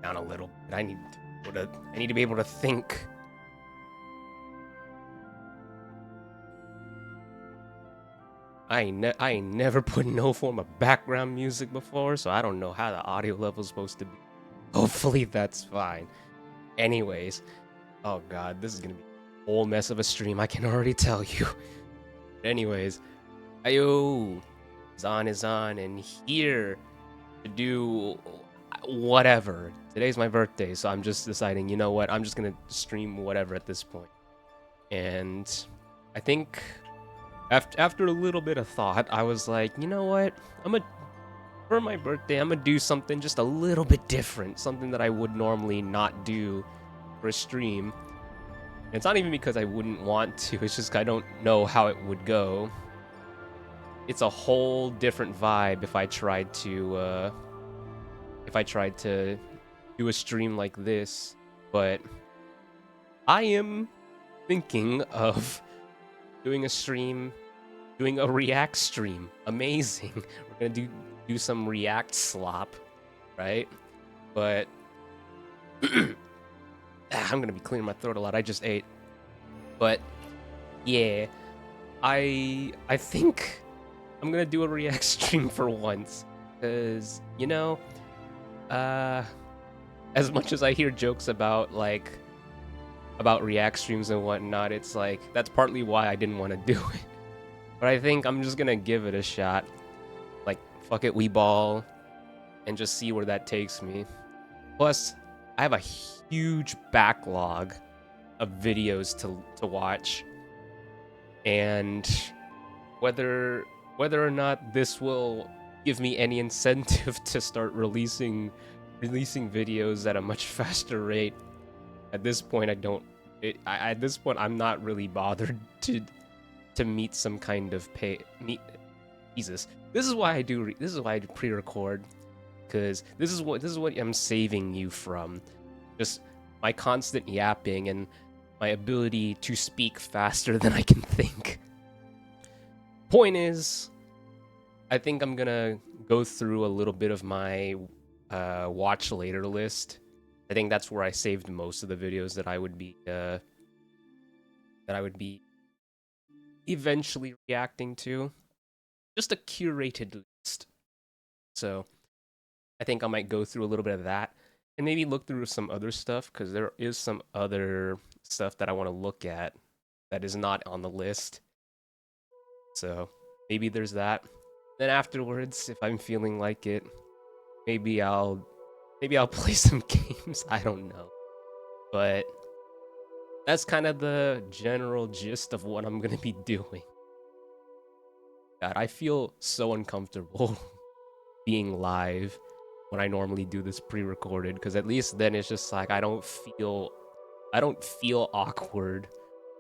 down a little bit. I need to be able to think. I ain't never put no form of background music before, so I don't know how the audio level's supposed to be. Hopefully that's fine. Anyways, oh god, this is gonna be a whole mess of a stream, I can already tell you. Anyways, ayo, is on, and here to do whatever. Today's my birthday, so I'm just deciding, you know what, I'm just gonna stream whatever at this point. And I think after a little bit of thought, I was like, you know what, for my birthday, I'm gonna do something just a little bit different, something that I would normally not do for a stream. And it's not even because I wouldn't want to, it's just I don't know how it would go. It's a whole different vibe if I tried to do a stream like this, but I am thinking of doing a React stream. Amazing. We're gonna do some React slop, right? But I'm gonna be clearing my throat a lot. I just ate. But yeah, I think I'm gonna do a React stream for once, because you know, as much as I hear jokes about React streams and whatnot, it's like that's partly why I didn't want to do it. But I think I'm just gonna give it a shot. Like, fuck it, we ball, and just see where that takes me. Plus, I have a huge backlog of videos to watch, and whether or not this will give me any incentive to start releasing videos at a much faster rate, at this point at this point I'm not really bothered to meet some kind of Jesus. This is why I do pre-record, because this is what I'm saving you from, just my constant yapping and my ability to speak faster than I can think. Point is, I think I'm gonna go through a little bit of my watch later list. I think that's where I saved most of the videos that I would be eventually reacting to. Just a curated list. So I think I might go through a little bit of that and maybe look through some other stuff, because there is some other stuff that I want to look at that is not on the list. So maybe there's that. Then afterwards, if I'm feeling like it, maybe I'll play some games. I don't know. But that's kind of the general gist of what I'm going to be doing. God, I feel so uncomfortable being live when I normally do this pre-recorded, because at least then it's just like I don't feel awkward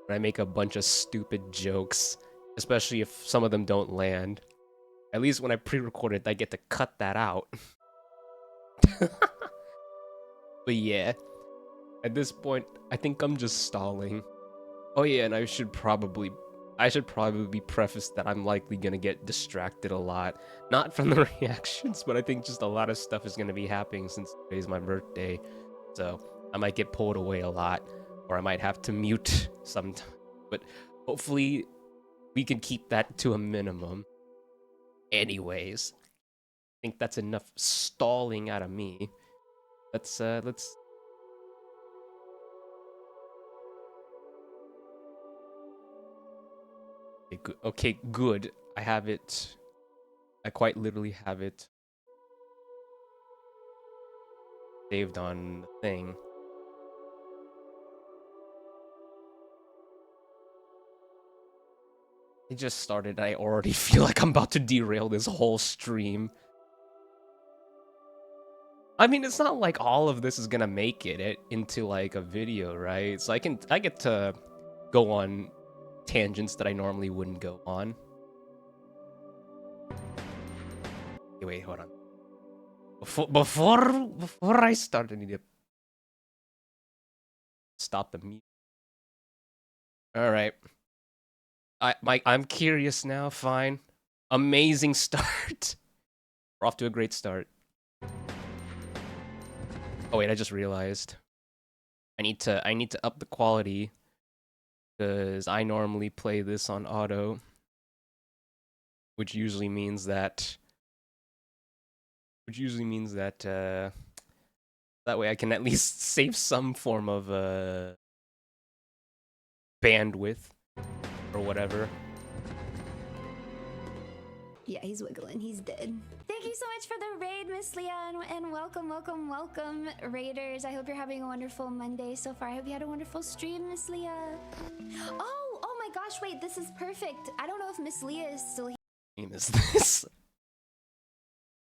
when I make a bunch of stupid jokes, especially if some of them don't land. At least when I pre-record it, I get to cut that out. But yeah, at this point, I think I'm just stalling. Oh yeah, and I should probably preface that I'm likely gonna get distracted a lot. Not from the reactions, but I think just a lot of stuff is gonna be happening since today's my birthday. So I might get pulled away a lot, or I might have to mute sometime. But hopefully we can keep that to a minimum. Anyways, I think that's enough stalling out of me. Let's okay, good. I have it. I quite literally have it saved on the thing. It just started. I already feel like I'm about to derail this whole stream. I mean, it's not like all of this is gonna make it into like a video, right? So I get to go on tangents that I normally wouldn't go on. Okay, wait, hold on. Before I start, I need to stop the music. All right. I'm curious now. Fine. Amazing start. We're off to a great start. Oh wait, I just realized. I need to up the quality because I normally play this on auto, which usually means that that way I can at least save some form of bandwidth or whatever. Yeah, he's wiggling. He's dead. Thank you so much for the raid, Miss Leah, and welcome, welcome, welcome, raiders. I hope you're having a wonderful Monday so far. I hope you had a wonderful stream, Miss Leah. Oh my gosh, wait, this is perfect. I don't know if Miss Leah is still here. Name is this?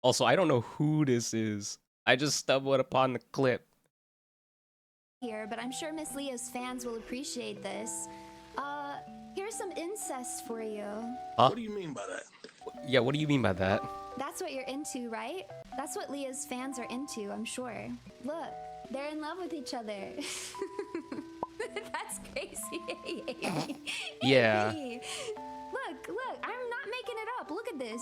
Also, I don't know who this is. I just stumbled upon the clip. But I'm sure Miss Leah's fans will appreciate this. Here's some incest for you. Huh? What do you mean by that? Yeah, what do you mean by that? That's what you're into, right? That's what Leah's fans are into, I'm sure. Look, they're in love with each other. That's crazy. Yeah. Look, I'm not making it up. Look at this.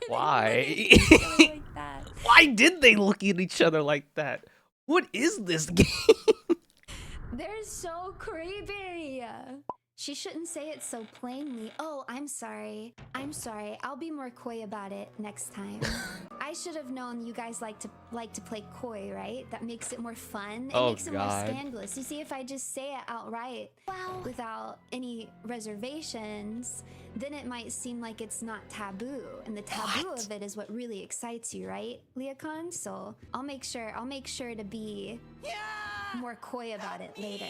Why? Like that? Why did they look at each other like that? What is this game? They're so creepy. She shouldn't say it so plainly. Oh, I'm sorry. I'll be more coy about it next time. I should have known you guys like to play coy, right? That makes it more fun. It makes it more scandalous. You see, if I just say it outright, without any reservations, then it might seem like it's not taboo. And the taboo of it is what really excites you, right, Leocon? So I'll make sure to be more coy about it later.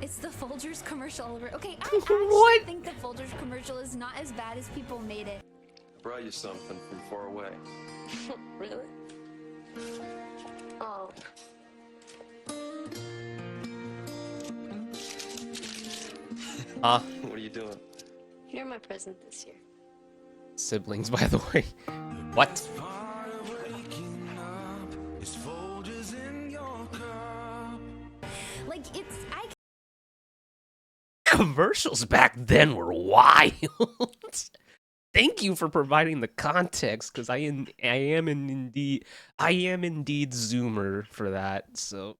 It's the Folgers commercial all over. Okay, I actually think the Folgers commercial is not as bad as people made it. I brought you something from far away. Really? Oh. Huh? What are you doing? You're my present this year. Siblings, by the way. What? Like, Commercials back then were wild. Thank you for providing the context, because I am indeed Zoomer for that. So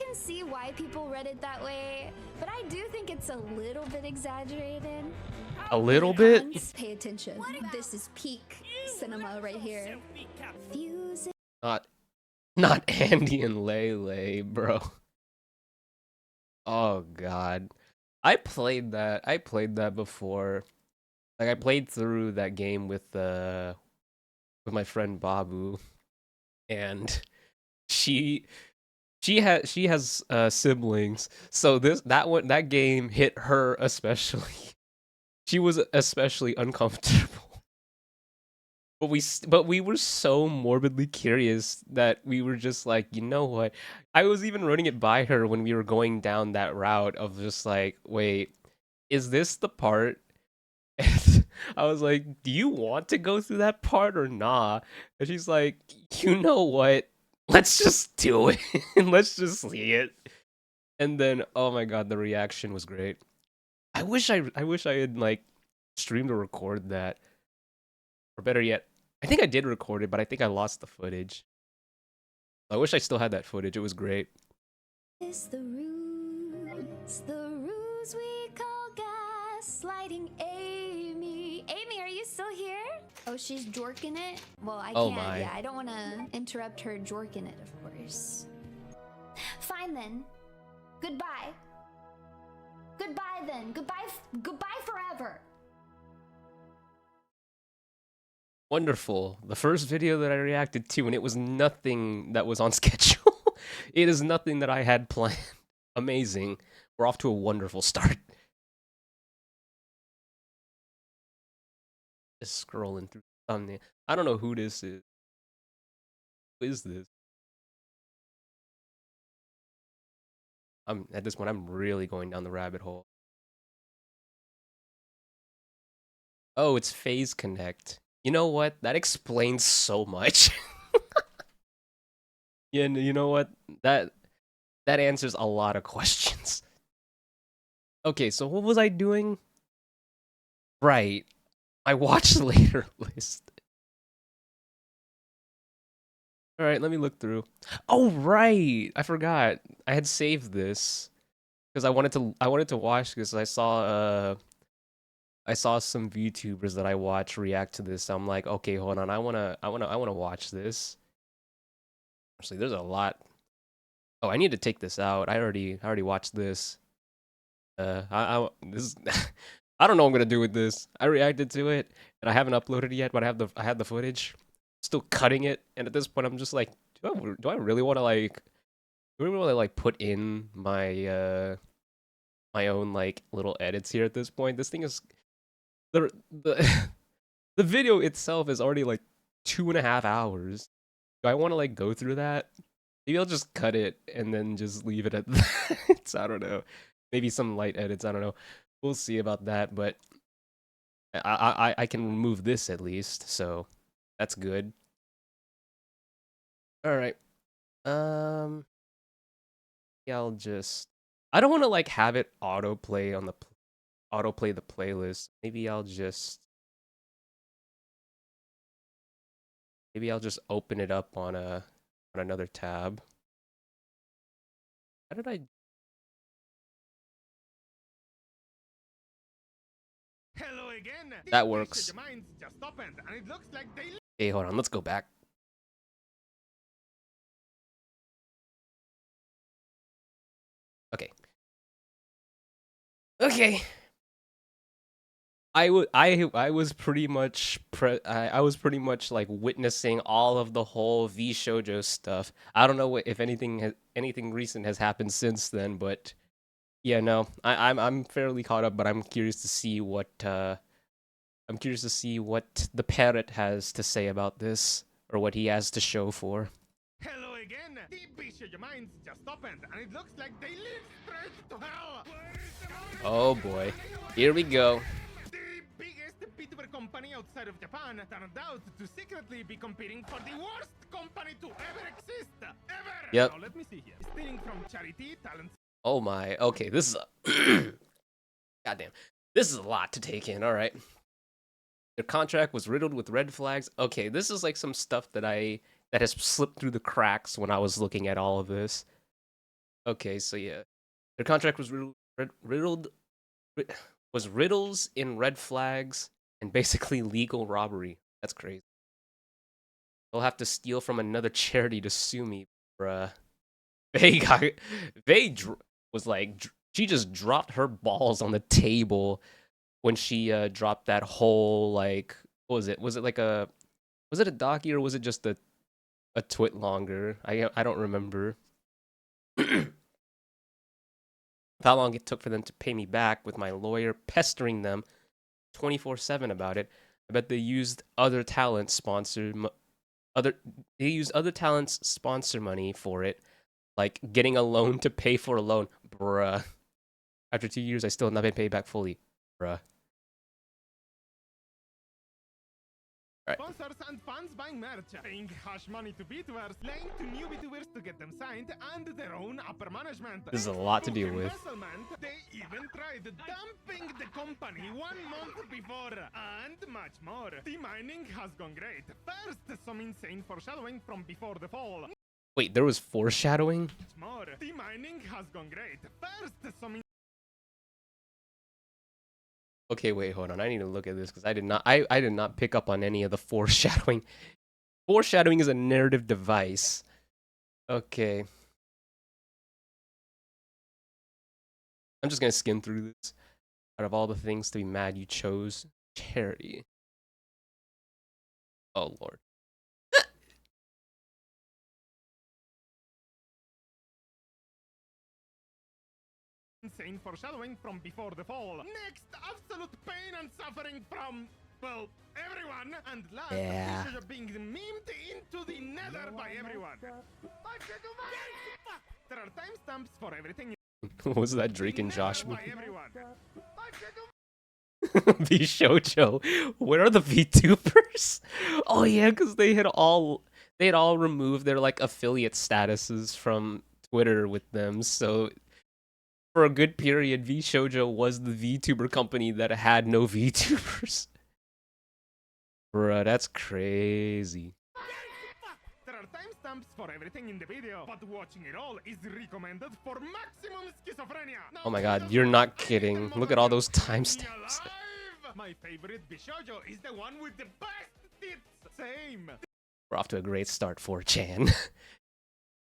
I can see why people read it that way, but I do think it's a little bit exaggerated. a little bit. Pay attention. This is peak cinema right here. Fusing. Not Andy and Lele, bro. Oh god. I played that before. Like I played through that game with my friend Babu, and she has siblings. So that game hit her especially. She was especially uncomfortable. But we were so morbidly curious that we were just like, you know what? I was even running it by her when we were going down that route of just like, wait, is this the part? And I was like, do you want to go through that part or nah? And she's like, you know what? Let's just do it. And let's just see it. And then, oh my god, the reaction was great. I wish I had like streamed or recorded that. Or better yet, I think I did record it, but I think I lost the footage. I wish I still had that footage. It was great. It's the ruse we call gaslighting. Amy, are you still here? Oh, she's jorking it? Well, I can't. My. Yeah, I don't want to interrupt her jorking it, of course. Fine then. Goodbye. Goodbye then. Goodbye forever. Wonderful. The first video that I reacted to, and it was nothing that was on schedule. It is nothing that I had planned. Amazing. We're off to a wonderful start. Just scrolling through the thumbnail. I don't know who this is. Who is this? At this point, I'm really going down the rabbit hole. Oh, it's Phase Connect. You know what? That explains so much. Yeah, you know what? That answers a lot of questions. Okay, so what was I doing? Right. My watch later list. All right, let me look through. Oh, right. I forgot. I had saved this because I wanted to watch because I saw some VTubers that I watch react to this. I'm like, okay, hold on. I wanna watch this. Actually, there's a lot. Oh, I need to take this out. I already watched this. This I don't know what I'm gonna do with this. I reacted to it and I haven't uploaded it yet, but I had the footage. Still cutting it, and at this point, I'm just like, do I really want to like put in my my own like little edits here at this point? This thing is the the video itself is already like 2.5 hours. Do I want to like go through that? Maybe I'll just cut it and then just leave it at that. I don't know. Maybe some light edits. I don't know. We'll see about that. But I can remove this at least, so that's good. All right. Yeah, I'll just. I don't want to like have it autoplay on the autoplay the playlist. Maybe I'll just open it up on another tab. How did I? Hello again. That works. Your minds just opened, and it looks like they. Hey, hold on. Let's go back. Okay. Okay. I was pretty much I was pretty much like witnessing all of the whole V Shoujo stuff. I don't know if anything recent has happened since then, but yeah, no, I'm fairly caught up. But I'm curious to see what the parrot has to say about this, or what he has to show for. Hello again. Deep beast your minds just opened, and it looks like they lead straight to hell. Oh boy, here we go. The biggest VTuber company outside of Japan turned out to secretly be competing for the worst company to ever exist. Ever. Yep. Now let me see here. Stealing from charity, talent. Oh my. Okay, this is goddamn. This is a lot to take in. All right. Their contract was riddled with red flags. Okay, this is like some stuff that has slipped through the cracks when I was looking at all of this. Okay, so yeah, their contract was was riddles in red flags and basically legal robbery. That's crazy. They'll have to steal from another charity to sue me, bruh. Was like she just dropped her balls on the table when she dropped that whole like what was it? Was it a docky, or was it just a twit longer? I don't remember. How long it took for them to pay me back, with my lawyer pestering them 24/7 about it. I bet they used other talents sponsor money for it, like getting a loan to pay for a loan. Bruh. After 2 years, I still have not been paid back fully. Bruh. Right. Sponsors and fans buying merch, paying hush money to VTubers, playing to new VTubers to get them signed, and their own upper management. This is a lot to deal with. They even tried dumping the company 1 month before, and much more. The mining has gone great. First, some insane foreshadowing from before the fall. Wait, there was foreshadowing? Much more. The mining has gone great. First, some Okay, wait, hold on. I need to look at this because I did not pick up on any of the foreshadowing. Foreshadowing is a narrative device. Okay. I'm just gonna skim through this. Out of all the things to be mad, you chose charity. Oh lord. insane foreshadowing from before the fall. Next, absolute pain and suffering from, well, everyone. And last, Yeah. being memed into the nether by everyone. There are timestamps for everything. Was that Drake and Josh? By everyone. V Shoujo. Where are the VTubers? Oh yeah, because they had all removed their like affiliate statuses from Twitter with them. So For a good period, VShojo was the VTuber company that had no VTubers. Bruh, that's crazy. There are timestamps for everything in the video, but watching it all is recommended for maximum schizophrenia. Now, Oh my god, you're not kidding. Look at all those timestamps. alive! My favorite Bishojo is the one with the best tits. Same. We're off to a great start, 4chan.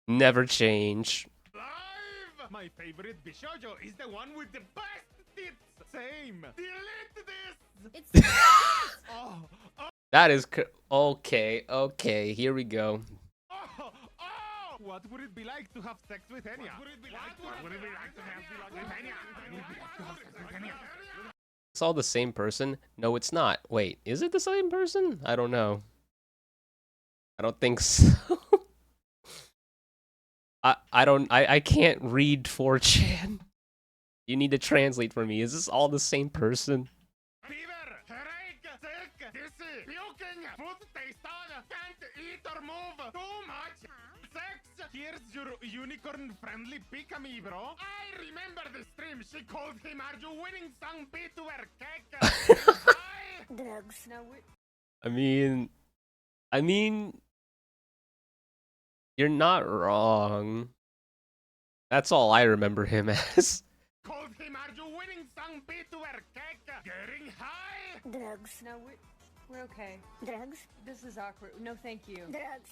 Never change. Live! My favorite Bishojo is the one with the best tits. Same. Delete this. It's Oh, oh, That is okay, okay, here we go. oh, oh! What would it be like to have sex with Enya? What would it be like to have sex with Enya? It's all the same person? No, it's not. Wait, is it the same person? I don't know. I don't think so. I can't read 4chan. You need to translate for me. Is this all the same person? Fever, headache, sick, dizzy, puking, food taste odd, can't eat or move, too much sex. Here's your unicorn-friendly pick-me, bro. I remember the stream. She called him, "Are you winning song B to her cake?" Hi. Drugs. Now we I mean, you're not wrong. That's all I remember him as. Called him, "Are you winning song B to her cake?" Getting high. Drugs. Now we're okay. Drugs. This is awkward. No, thank you. Drugs.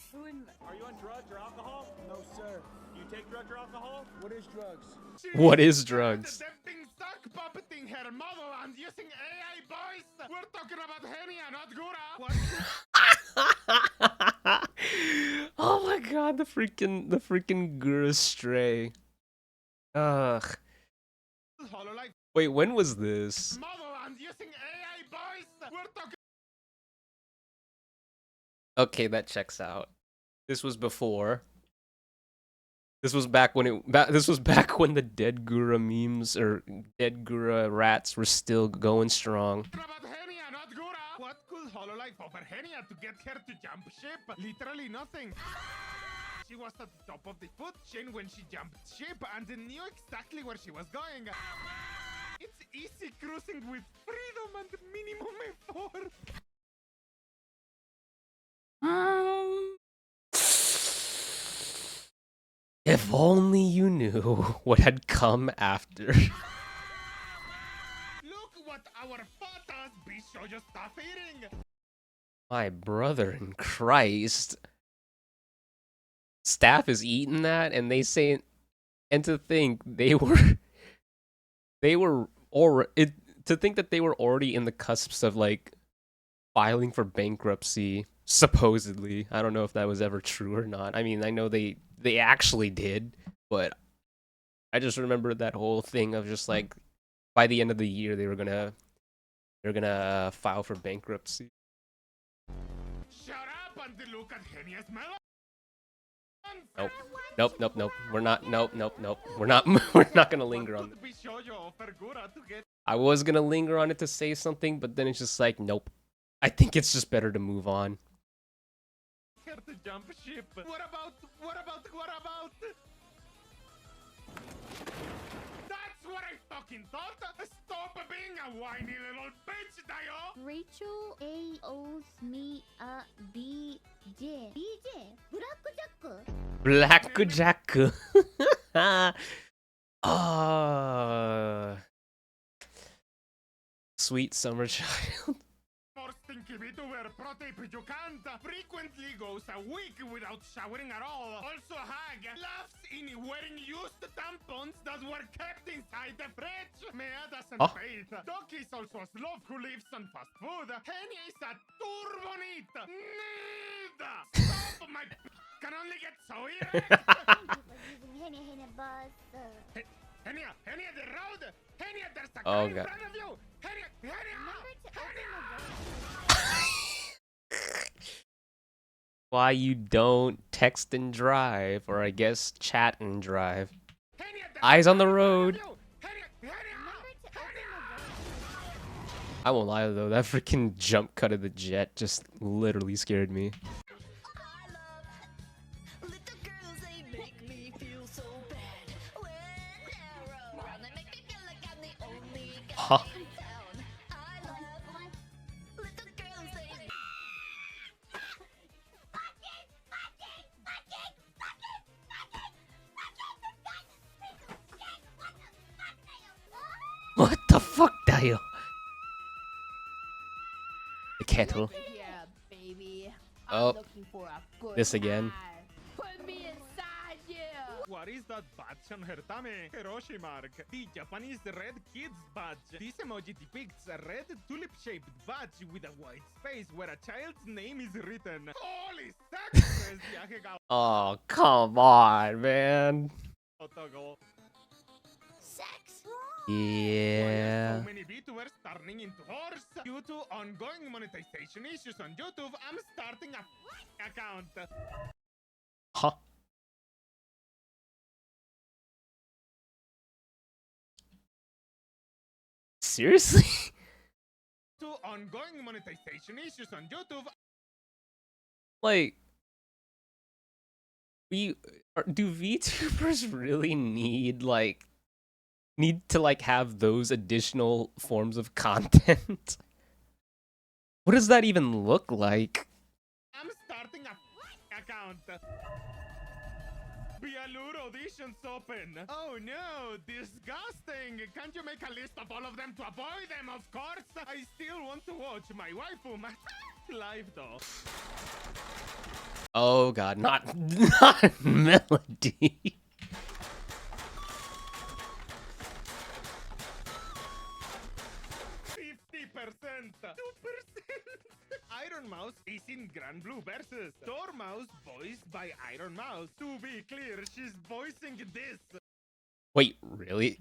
Are you on drugs or alcohol? No, sir. You take drugs or alcohol? What is drugs? What is drugs? They've been stuck puppeting her model and using AI voice. We're talking about Henia, not Gura. What? Oh my god, the freaking Gura stray. Ugh. Hololive Wait, when was this? model and using AI voice. We're talking. Okay, that checks out. This was before. This was back when this was back when the dead Gura memes or dead Gura rats were still going strong. About Henia, not Gura. What could Hololive offer Henia to get her to jump ship? Literally nothing. She was at the top of the food chain when she jumped ship and knew exactly where she was going. It's easy cruising with freedom and minimum effort. If only you knew what had come after. Look what our fathers be shoujo stuff eating. My brother in Christ. Staff is eating that and they say, and to think to think that they were already in the cusps of like filing for bankruptcy, supposedly. I don't know if that was ever true or not. I mean, I know they actually did, but I just remember that whole thing of just like by the end of the year they're gonna file for bankruptcy. Shut up and look at Henia's melon. Nope. We're not. Nope. We're not. We're not gonna linger on. What could Bishojo offer Gura to get I was gonna linger on it to say something, but then it's just like, nope. I think it's just better to move on. her to jump ship? What about? That's what I fucking thought! Stop being a whiny little bitch, Dio! Rachel A owes me a BJ. BJ? Blackjack. Ah. Sweet summer child. For stinky VTuber prototype, you can't frequently goes a week without showering at all. Also, Hag laughs in wearing used tampons that were kept inside the fridge. Mea doesn't bathe. Doki is also a slop who lives on fast food. Henny is a turbonit. Need. Stop my can only get so irritated. Henia, the road. Henia, there's a car in front of you. Henia. Why you don't text and drive, or I guess chat and drive. Eyes on the road. I won't lie though, that freaking jump cut of the jet just literally scared me. Huh? What the fuck, Dio? The kettle. Yeah, baby. Oh, I'm looking for a good this again. time. Put me inside you. What is that badge on her tummy? Hiroshi mark. The Japanese Red Kids badge. This emoji depicts a red tulip-shaped badge with a white space where a child's name is written. Holy sacrifice! Oh, come on, man. Sex. Yeah. So many VTubers turning into horse due to ongoing monetization issues on YouTube. I'm starting a account. Huh? Seriously? To ongoing monetization issues on YouTube. Like, do VTubers really need to have those additional forms of content? What does that even look like? I'm starting a account. Bialur auditions open. Oh no, disgusting. Can't you make a list of all of them to avoid them? Of course. I still want to watch my waifu live though. Oh god, not Melody. 50%. 2%. Iron Mouse is in Grand Blue versus Dormouse, voiced by Iron Mouse. To be clear, she's voicing this. Wait, really?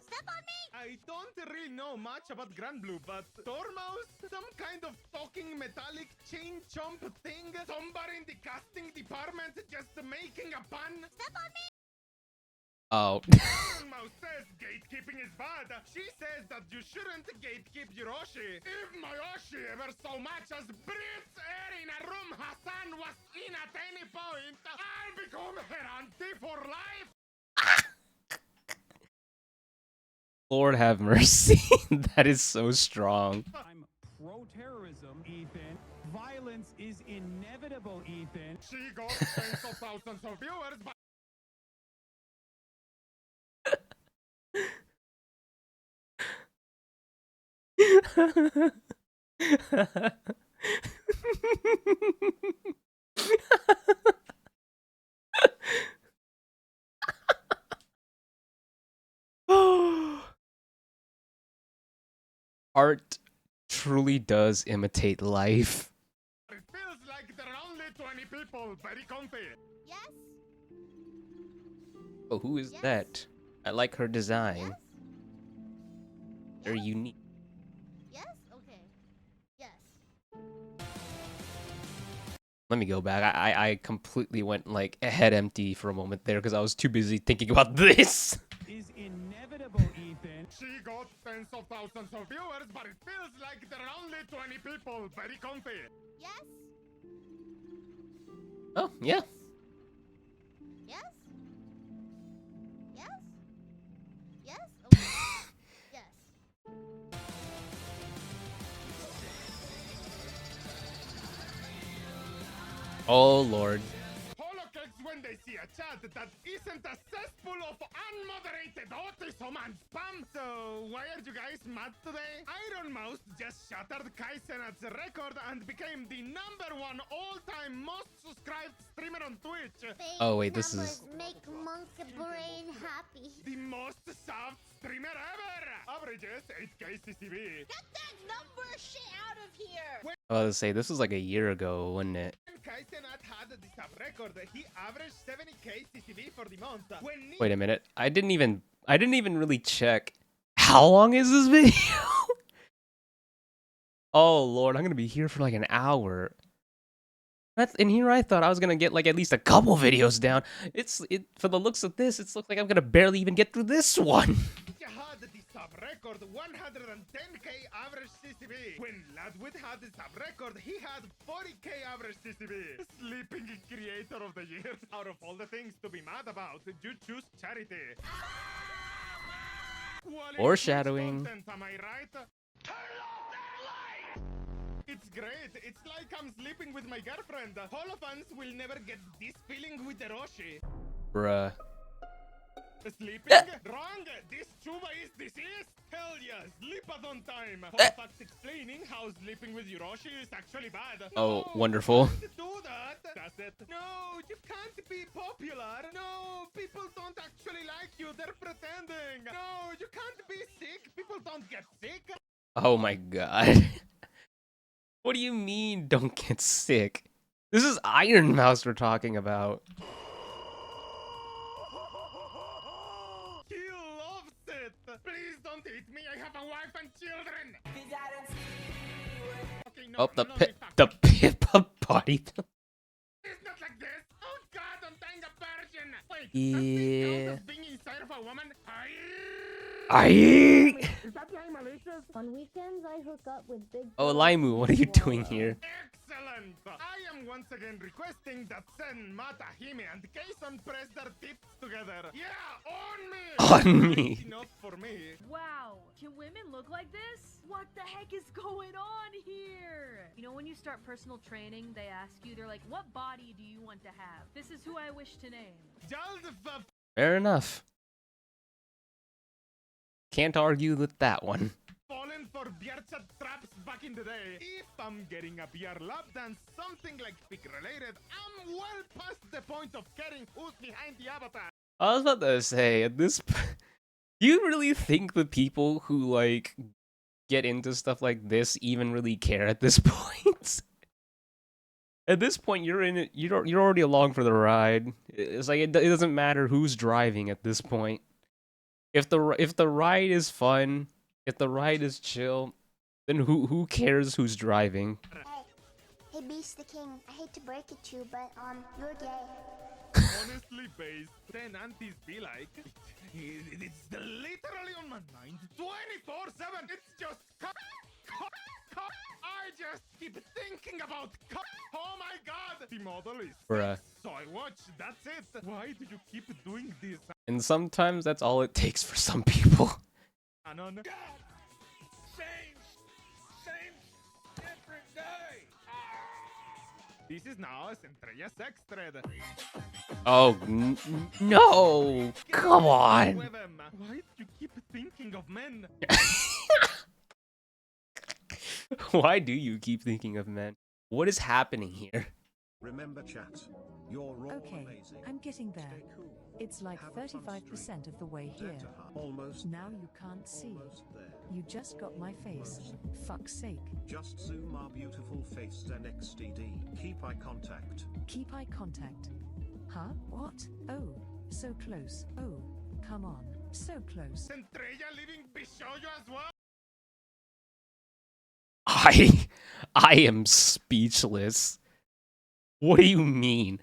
Step on me. I don't really know much about Grand Blue, but Dormouse, some kind of talking metallic chain chomp thing. Somebody in the casting department just making a pun. Step on me. Oh. Mouse says gatekeeping is bad. She says that you shouldn't gatekeep Hiroshi. If Mayoshi ever so much as breathes air in a room Hassan was in at any point, I'll become her auntie for life. Lord have mercy. That is so strong. I'm pro-terrorism, Ethan. Violence is inevitable, Ethan. She got tens of thousands of viewers, but Art truly does imitate life. it feels like there are only 20 people. Very comfy. Yes. Oh, who is Yes. that? I like her design. Yes. Very Yes. unique. Yes. Okay. Yes. Let me go back. I completely went like head empty for a moment there because I was too busy thinking about this. Is inevitable, Ethan. She got tens of thousands of viewers, but it feels like there are only 20 people. Very comfy. Yes. Oh, yeah. Yes. Yes. Yes. Okay. Yes. Oh, Lord. Holocakes when they see a chat that isn't a cesspool of unmoderated autism and spam. So why are you guys mad today? Iron Mouse just shattered Kai Cenat's record and became the #1 all-time most subscribed streamer on Twitch. Oh, wait, this is... Make monkey brain happy. The most subbed streamer ever. Averages 8K CCV. Get that number shit out of here. I was gonna say, this was like a year ago, wasn't it? When Kai Cenat had the sub record, he averaged 70K CCV for the month. When Wait a minute. I didn't even really check. How long is this video? Oh, Lord, I'm gonna be here for like an hour. In here, I thought I was gonna get like at least a couple videos down. For the looks of this, it's looks like I'm gonna barely even get through this one. he had the sub record, 110K average CCV. When Ladwid had the sub record, he had 40K average CCV. Sleeping creator of the year. Out of all the things to be mad about, you choose charity. Quality Foreshadowing. content, am I right? Turn off that light! It's great. It's like I'm sleeping with my girlfriend. Holophants will never get this feeling with the Roshi. Bruh. Sleeping? Wrong! This chuba is diseased! Hell yes! Sleepathon time! Holofact explaining how sleeping with Yuroshi is actually bad. Oh, No, wonderful. You can't do that! That's it. No, you can't be popular! No, people don't actually like you, they're pretending! No, you can't be sick! People don't get sick! Oh my god. What do you mean don't get sick? This is Iron Mouse we're talking about. He loves it! Please don't eat me, I have a wife and children! Okay, no, Oh, the no, pit, fuck. the Pippa body. It's not like this! Oh god, I'm tying a virgin! Wait, Yeah. does this count as being inside of a woman? I. Is that guy malicious? On weekends, I hook up with big. Oh, Laimu, what are you doing here? Excellent! I am once again requesting that Sen, Mata, Hime, and Keisan press their tips together. Yeah, on me! On me. That's enough for me. Wow, can women look like this? What the heck is going on here? You know, when you start personal training, they ask you, they're like, what body do you want to have? This is who I wish to name. Fair enough. Can't argue with that one. Fallen for beer chat traps back in the day. If I'm getting a beer lap dance, something like pick related, I'm well past the point of caring who's behind the avatar. I was about to say, at this do you really think the people who, like, get into stuff like this even really care at this point? At this point, you're in it. You're already along for the ride. It's like it doesn't matter who's driving at this point. If the ride is fun, if the ride is chill, then who cares who's driving? Hey, Beast the King, I hate to break it to you, but, you're gay. Honestly, Base, 10 aunties be like, it's literally on my mind. 24/7, it's just I just keep thinking about oh my god! The model is Bruh. so I watch, that's it. Why do you keep doing this? And sometimes that's all it takes for some people. Anon? Same, different day. This is now a Centrella sex thread. Oh no! Come on! With them. Why do you keep thinking of men? Why do you keep thinking of men? What is happening here? Remember, chat. You're all Okay, amazing. I'm getting there. Stay cool. It's like Have a fun 35% stream. of the way here. Better. Almost. Now you can't see. Almost there. You just got my face. Fuck's sake. Just zoom our beautiful face NXTD. Keep eye contact. Keep eye contact. Huh? What? Oh, so close. Oh, come on. So close. Centrella living Bishoyo as well? I am speechless. What do you mean?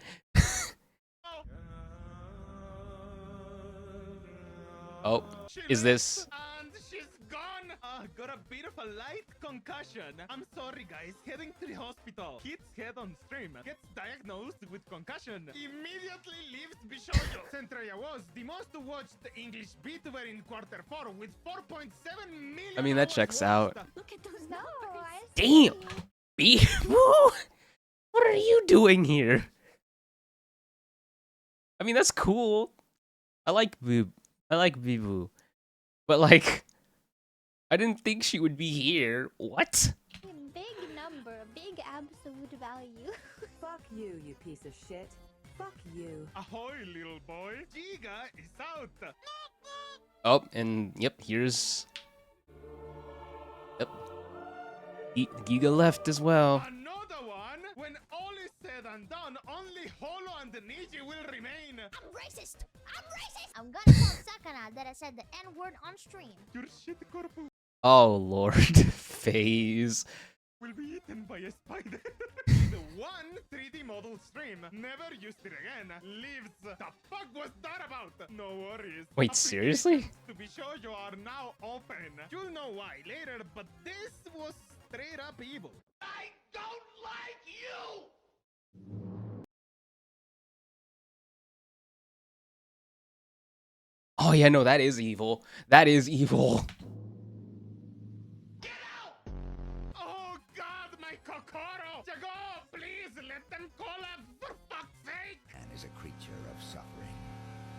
Oh, is this... And she's gone! Got a bit of a light concussion. I'm sorry, guys. Heading to the hospital. Kid's head on stream. Gets diagnosed with concussion. Immediately leaves Bishoyo. Centrella was the most watched English VTuber in Q4 with 4.7 million I mean, that hours checks watched. out. Look at those numbers. Damn! What are you doing here? I mean, that's cool. I like Vivu. But, like, I didn't think she would be here. What? Big number, big absolute value. Fuck you, you piece of shit. Fuck you. Ahoy, little boy. Giga is out. Oh, and yep, here's... Yep. Giga left as well. Another one? When all is said and done, only Holo and Niji will remain. I'm racist! I'm racist! I'm gonna tell Sakana that I said the N-word on stream. Your shit corpu Oh, Lord. Phase. will be eaten by a spider. The one 3D model stream, never used it again, lives. The fuck was that about? No worries. Wait, seriously? To be sure you are now open. You'll know why later, but this was straight up evil. I don't like you! Oh yeah, no, that is evil. That is evil. Get out! Oh God, my Kokoro! Jago, please let them call up for fuck's sake! Man is a creature of suffering,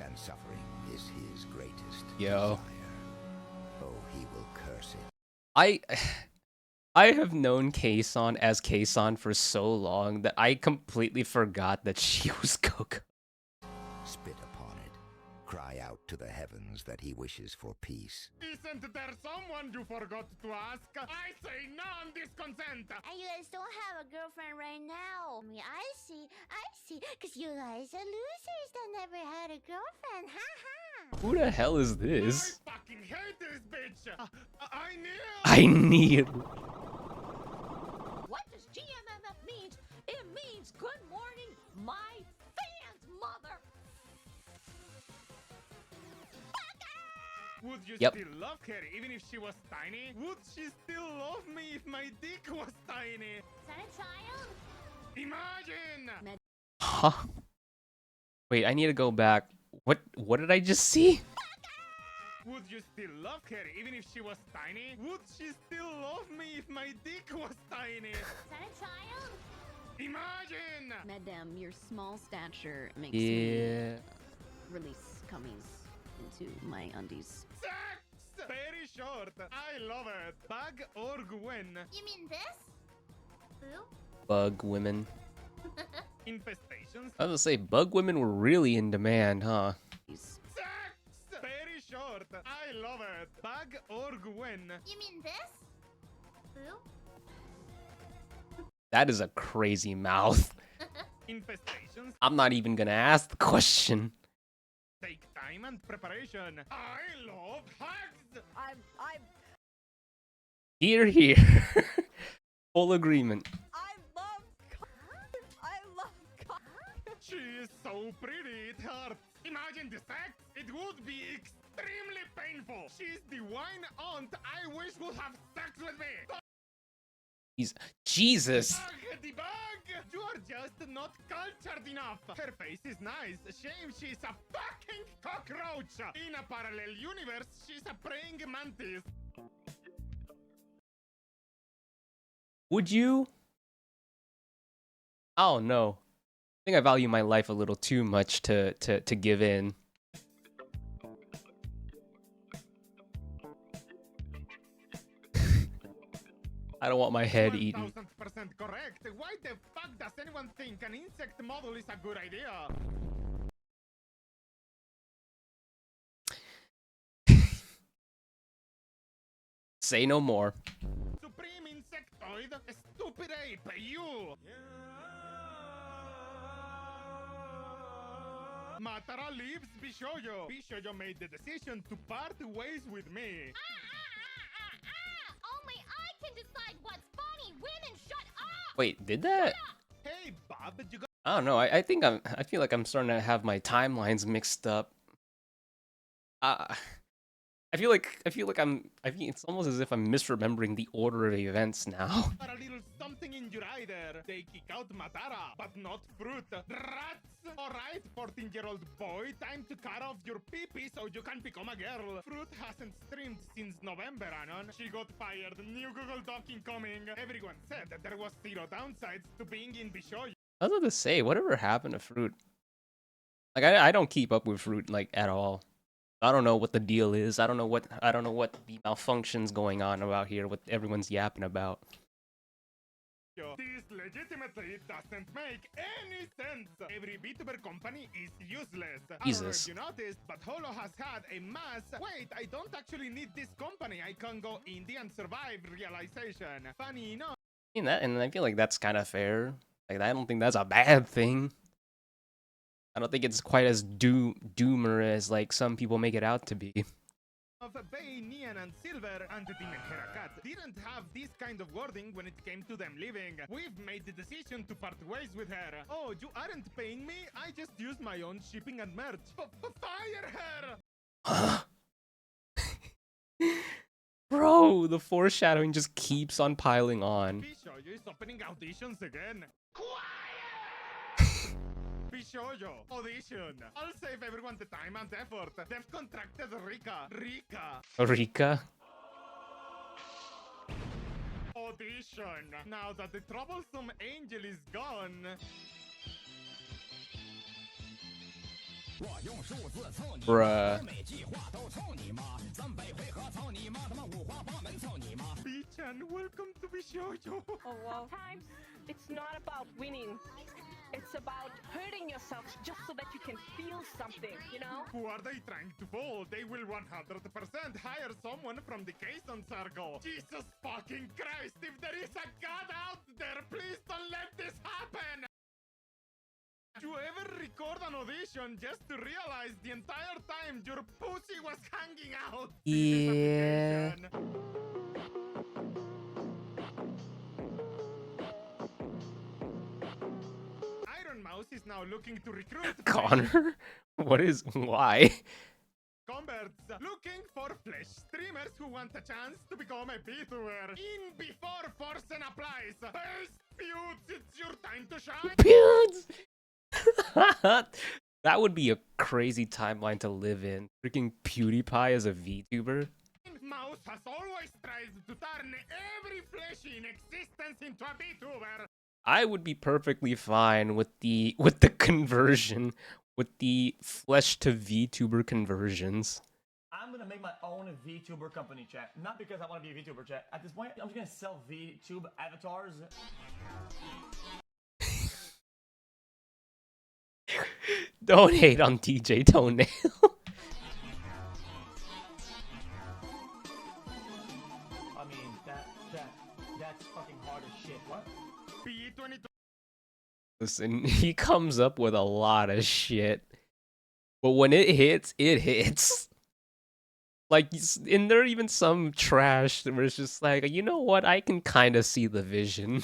and suffering is his greatest Yo. desire. Oh, he will curse it. I have known Keisan as Keisan for so long that I completely forgot that she was Coco. Spit upon it. Cry out to the heavens that he wishes for peace. Isn't there someone you forgot to ask? I say non-disconsent! And you guys don't have a girlfriend right now. I mean, I see. Because you guys are losers that never had a girlfriend. Ha ha. Who the hell is this? I fucking hate this bitch! I need. What does GMMF mean? It means good morning, my fans, mother. Would you Yep. still love her even if she was tiny? Would she still love me if my dick was tiny? Is that a child? Imagine! Huh? Wait, I need to go back. What did I just see? Would you still love her even if she was tiny? Would she still love me if my dick was tiny? Is that a child? Imagine! Madam, your small stature makes Yeah. me release cummies into my undies. Sex! Very short. I love it. Bug or Gwen? You mean this? Who? Bug women. Infestations? I was gonna say bug women were really in demand, huh? Sex! Very short. I love it. Bug or Gwen? You mean this? Who? That is a crazy mouth. Infestations? I'm not even gonna ask the question. Take time and preparation. I love hugs! I'm Here, here. Full agreement. I love She is so pretty, it hurts. Imagine the sex. It would be extremely painful. She's the one aunt I wish would have sex with me. Jesus. Bug, the bug! You are just not cultured enough. Her face is nice. Shame she's a fucking cockroach. In a parallel universe, she's a praying mantis. Would you? Oh no. I think I value my life a little too much to give in. I don't want my head eaten. 1000% correct. Why the fuck does anyone think an insect model is a good idea? Say no more. Supreme insectoid, stupid ape, you! Matara leaves Bishoyo. Bishoyo made the decision to part ways with me. Only I can decide what's funny. Women, shut up! Wait, did that? Hey, Bob, you got I don't know. I feel like I'm starting to have my timelines mixed up. I feel like it's almost as if I'm misremembering the order of events now. a little something in your eye there. They kick out Matara, but not fruit. Rats! Alright, 14-year-old boy, time to cut off your pee-pee so you can become a girl. Fruit hasn't streamed since November, Anon. She got fired. New Google Doc incoming. Everyone said that there was zero downsides to being in Bishoyo. I was about to say, whatever happened to Fruit? Like I don't keep up with Fruit like at all. I don't know what the deal is. I don't know what the malfunctions going on about here. What everyone's yapping about. This legitimately doesn't make any sense. Every VTuber company is useless. Jesus. I don't know if you noticed, but Holo has had a mass. Wait, I don't actually need this company. I can go indie and survive realization. Funny enough. And I feel like that's kind of fair. Like I don't think that's a bad thing. I don't think it's quite as doomer as like some people make it out to be. Of Bay, Neon, and Silver, and Demon Herakat didn't have this kind of wording when it came to them leaving. We've made the decision to part ways with her. Oh, you aren't paying me? I just used my own shipping and merch. Fire her! Bro, the foreshadowing just keeps on piling on. Bishoyo is opening auditions again. Quiet! Bishoyo audition. I'll save everyone the time and effort. They've contracted Rika. Rika? Audition. Now that the troublesome angel is gone. Bruh. Bichan, welcome to Bishoyo. Oh, well, sometimes it's not about winning. It's about hurting yourself just so that you can feel something, you know? Who are they trying to fool? They will 100% hire someone from the Kazon circle. Jesus fucking Christ, if there is a god out there, please don't let this happen! You ever record an audition just to realize the entire time your pussy was hanging out? Yeah. Iron Mouse is now looking to recruit Connor? Why? converts looking for flesh streamers who want a chance to become a VTuber in before Forsen applies. First, Pewds, it's your time to shine. Pewds! That would be a crazy timeline to live in. Freaking PewDiePie as a VTuber. Mouse has always tried to turn every flesh in existence into a VTuber. I would be perfectly fine with the conversion, with the flesh to VTuber conversions. I'm gonna make my own VTuber company, chat. Not because I want to be a VTuber, chat. At this point, I'm just gonna sell VTube avatars. Don't hate on DJ Toenail. I mean, that's fucking hard as shit. What? Listen, he comes up with a lot of shit, but when it hits, it hits. Like, and there are even some trash where it's just like, you know what? I can kind of see the vision.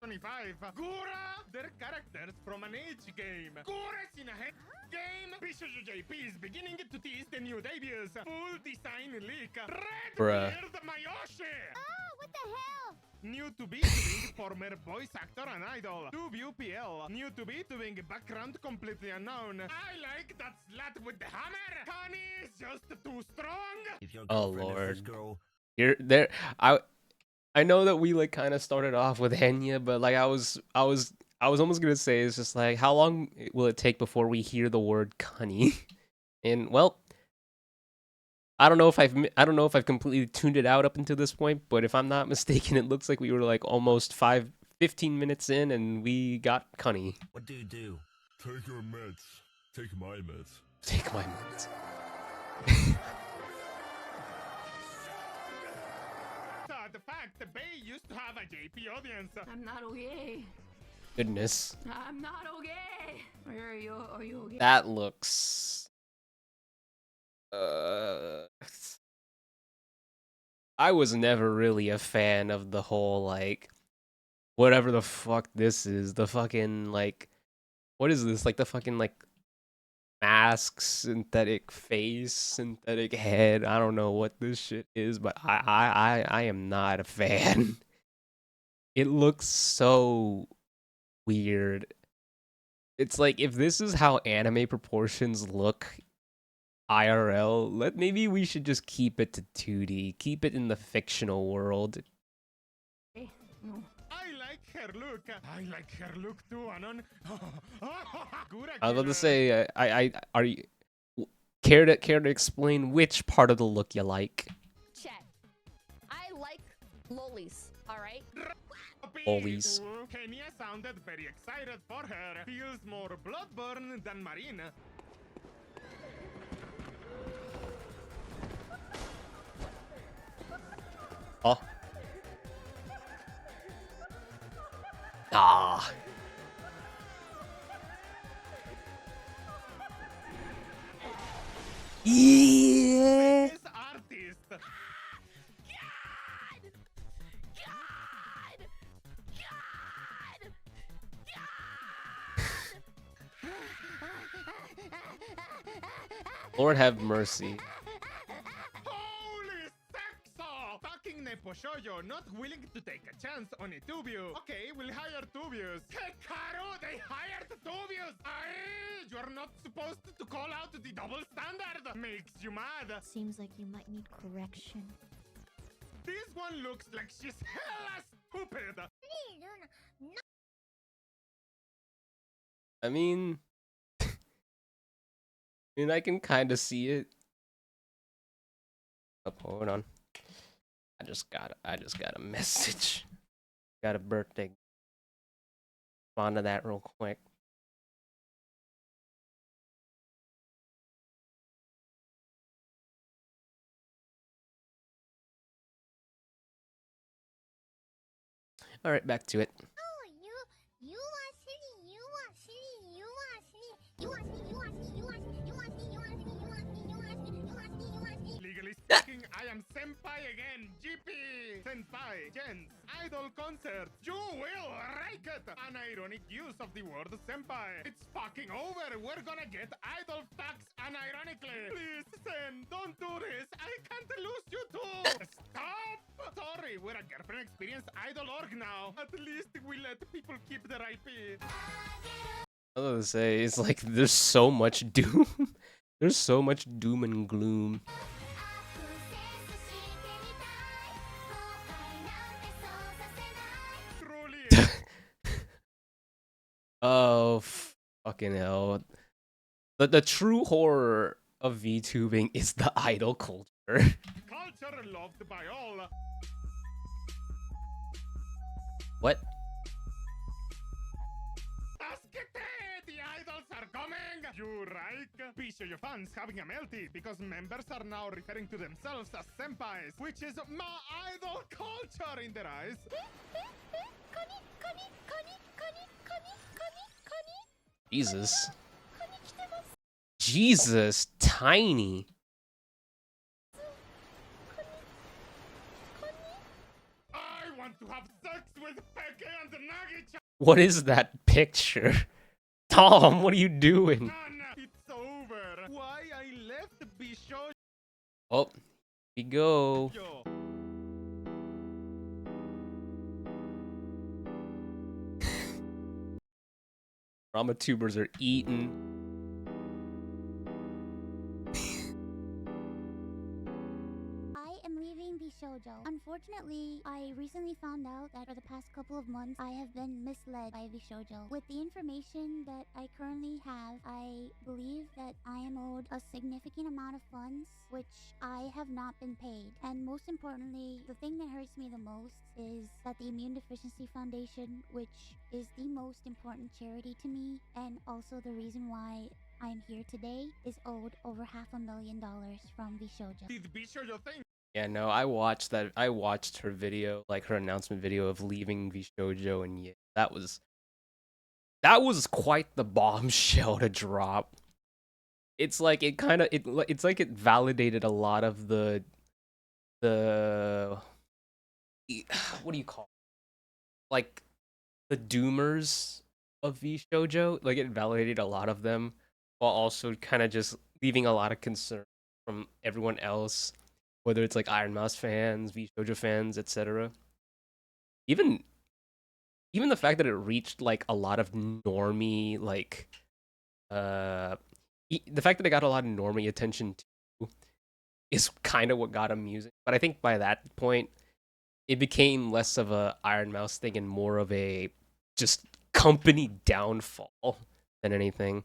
25. Gura, their characters from an age game. Gura's in a head game. Bishojo JP is beginning to tease the new debuts. Full design leak. Red Bruh. Beard Mayoshi. Oh, what the hell? New to VTubing, former voice actor and idol. To UPL. New to VTubing, background completely unknown. I like that slut with the hammer. Connie is just too strong. Oh lord. There. I know that we like kind of started off with Henya, but like I was almost gonna say it's just like, how long will it take before we hear the word "cunny"? And well, I don't know if I've completely tuned it out up until this point, but if I'm not mistaken, it looks like we were like almost 15 minutes in and we got "cunny." What do you do? Take your meds. Take my meds. Take my meds. The fact that Bay used to have a JP audience. I'm not okay. Goodness. I'm not okay. Are you okay? That looks. I was never really a fan of the whole like, whatever the fuck this is. The fucking like, what is this? Like the fucking like mask, synthetic face, synthetic head. I don't know what this shit is, but I am not a fan. It looks so weird. It's like, if this is how anime proportions look IRL, maybe we should just keep it to 2D. Keep it in the fictional world. I like her look. I like her look too, Anon. I was about to say, are you care to explain which part of the look you like? Chat. I like lolis, alright? Always. Kenya sounded very excited for her. Feels more Bloodborne than Marine. Oh. Ah. Yeah. This artist. God! Lord have mercy. Holy sexo! Fucking Neposhoyo You're not willing to take a chance on a Tubio. Okay, we'll hire Tubios. Hekaru, they hired Tubios! Aye, you're not supposed to call out the double standard. Makes you mad. Seems like you might need correction. This one looks like she's hella stupid. I mean, I can kind of see it. Oh, hold on. I just got a message. Got a birthday. Respond to that real quick. All right, back to it. Legally speaking, I am senpai again. GP, senpai, gents, idol concert. You will like it. An ironic use of the word senpai. It's fucking over. We're gonna get idol facts unironically. Please, Sen, don't do this. I can't lose you too. Stop. Sorry, we're a girlfriend experience idol org now. At least we let people keep their IP. I was gonna say, it's like there's so much doom. There's so much doom and gloom. Oh, fucking hell. The true horror of VTubing is the idol culture. Culture loved by all. What? The idols are coming! You right? Bishojo fans having a melty because members are now referring to themselves as senpais, which is my idol culture in their eyes. Jesus. Jesus, tiny. I want to have sex with Peke and Nagi. What is that picture? Tom, what are you doing? It's over. Why I left Bishojo? Oh, here we go. Rama tubers are eating. I am leaving Bishojo. Unfortunately, I recently found out that for the past couple of months, I have been misled by Bishojo. With the information that I currently have, I believe that I am owed a significant amount of funds, which I have not been paid. And most importantly, the thing that hurts me the most is that the Immune Deficiency Foundation, which is the most important charity to me, and also the reason why I'm here today, is owed over $500,000 from Bishojo. Did Bishojo think? Yeah, no, I watched that. I watched her video, like her announcement video of leaving VShojo, and yeah, that was quite the bombshell to drop. It's like it's like it validated a lot of the what do you call it? Like the doomers of VShojo. Like it validated a lot of them, while also kind of just leaving a lot of concern from everyone else. Whether it's like Iron Mouse fans, VShojo fans, etc. Even the fact that it reached like a lot of normie, like the fact that it got a lot of normie attention too is kind of what got amusing. But I think by that point, it became less of a Iron Mouse thing and more of a just company downfall than anything.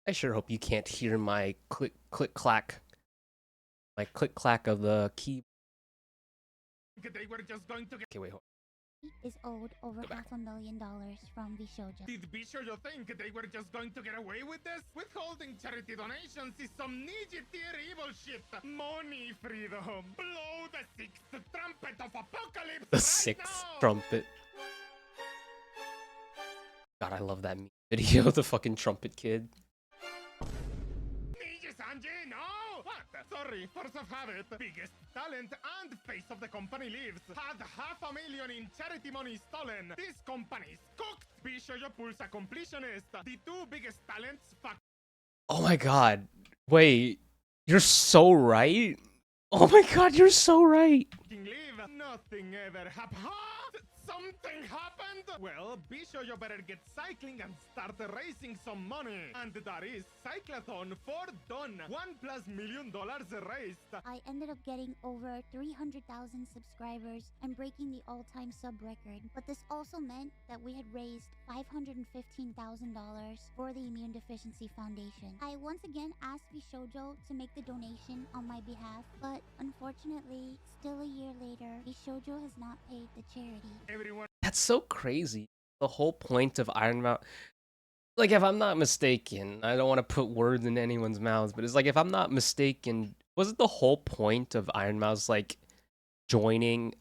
I sure hope you can't hear my click clack of the key. They were just going to get. Okay, wait, hold Is owed over $500,000 from Vishojo. Did Bishojo think they were just going to get away with this? Withholding charity donations is some ninja tier evil shit. Money freedom. Blow the sixth trumpet of apocalypse. The right sixth now. trumpet. God, I love that meme video, the fucking trumpet kid. Ninja Sanji, no! What? Sorry, force of habit. Biggest talent and face of the company leaves. Had $500,000 in charity money stolen. This company's cooked. Bishojo pulls a completionist. The two biggest talents fuck. Oh my god. Wait, you're so right. Oh my god, you're so right. Leave. Nothing ever happened. Something happened? Well, Bishojo better get cycling and start raising some money. And that is Cyclathon for done. $1+ million raised. I ended up getting over 300,000 subscribers and breaking the all-time sub record. But this also meant that we had raised $515,000 for the Immune Deficiency Foundation. I once again asked Bishojo to make the donation on my behalf, but unfortunately, still a year later, Bishojo has not paid the charity. Everyone. That's so crazy. The whole point of Iron Mouse, like, if I'm not mistaken, I don't want to put words in anyone's mouths, but it's like, if I'm not mistaken, wasn't the whole point of Iron Mouse like joining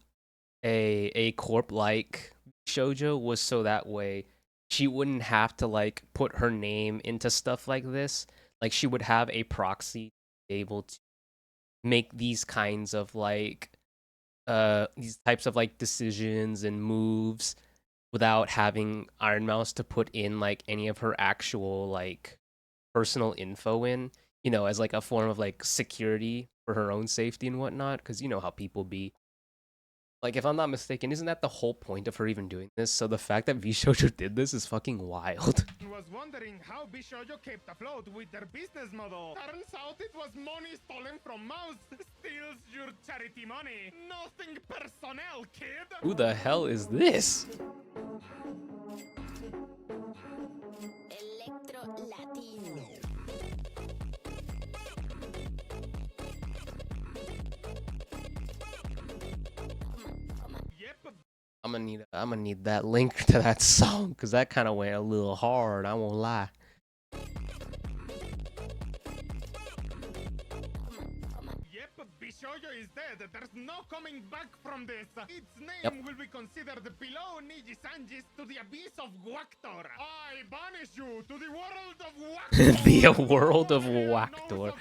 a corp like Shoujo was so that way she wouldn't have to like put her name into stuff like this. Like, she would have a proxy to be able to make these kinds of like these types of like decisions and moves without having Iron Mouse to put in like any of her actual like personal info in, you know, as like a form of like security for her own safety and whatnot, because you know how people be. Like, if I'm not mistaken, isn't that the whole point of her even doing this? So the fact that Vishojo did this is fucking wild. Was wondering how Bishojo kept afloat with their business model. Turns out it was money stolen from Mouse. Steals your charity money. Nothing personnel, kid. Who the hell is this? Electro Latino. I'm gonna need that link to that song because that kind of went a little hard. I won't lie. Yep, Bishojo is dead. There's no coming back from this. Its name will be considered below Niji-Sanji's to the abyss of Guactor. I banish you to the world of Guactor. The world of Wactor.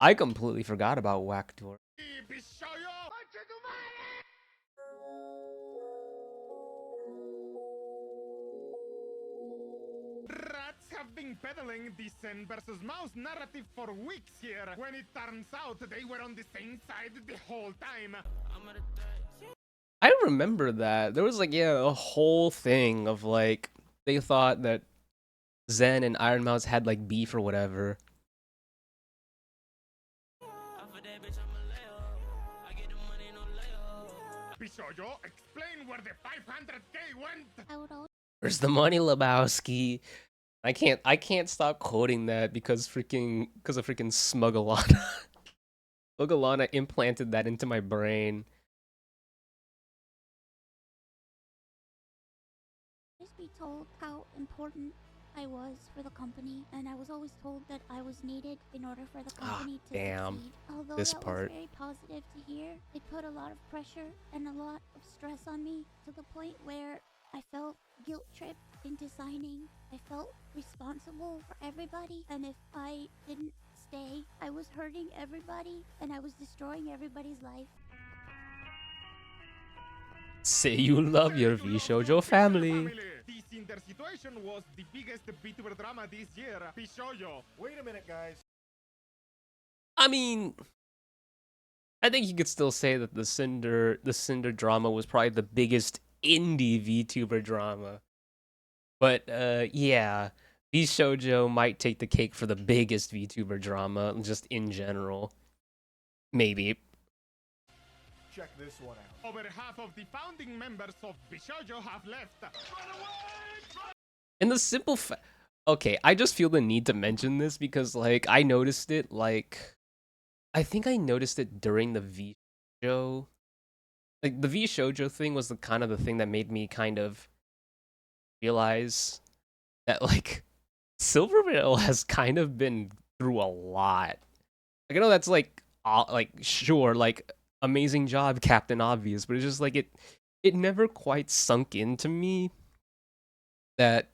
I completely forgot about Wactor. Bishojo. Rats have been peddling the Zen versus Mouse narrative for weeks here, when it turns out they were on the same side the whole time. I remember that. There was like, yeah, a whole thing of like, they thought that Zen and Iron Mouse had like beef or whatever. Bishojo, explain where the 500K went. Where's the money, Lebowski? I can't stop quoting that because of freaking Smugalana. Smugalana implanted that into my brain. Just be told how important I was for the company, and I was always told that I was needed in order for the company to succeed. Although this that part. was very positive to hear, it put a lot of pressure and a lot of stress on me to the point where I felt guilt tripped into signing. I felt responsible for everybody, and if I didn't stay, I was hurting everybody and I was destroying everybody's life. Say you love your Vishojo family. This in their situation was the biggest VTuber drama this year. Bishojo. Wait a minute, guys. I mean, I think you could still say that the Cinder drama was probably the biggest indie VTuber drama. But yeah, Vishojo might take the cake for the biggest VTuber drama, just in general. Maybe. Check this one out. Over half of the founding members of Bishojo have left. And the simple okay, I just feel the need to mention this because, like, I noticed it, like, I think I noticed it during the Vishojo like the V Shoujo thing was the kind of the thing that made me kind of realize that like Silvervale has kind of been through a lot. Like I know that's like sure, like amazing job, Captain Obvious, but it's just like it never quite sunk into me that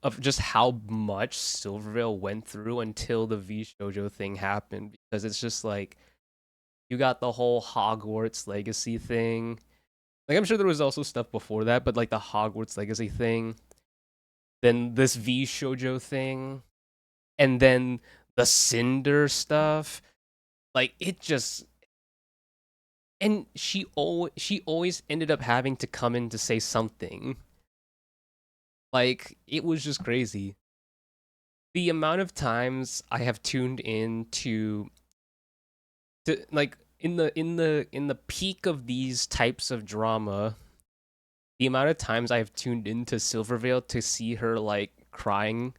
of just how much Silvervale went through until the V Shoujo thing happened, because it's just like you got the whole Hogwarts Legacy thing. Like I'm sure there was also stuff before that, but like the Hogwarts Legacy thing, then this V Shoujo thing, and then the Cinder stuff. Like it just, and she always ended up having to come in to say something. Like it was just crazy. The amount of times I have tuned in to like in the peak of these types of drama, the amount of times I have tuned into Silvervale to see her like crying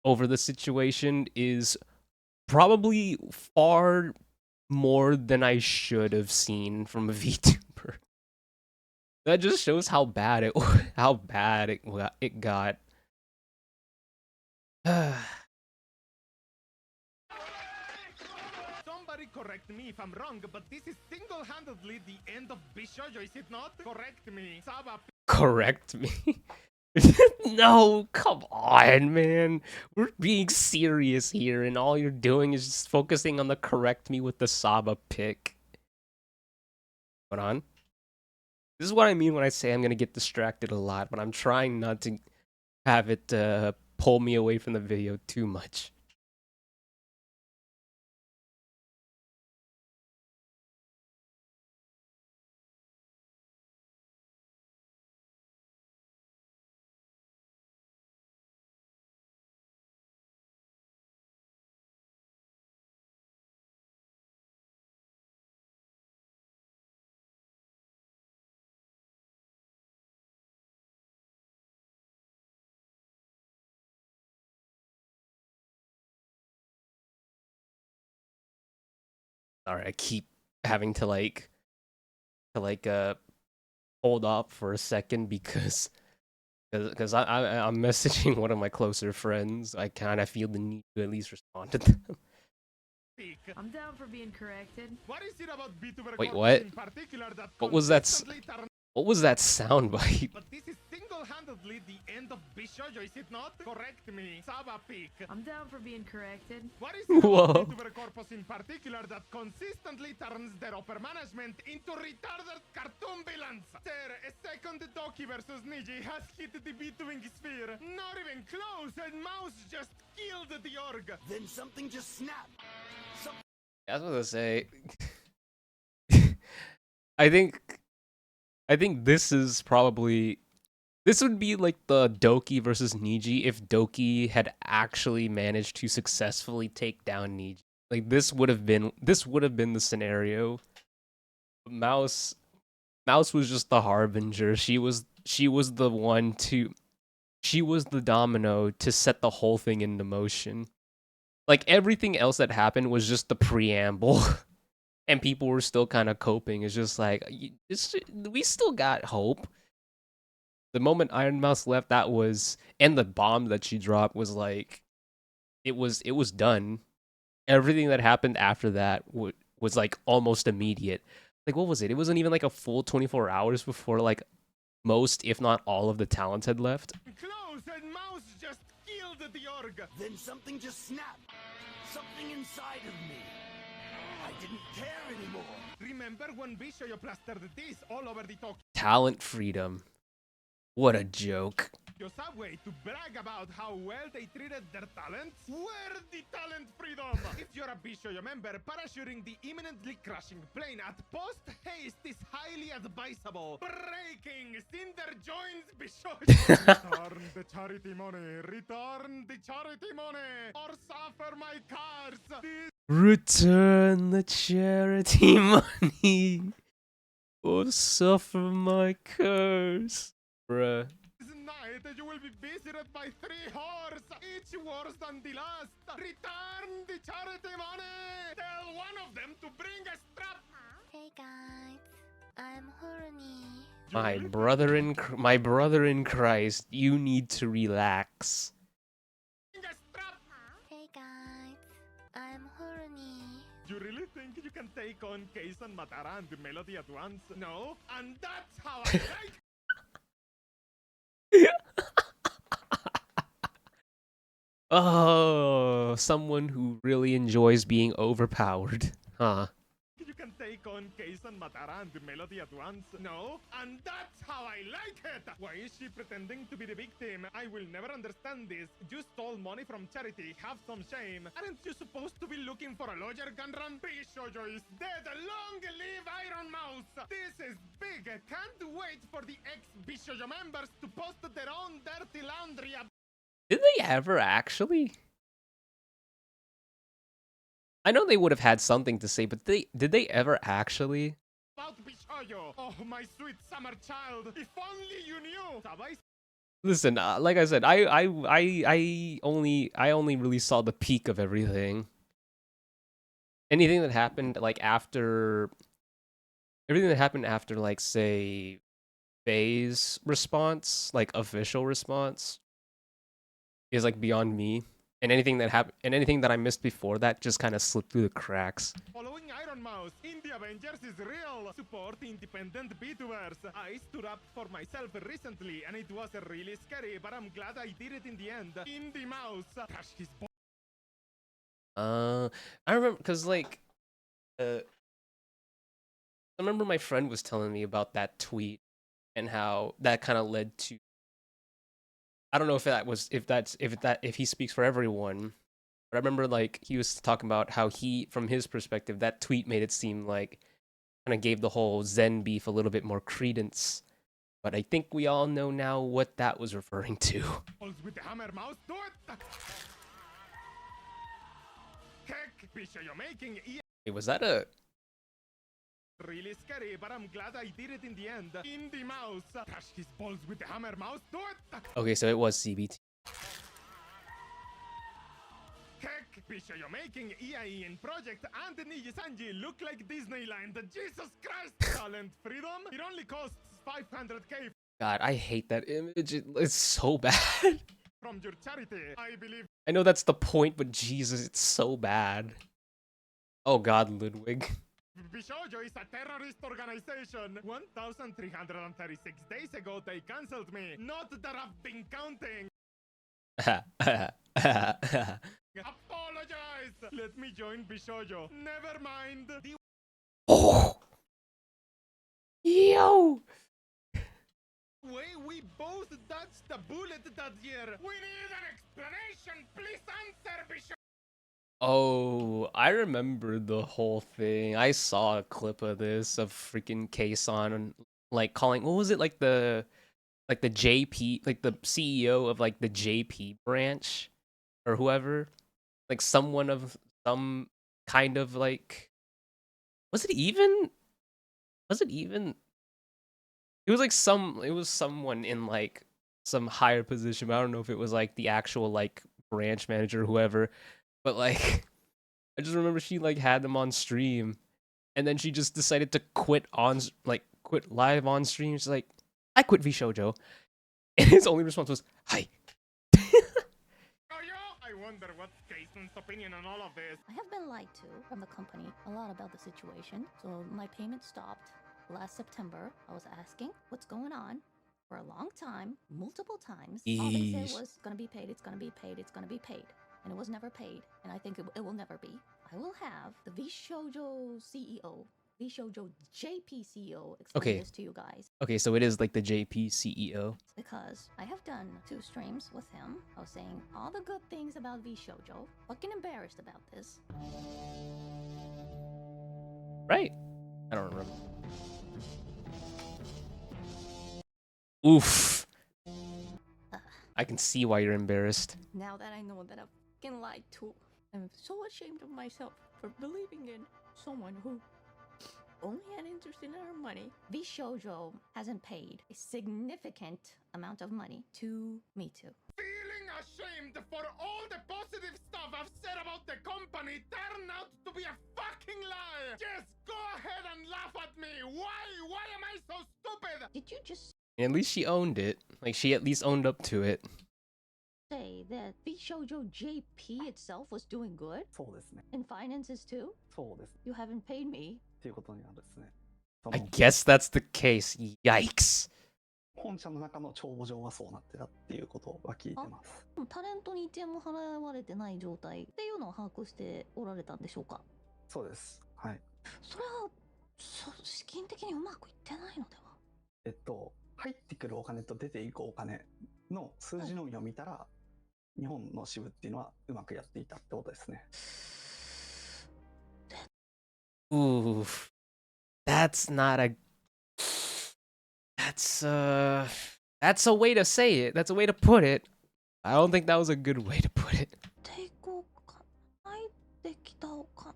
over the situation is probably far more than I should have seen from a VTuber. That just shows how bad it it got. Somebody correct me if I'm wrong, but this is single-handedly the end of Bishojo, is it not? Correct me. Saba. Correct me. No, come on, man. We're being serious here, and all you're doing is just focusing on the correct me with the Saba pick. Hold on. This is what I mean when I say I'm gonna get distracted a lot, but I'm trying not to have it pull me away from the video too much. Alright, I keep having to hold up for a second because I'm messaging one of my closer friends. I kind of feel the need to at least respond to them. I'm down for being corrected. What is it about VTuber Wait, corpus what? in particular that What was that? consistently turn- What was that soundbite? But this is single-handedly the end of Bishojo, is it not? Correct me. Saba pick. I'm down for being corrected. What is it about Whoa. VTuber corpus in particular that consistently turns their upper management into retarded cartoon villains? Sir, a second Doki versus Niji has hit the VTubing sphere. Not even close, and Mouse just killed the org. Then something just snapped. I was gonna say. I think this is probably, this would be like the Doki versus Niji if Doki had actually managed to successfully take down Niji. Like this would have been the scenario. Mouse was just the harbinger. She was the one to, she was the domino to set the whole thing into motion. Like everything else that happened was just the preamble. And people were still kind of coping. It's just like, we still got hope. The moment Iron Mouse left, that was, and the bomb that she dropped was like, it was done. Everything that happened after that was like almost immediate. Like, what was it? It wasn't even like a full 24 hours before like most, if not all, of the talents had left. Close, and Mouse just killed the org. Then something just snapped. Something inside of me. I didn't care anymore. Remember when Bishoyo plastered this all over the Tokyo Talent freedom. What a joke. subway to brag about how well they treated their talents? Where the talent freedom? If you're a Bishoyo member, parachuting the imminently crashing plane at post haste is highly advisable. Breaking! Cinder joins Bishoyo. Return the charity money. Return the charity money. Or suffer my cars. Return the charity money or suffer my curse. Bruh. This night you will be visited by 3 whores, each worse than the last. Return the charity money. Tell one of them to bring a strap. Hey guys, I'm horny. My brother in Christ, you need to relax. Hey guys, I'm horny. You really think you can take on Keisan Matara and the Melody at once? No? And that's how I like Oh, someone who really enjoys being overpowered, huh? you can take on Keisan Matara and the Melody at once? No? And that's how I like it! Why is she pretending to be the victim? I will never understand this. You stole money from charity. Have some shame. Aren't you supposed to be looking for a lawyer, Gunrun? Bishojo is dead. Long live Iron Mouse! This is big. Can't wait for the ex-Bishojo members to post their own dirty laundry. Did they ever actually? I know they would have had something to say, but did they ever actually? About Bishojo. Oh, my sweet summer child. If only you knew. Listen, like I said, I only really saw the peak of everything. Anything that happened like after, everything that happened after, like, say, Faye's response, like official response, is like beyond me. And anything that happened, and anything that I missed before that just kind of slipped through the cracks. Following Iron Mouse, Indie Avengers is real. Support independent VTubers. I stood up for myself recently, and it was really scary, but I'm glad I did it in the end. Indie Mouse, trash his I remember because like, I remember my friend was telling me about that tweet and how that kind of led to. I don't know if if he speaks for everyone, but I remember like he was talking about how he, from his perspective, that tweet made it seem like kind of gave the whole Zen beef a little bit more credence. But I think we all know now what that was referring to. with the hammer mouse, do it! Heck, Bishojo making Hey, was that a? really scary, but I'm glad I did it in the end. Indie Mouse, trash his balls with the hammer mouse, do it! Okay, so it was CBT. Heck, Bishojo making EIE in Project and Nijisanji look like Disneyland. Jesus Christ! Talent freedom? It only costs 500k. God, I hate that image. It's so bad. From your charity, I believe. I know that's the point, but Jesus, it's so bad. Oh God, Ludwig. Bishojo is a terrorist organization. 1,336 days ago, they cancelled me. Not that I've been counting. Apologize. Let me join Bishojo. Never mind. Oh. Yo. Way we both dodged the bullet that year. We need an explanation. Please answer, Bishojo. Oh, I remember the whole thing. I saw a clip of this of freaking Kason like calling, what was it, like the JP, like the CEO of like the JP branch or whoever, like someone of some kind of like, was it even it was someone in like some higher position, but I don't know if it was like the actual like branch manager or whoever. But like, I just remember she like had them on stream, and then she just decided to quit live on stream. She's like, "I quit VShojo," and his only response was, "Hi." I wonder what's Jason's opinion on all of this. I have been lied to from the company a lot about the situation, so my payment stopped last September. I was asking what's going on for a long time, multiple times. All they said was, "It's gonna be paid, it's gonna be paid, it's gonna be paid." And it was never paid, and I think it will never be. I will have the VShojo CEO, VShojo JP CEO explain this to you guys. Okay, so it is like the JP CEO. Because I have done 2 streams with him. I was saying all the good things about VShojo. Fucking embarrassed about this. Right. I don't remember. Oof. I can see why you're embarrassed. Now that I know that I've fucking lied to, I'm so ashamed of myself for believing in someone who only had interest in our money. VShojo hasn't paid a significant amount of money to me too. Feeling ashamed for all the positive stuff stuff I've said about the company turn out to be a fucking lie. Just go ahead and laugh at me. Why? Why am I so stupid? Did you just And at least she owned it. Like, she at least owned up to it. say that Bishoujo JP itself was doing good? そうですね。 In finances too? そうです。 You haven't paid me. っていうことになるんですね。 I guess that's the case. Yikes. 本社の中の帳簿上はそうなってたっていうことは聞いてます。タレントに1円も払われてない状態っていうのを把握しておられたんでしょうか？そうです。はい。それは資金的にうまくいってないのでは？入ってくるお金と出ていくお金の数字のみを見たら、日本の支部っていうのはうまくやっていたってことですね。Ooh. That's not a... That's a way to say it. That's a way to put it. I don't think that was a good way to put it. 抵抗がないできたお金。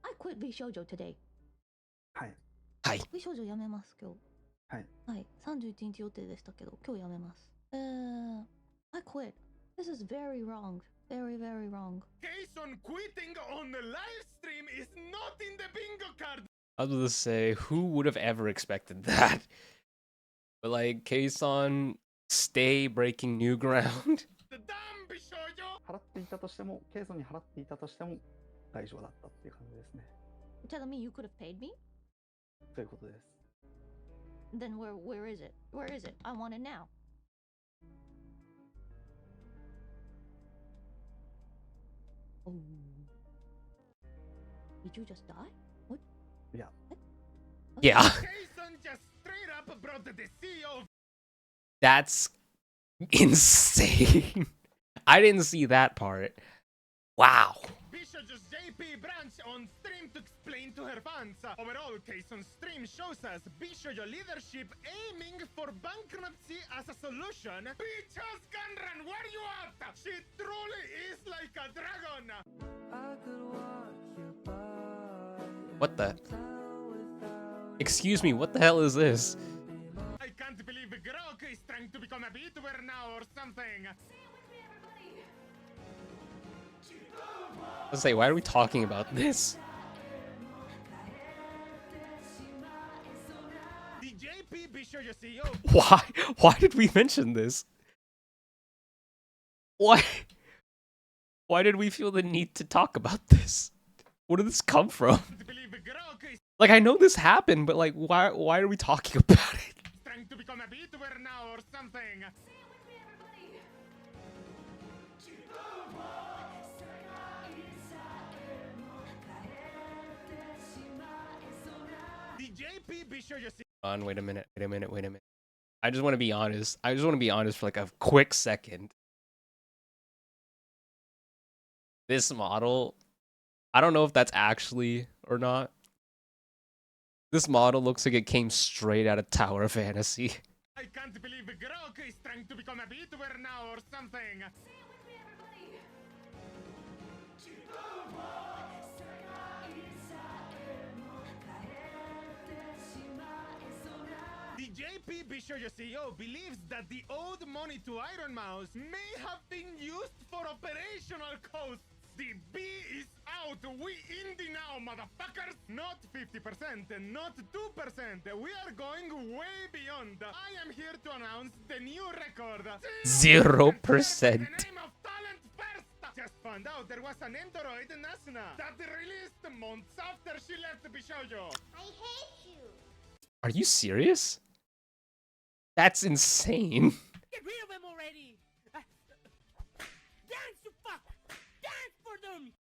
I quit 美少女 today. はい。はい。美少女辞めます今日。はい。はい。31日予定でしたけど今日辞めます。I quit. This is very wrong. Very, very wrong. Case on quitting on the live stream is not in the bingo card. I was going to say, who would have ever expected that? But like, case on stay breaking new ground. 払っていたとしても、ケイソンに払っていたとしても大丈夫だったっていう感じですね。Tell me you could have paid me? そういうことです。Then where is it? Where is it? I want it now. Oh. Did you just die? What? Yeah. Yeah. Jason just straight up brought the CEO. That's insane. I didn't see that part. Wow. Bishop's JP branch on stream to explain to her fans. Overall, case on stream shows us Bishop leadership aiming for bankruptcy as a solution. Bitches Gunran, where you at? She truly is like a dragon. What the? Excuse me, what the hell is this? I can't believe Grok is trying to become a VTuber now or something. Let's say, why are we talking about this? The JP Bishop CEO. Why? Why did we mention this? Why? Why did we feel the need to talk about this? Where did this come from? Like, I know this happened, but like, why are we talking about it? Trying to become a VTuber now or something. The JP Bishop Wait a minute. I just want to be honest. For like a quick second. This model, I don't know if that's actually or not. This model looks like it came straight out of Tower of Fantasy. I can't believe Grok is trying to become a VTuber now or something. The JP Bishop CEO believes that the owed money to Iron Mouse may have been used for operational costs. The B is out. We indie now, motherfuckers. Not 50%, not 2%. We are going way beyond. I am here to announce the new record. 0%. Name of talent first. Just found out there was an android Nasna that released months after she left Bishojo. I hate you. Are you serious? That's insane. Get rid of him already! Dance, you fuck! Dance for them!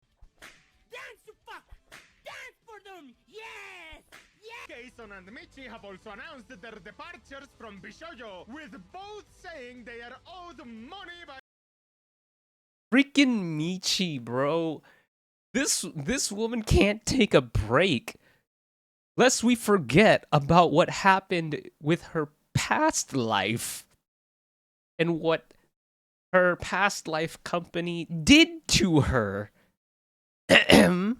Dance, you fuck! Dance for them! Yes! Yes! Kason and Michi have also announced their departures from Bishojo, with both saying they are owed money by... Freaking Michi, bro. This woman can't take a break. Lest we forget about what happened with her past life and what her past life company did to her. The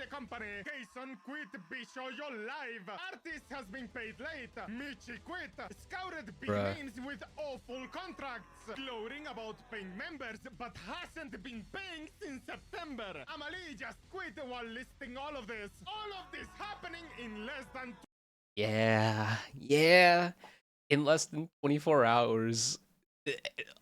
the company. Kason quit Bishoyo live. Artist has been paid late. Michi quit. Scouted big Bruh. names with awful contracts. Gloating about paying members, but hasn't been paying since September. Amalie just quit while listing all of this. All of this happening in less than Yeah, yeah. In less than 24 hours,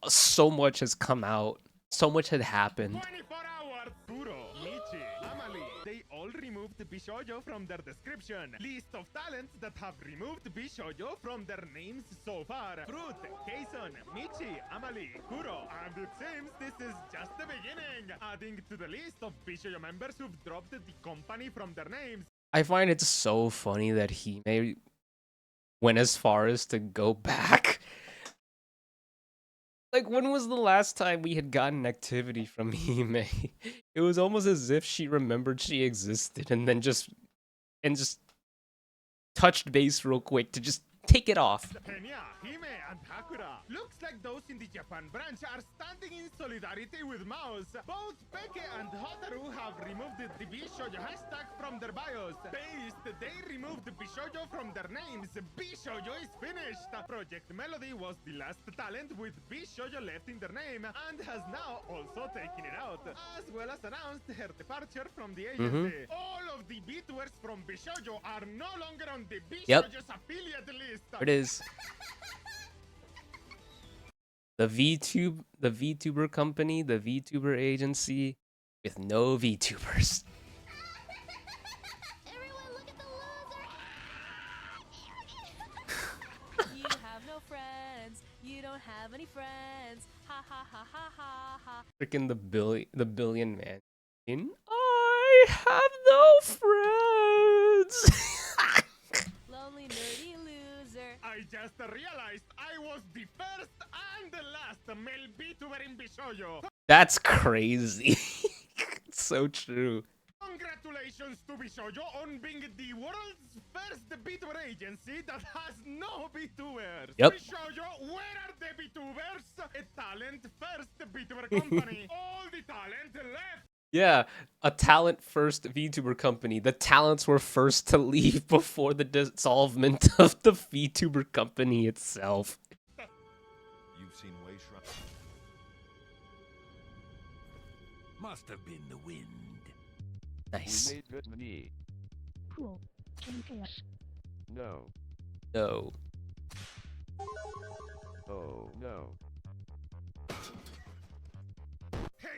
so much has come out. So much had happened. 24 hours. Kuro, Michi, Amalie, they all removed Bishoyo from their description. List of talents that have removed Bishoyo from their names so far. Fruit, Kason, Michi, Amalie, Kuro. And it seems this is just the beginning. Adding to the list of Bishoyo members who've dropped the company from their names. I find it so funny that he went as far as to go back. Like, when was the last time we had gotten activity from Hime? It was almost as if she remembered she existed and then just touched base real quick to just take it off. Kenya, Hime, and Hakura. Looks like those in the Japan branch are standing in solidarity with Mouse. Both Peke and Hotaru have removed the Bishojo hashtag from their bios. Based, they removed Bishojo from their names. Bishojo is finished. Project Melody was the last talent with Bishojo left in their name and has now also taken it out, as well as announced her departure from the agency. All of the Beatwers from Bishojo are no longer on the Bishojo's affiliate list. There it is. The VTuber company, the VTuber agency with no VTubers. You have no friends. You don't have any friends. Ha ha ha ha ha ha. Freaking the billion man. I have no friends. Lonely nerdy loser. I just realized I was the first and the last male VTuber in Bishoyo. That's crazy. It's so true. Congratulations to Bishoyo on being the world's first VTuber agency that has no VTubers. Yep. Bishoyo, where are the VTubers? A talent first VTuber company. All the talent left. Yeah, a talent first VTuber company. The talents were first to leave before the dissolvement of the VTuber company itself. You've seen Wayshrine. Must have been the wind. Nice. We made good money. Cool. No. No. Oh no.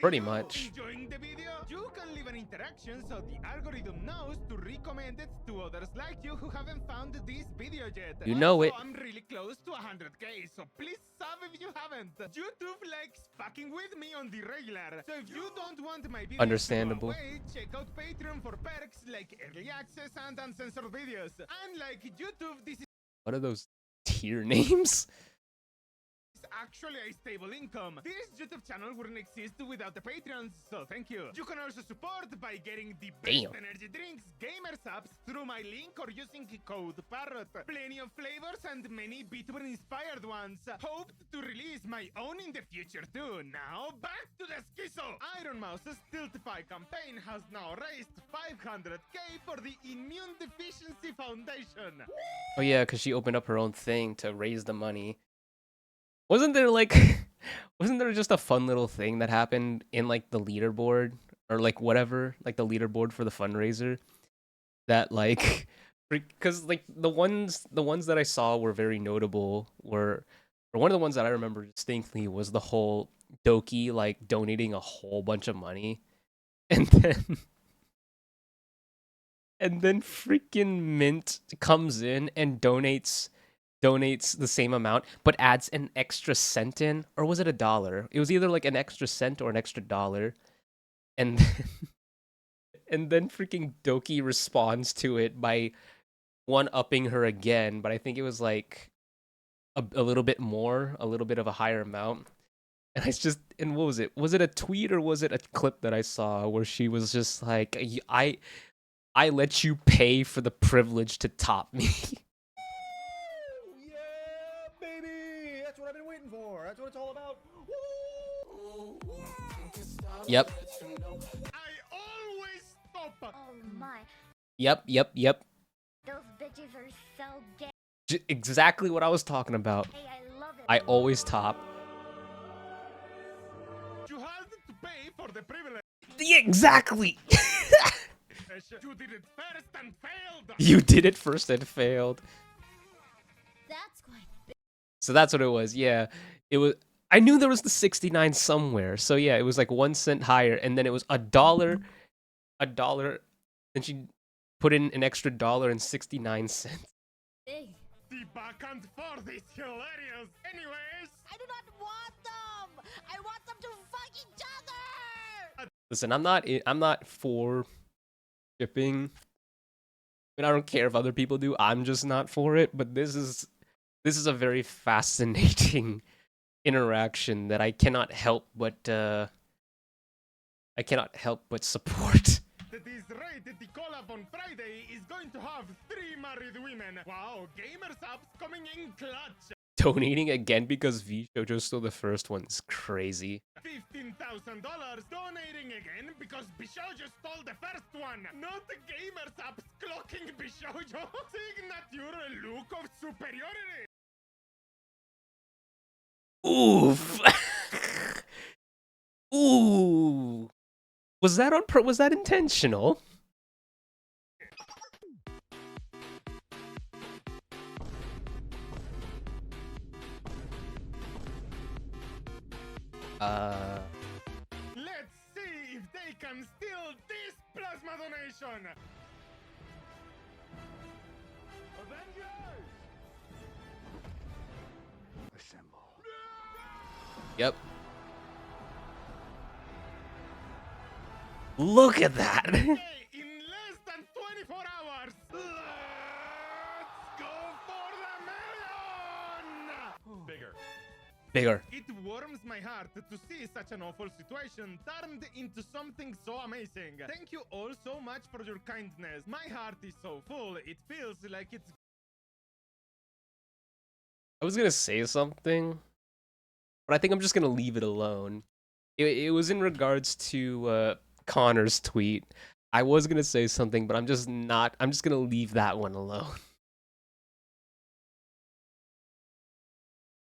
Pretty much. Enjoying the video? You can leave an interaction so the algorithm knows to recommend it to others like you who haven't found this video yet. You know Also, it. I'm really close to 100k, so please sub if you haven't. YouTube likes fucking with me on the regular, so if you don't want my videos Understandable. to go away, check out Patreon for perks like early access and uncensored videos. Unlike YouTube, this is What are those tier names? actually a stable income. This YouTube channel wouldn't exist without the Patreons, so thank you. You can also support by getting the best Damn. energy drinks, gamer subs through my link or using code PARROT. Plenty of flavors and many VTuber inspired ones. Hoped to release my own in the future too. Now back to the schizo. Iron Mouse's Tiltify campaign has now raised 500k for the Immune Deficiency Foundation. Oh yeah, because she opened up her own thing to raise the money. Wasn't there wasn't there just a fun little thing that happened in like the leaderboard or like whatever, like the leaderboard for the fundraiser that like, because like the ones that I saw were very notable or one of the ones that I remember distinctly was the whole Doki like donating a whole bunch of money and then freaking Mint comes in and donates the same amount, but adds an extra cent in, or was it $1? It was either like an extra cent or an extra dollar, and then freaking Doki responds to it by one-upping her again, but I think it was like a little bit more, a little bit of a higher amount. And and what was it? Was it a tweet or was it a clip that I saw where she was just like, I let you pay for the privilege to top me. That's what I've been waiting for. That's what it's all about. Yep. I always stop F. Oh my. Yep. Those bitches are so gay. Exactly what I was talking about. Hey, I love it. I always top. You had to pay for the privilege. Yeah, exactly. You did it first and failed. You did it first and failed. That's quite big. So that's what it was. Yeah, it was. I knew there was the 69 somewhere. So yeah, it was like 1 cent higher, and then it was $1. Then she put in an extra $1.69. Big. The back and forth is hilarious. Anyways, I do not want them. I want them to fuck each other. Listen, I'm not for shipping. I mean, I don't care if other people do. I'm just not for it. But this is a very fascinating interaction that I cannot help but support. that is right. The collab on Friday is going to have 3 married women. Wow, gamers subs coming in clutch. Donating again because VShojo stole the first one is crazy. $15,000 donating again because Bishoujo stole the first one. Not the gamer subs clocking Bishoujo. Signature look of superiority. Oof. Ooh. Was that intentional? Let's see if they can steal this plasma donation. Avengers! Assemble. Yep. Look at that. Okay, in less than 24 hours. Let's go for the million! Bigger. It warms my heart to see such an awful situation turned into something so amazing. Thank you all so much for your kindness. My heart is so full, it feels like it's... I was gonna say something, but I think I'm just gonna leave it alone. It was in regards to Connor's tweet. I was gonna say something, but I'm just gonna leave that one alone.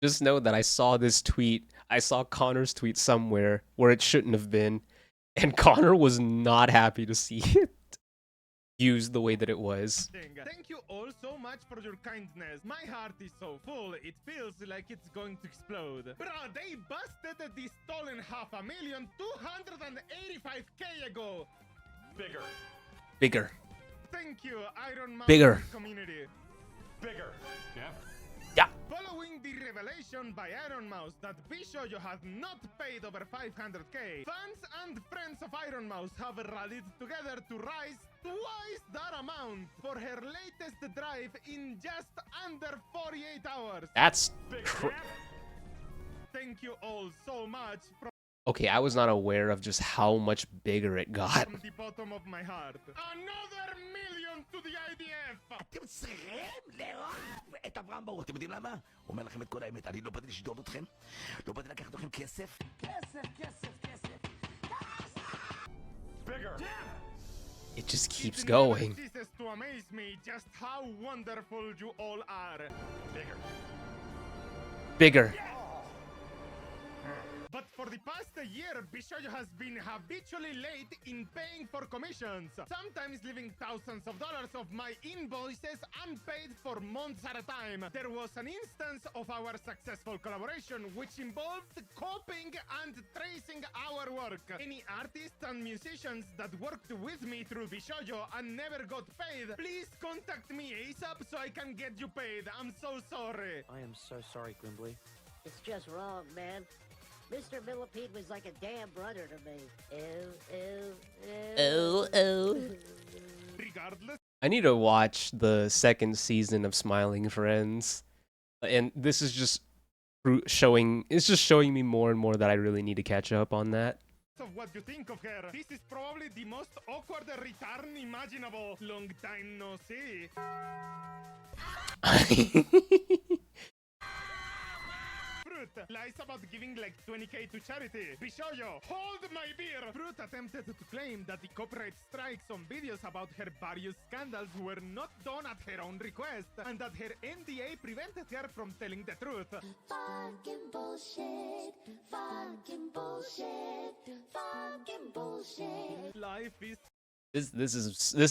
Just know that I saw this tweet. I saw Connor's tweet somewhere where it shouldn't have been, and Connor was not happy to see it used the way that it was. Thank you all so much for your kindness. My heart is so full, it feels like it's going to explode. Bruh, they busted the stolen $5,285,000 ago. Bigger. Thank you, Iron Mouse Bigger. community. Bigger. Yeah. Following the revelation by Iron Mouse that Bishoujo has not paid over $500K, fans and friends of Iron Mouse have rallied together to raise twice that amount for her latest drive in just under 48 hours. That's Thank you all so much okay. I was not aware of just how much bigger it got. from the bottom of my heart. Another million to the IDF! אתם צריכים לאהוב את אברהם ברוך. אתם יודעים למה? אומר לכם את כל האמת, אני לא באתי לשדוד אתכם, לא באתי לקחת לכם כסף. It just keeps going. Ceases to amaze me just how wonderful you all are. Bigger. But for the past year, Bishoujo has been habitually late in paying for commissions, sometimes leaving thousands of dollars of my invoices unpaid for months at a time. There was an instance of our successful collaboration which involved copying and tracing our work. Any artists and musicians that worked with me through Bishoujo and never got paid, please contact me ASAP so I can get you paid. I'm so sorry. I am so sorry, Grimbly. It's just wrong, man. Mr. Millipede was like a damn brother to me. Regardless. I need to watch the second season of Smiling Friends, and this is just showing me more and more that I really need to catch up on that. Of what you think of her, this is probably the most awkward return imaginable. Long time no see. Fruit, Lies about giving like 20k to charity. Bishoyo, hold my beer! Fruit attempted to claim that the copyright strikes on videos about her various scandals were not done at her own request, and that her NDA prevented her from telling the truth. Fucking bullshit. Fucking bullshit. Fucking bullshit. Life is This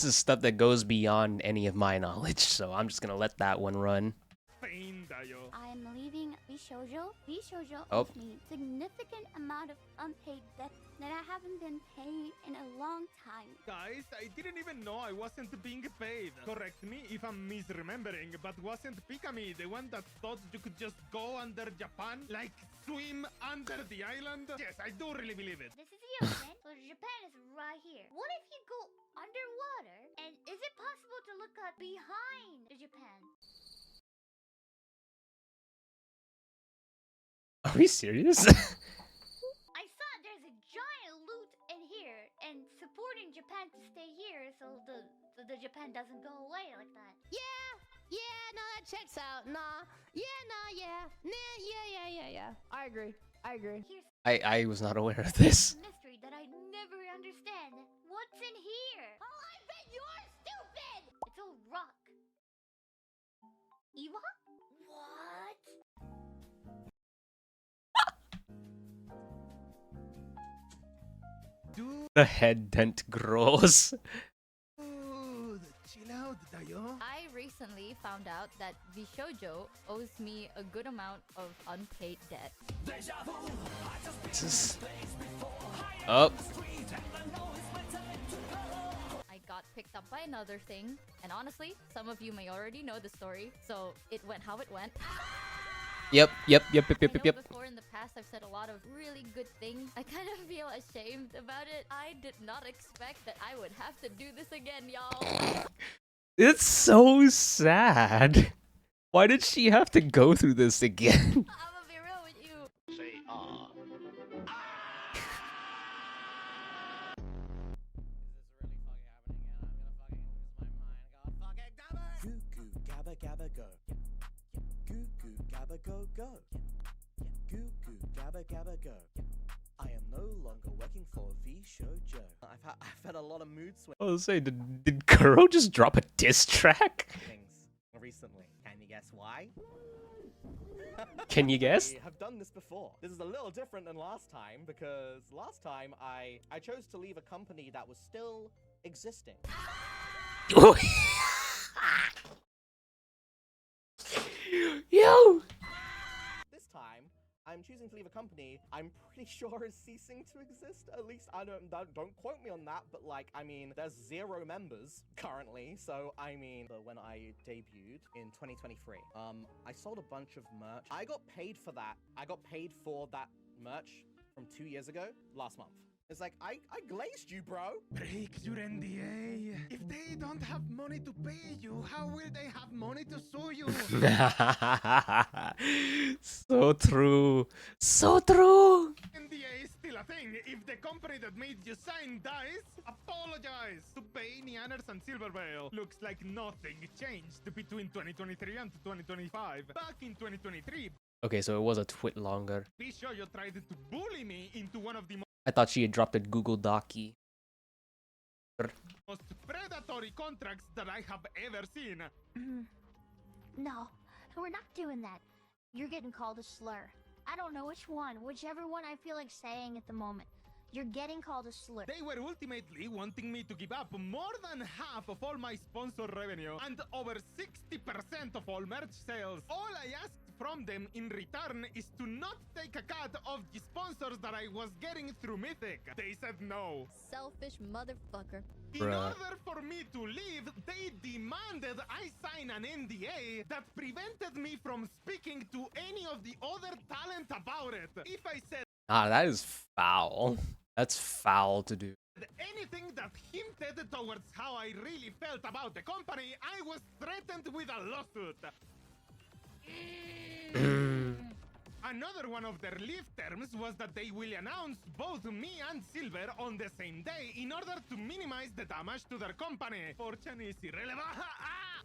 is stuff that goes beyond any of my knowledge, so I'm just gonna let that one run. pain, Dayo. I'm leaving Bishoujo. Bishoujo Oh. owes me significant amount of unpaid debt that I haven't been paid in a long time. Guys, I didn't even know I wasn't being paid. Correct me if I'm misremembering, but wasn't Pikami the one that thought you could just go under Japan? Like swim under the island? Yes, I do really believe it. This is the ocean, so Japan is right here. What if you go underwater? And is it possible to look up behind the Japan? Are we serious? I saw there's a giant loot in here, and supporting Japan to stay here so the Japan doesn't go away like that. Yeah, no, that checks out. Nah, yeah. I agree. Here's I was not aware of this. a mystery that I never understand. What's in here? Oh, I bet you're stupid! It's a rock. Iwa? What? The head dent grows. Dude, chill out, Dayo. I recently found out that Bishoujo owes me a good amount of unpaid debt. This is... Oh. I got picked up by another thing, and honestly, some of you may already know the story, so it went how it went. Yep. I know before in the past I've said a lot of really good things. I kind of feel ashamed about it. I did not expect that I would have to do this again, y'all. It's so sad. Why did she have to go through this again? I'ma be real with you. Say Goo goo gabba gabba go. Goo goo gabba go go. Goo goo gabba gabba go. I am no longer working for V Shoujo. I've had a lot of mood swings I was saying, did Kuro just drop a diss track? recently. Can you guess why? Can you guess? I have done this before. This is a little different than last time because last time I chose to leave a company that was still existing. Yo! This time, I'm choosing to leave a company I'm pretty sure is ceasing to exist. At least, I don't quote me on that, but like, I mean, there's 0 members currently, so I mean, when I debuted in 2023, I sold a bunch of merch. I got paid for that. I got paid for that merch from 2 years ago, last month. It's like, I glazed you, bro. Break your NDA. If they don't have money to pay you, how will they have money to sue you? So true. So true. NDA is still a thing. If the company that made you sign dies, apologize to Bay, Nianers, and Silvervale. Looks like nothing changed between 2023 and 2025. Back in 2023, Okay, so it was a twit longer. Bishoujo tried to bully me into one of the I thought she had dropped a Google Docky. most predatory contracts that I have ever seen. No, we're not doing that. You're getting called a slur. I don't know which one, whichever one I feel like saying at the moment. You're getting called a slur. They were ultimately wanting me to give up more than half of all my sponsor revenue and over 60% of all merch sales. All I asked from them in return is to not take a cut of the sponsors that I was getting through Mythic. They said no. Selfish motherfucker. In order for me to leave, they demanded I sign an NDA that prevented me from speaking to any of the other talent about it. If I said Ah, that is foul. That's foul to do. anything that hinted towards how I really felt about the company, I was threatened with a lawsuit. Another one of their leave terms was that they will announce both me and Silver on the same day in order to minimize the damage to their company. Fortune is irrelevant.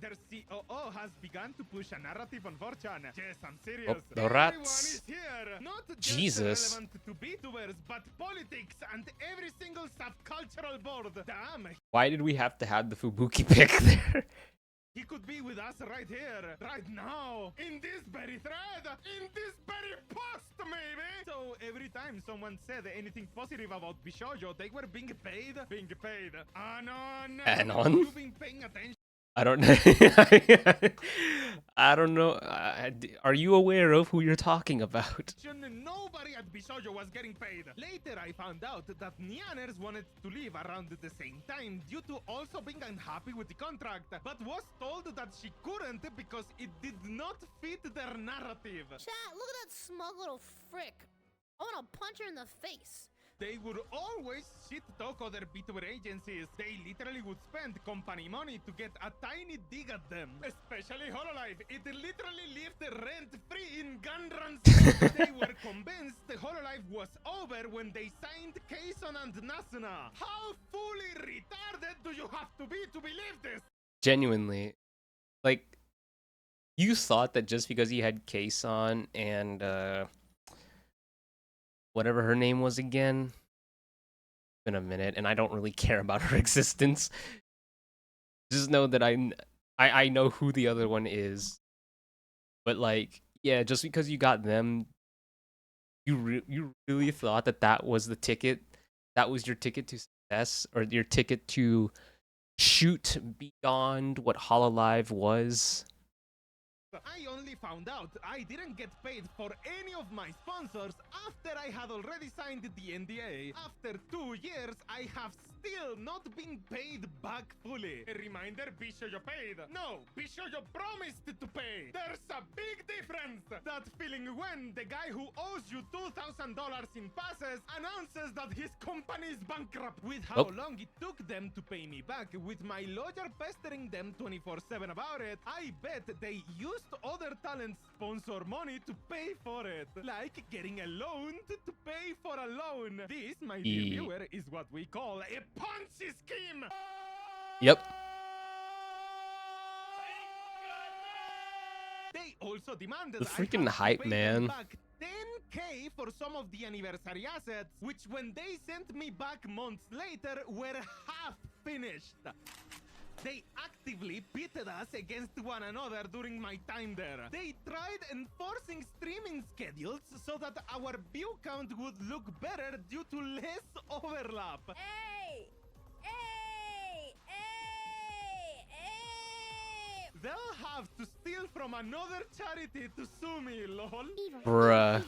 Their COO has begun to push a narrative on 4chan. Yes, I'm serious. the Everyone rats. is here. Not just Jesus. relevant to VTubers, but politics and every single subcultural board. Damn. Why did we have to have the Fubuki pick there? He could be with us right here, right now, in this very thread, in this very post, maybe. So every time someone said anything positive about Bishoujo, they were being paid. Anon. Anon? You've been paying attention. I don't know. I don't know. Are you aware of who you're talking about? Nobody at Bishoujo was getting paid. Later, I found out that Nyaners wanted to leave around the same time due to also being unhappy with the contract, but was told that she couldn't because it did not fit their narrative. Chat, look at that smug little frick. I want to punch her in the face. They would always shit-talk other VTuber agencies. They literally would spend company money to get a tiny dig at them. Especially Hololive. It literally lived rent-free in Gunrun's. They were convinced Hololive was over when they signed Kason and Nasuna. How fully retarded do you have to be to believe this? Genuinely. Like, you thought that just because he had Kason and, whatever her name was again. It's been a minute, and I don't really care about her existence. Just know that I know who the other one is. But like, yeah, just because you got them, you really thought that that was the ticket, that was your ticket to success, or your ticket to shoot beyond what Hololive was. I only found out I didn't get paid for any of my sponsors after I had already signed the NDA. After 2 years, I have still not been paid back fully. A reminder, Bishoujo paid. No, Bishoujo promised to pay. There's a big difference. That feeling when the guy who owes you $2,000 in passes announces that his company is bankrupt. With how long it took them to pay me back, with my lawyer pestering them 24/7 about it, I bet they used other talents sponsor money to pay for it, like getting a loan to pay for a loan. This, my dear viewer, is what we call a Ponzi scheme. Yep. They also demanded The freaking hype, man. back 10K for some of the anniversary assets, which when they sent me back months later were half finished. They actively pitted us against one another during my time there. They tried enforcing streaming schedules so that our view count would look better due to less overlap. Hey! Hey! Hey! Hey! They'll have to steal from another charity to sue me, lol. Bruh.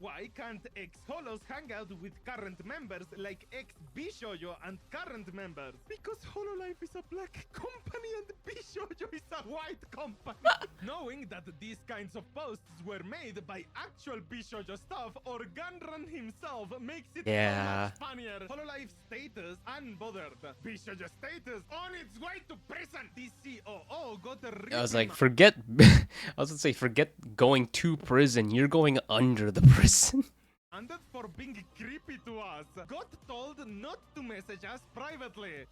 Why can't ex-Holos hang out with current members like ex-Bishoujo and current members? Because Hololive is a black company and Bishoujo is a white company. Knowing that these kinds of posts were made by actual Bishoujo staff or Gunrun himself makes it so much funnier. Hololive status unbothered. Bishoujo status on its way to prison. The COO got a I was like, forget. I was gonna say, forget going to prison. You're going under the prison. And for being creepy to us. Got told not to message us privately.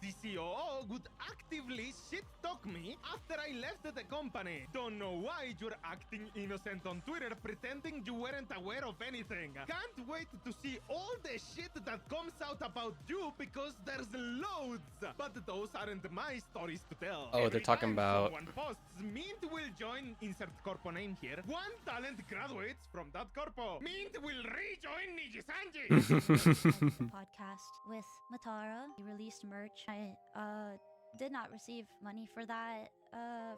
The COO would actively shit-talk me after I left the company. Don't know why you're acting innocent on Twitter, pretending you weren't aware of anything. Can't wait to see all the shit that comes out about you because there's loads. But those aren't my stories to tell. Oh, they're talking about. Someone posts, Mint will join, insert corpo name here. One talent graduates from that corpo. Mint will rejoin Nijisanji. Podcast with Matara. He released merch. I did not receive money for that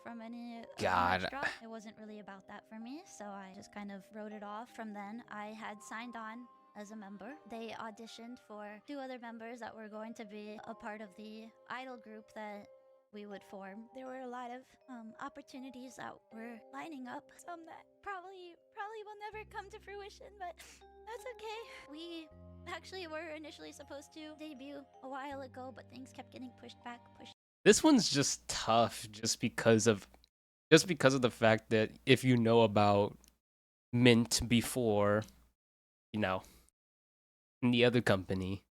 from any God. merch drop. It wasn't really about that for me, so I just kind of wrote it off. From then, I had signed on as a member. They auditioned for 2 other members that were going to be a part of the idol group that we would form. There were a lot of opportunities that were lining up. Some that probably will never come to fruition, but that's okay. We actually were initially supposed to debut a while ago, but things kept getting pushed back. This one's just tough, just because of the fact that if you know about Mint before, you know, in the other company.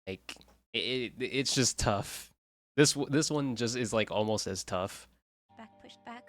Like it's just tough. This one just is like almost as tough. Back, pushed back.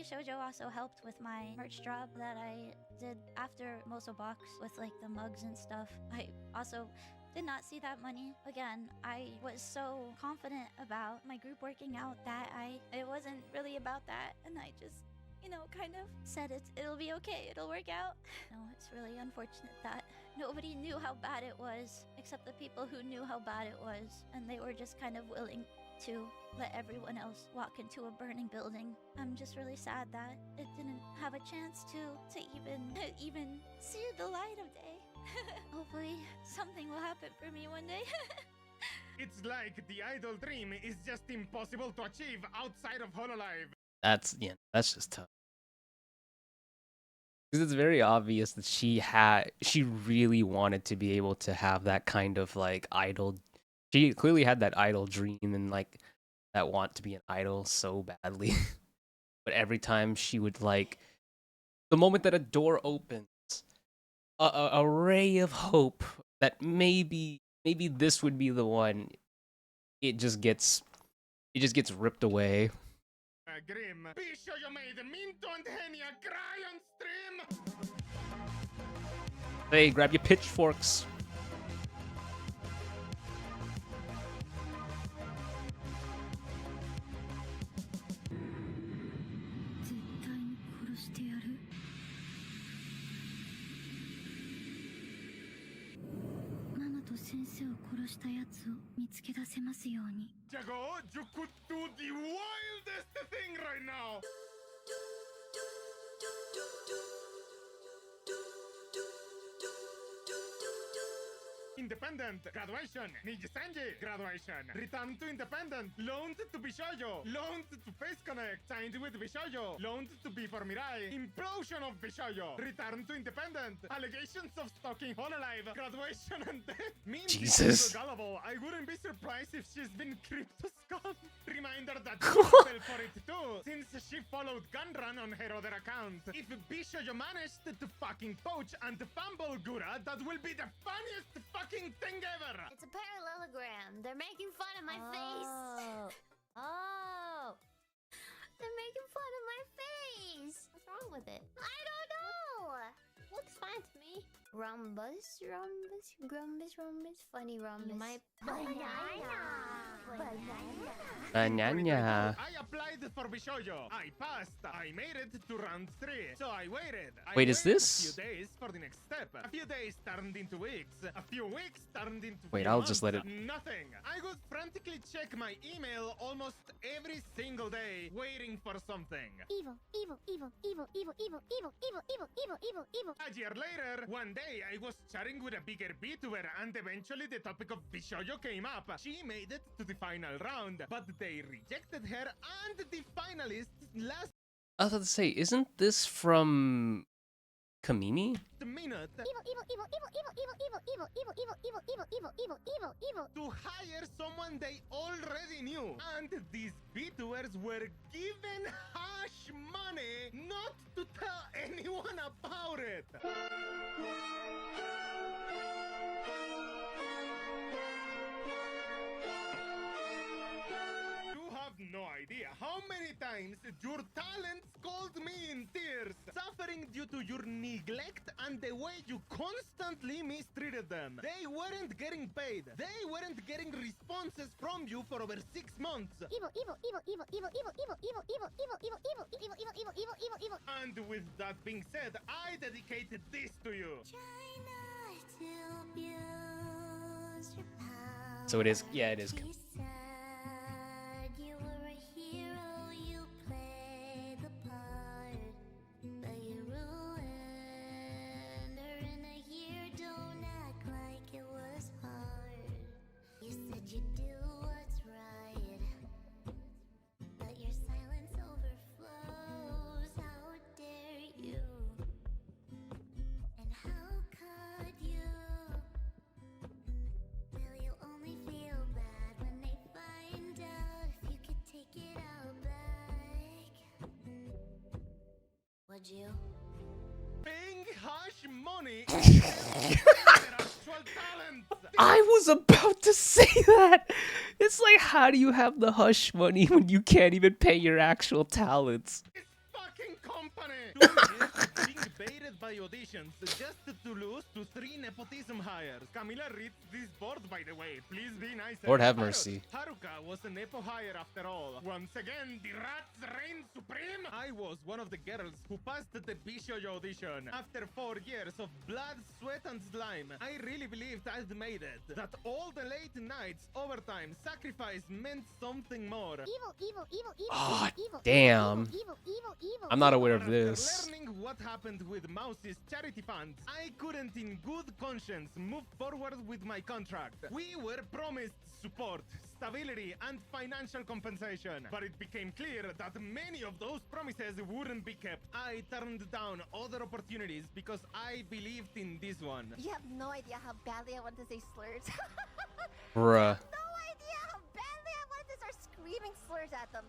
Shoujo also helped with my merch drop that I did after Moso Box with like the mugs and stuff. I also did not see that money. Again, I was so confident about my group working out that it wasn't really about that, and I just, you know, kind of said it'll be okay, it'll work out. No, it's really unfortunate that nobody knew how bad it was except the people who knew how bad it was, and they were just kind of willing to let everyone else walk into a burning building. I'm just really sad that it didn't have a chance to even see the light of day. Hopefully something will happen for me one day. It's like the idol dream is just impossible to achieve outside of Hololive. That's just tough. Because it's very obvious that she really wanted to be able to have that kind of like idol. She clearly had that idol dream and like that want to be an idol so badly. But every time she would like, the moment that a door opens, a ray of hope that maybe this would be the one, it just gets ripped away. Grim, be sure you made Minto and Henia cry on stream. Hey, grab your pitchforks. Jago, you could do the wildest thing right now. Independent, graduation. Nijisanji, graduation. Return to independent. Loaned to Bishojo. Loaned to Face Connect. Signed with Bishojo. Loaned to B4 Mirai. Implosion of Bishojo. Return to independent. Allegations of stalking Hololive. Graduation and death. Jesus. Gullible. I wouldn't be surprised if she's been crypto scummed. Reminder that she fell for it too, since she followed Gunrun on her other account. If Bishojo managed to fucking poach and fumble Gura, that will be the funniest fucking thing ever! It's a parallelogram. They're making fun of my face. Oh. They're making fun of my face. What's wrong with it? I don't know. Looks fine to me. Rhombus, grumbus, funny rhombus. My Banana. I applied for Bishojo. I passed. I made it to round 3. So I waited. Wait, is this? A few days for the next step. A few days turned into weeks. A few weeks turned into Wait, few I'll months. just let it. Nothing. I would frantically check my email almost every single day, waiting for something. Evil, evil, evil, evil, evil, evil, evil, evil, evil, evil, evil, evil. A year later, one day I was chatting with a bigger VTuber and eventually the topic of Bishojo came up. She made it to the final round, but they rejected her and the finalists last I was about to say, isn't this from Kamimi? minute Evil, evil, evil, evil, evil, evil, evil, evil, evil, evil, evil, evil, evil, evil, evil, evil. to hire someone they already knew. And these VTubers were given hush money not to tell anyone about it. You have no idea how many times your talents called me in tears, suffering due to your neglect and the way you constantly mistreated them. They weren't getting paid. They weren't getting responses from you for over 6 months. Evil, evil, evil, evil, evil, evil, evil, evil, evil, evil, evil, evil, evil, evil, evil, evil, evil, evil. And with that being said, I dedicated this to you. So it is. Yeah, it is. You do what's right, but your silence overflows. How dare you? And how could you? Will you only feel bad when you. Paying hush money is their actual talent. I was about to say that. It's like, how do you have the hush money when you can't even pay your actual talents? Fucking company. 2 years being baited by auditions just to lose to 3 nepotism hires. Camila reads this board, by the way. Please be nice. Lord have mercy. Haruka was a nepo hire after all. Once again, the rats reign supreme. I was one of the girls who passed the Bishojo audition. After 4 years of blood, sweat, and slime, I really believed I'd made it. That all the late nights, overtime, sacrifice meant something more. Oh, damn. I'm not aware of this. Learning what happened with Mouse's charity funds, I couldn't in good conscience move forward with my contract. We were promised support, stability, and financial compensation, but it became clear that many of those promises wouldn't be kept. I turned down other opportunities because I believed in this one. You have no idea how badly I want to say slurs. Bruh. No idea how badly I wanted to start screaming slurs at them.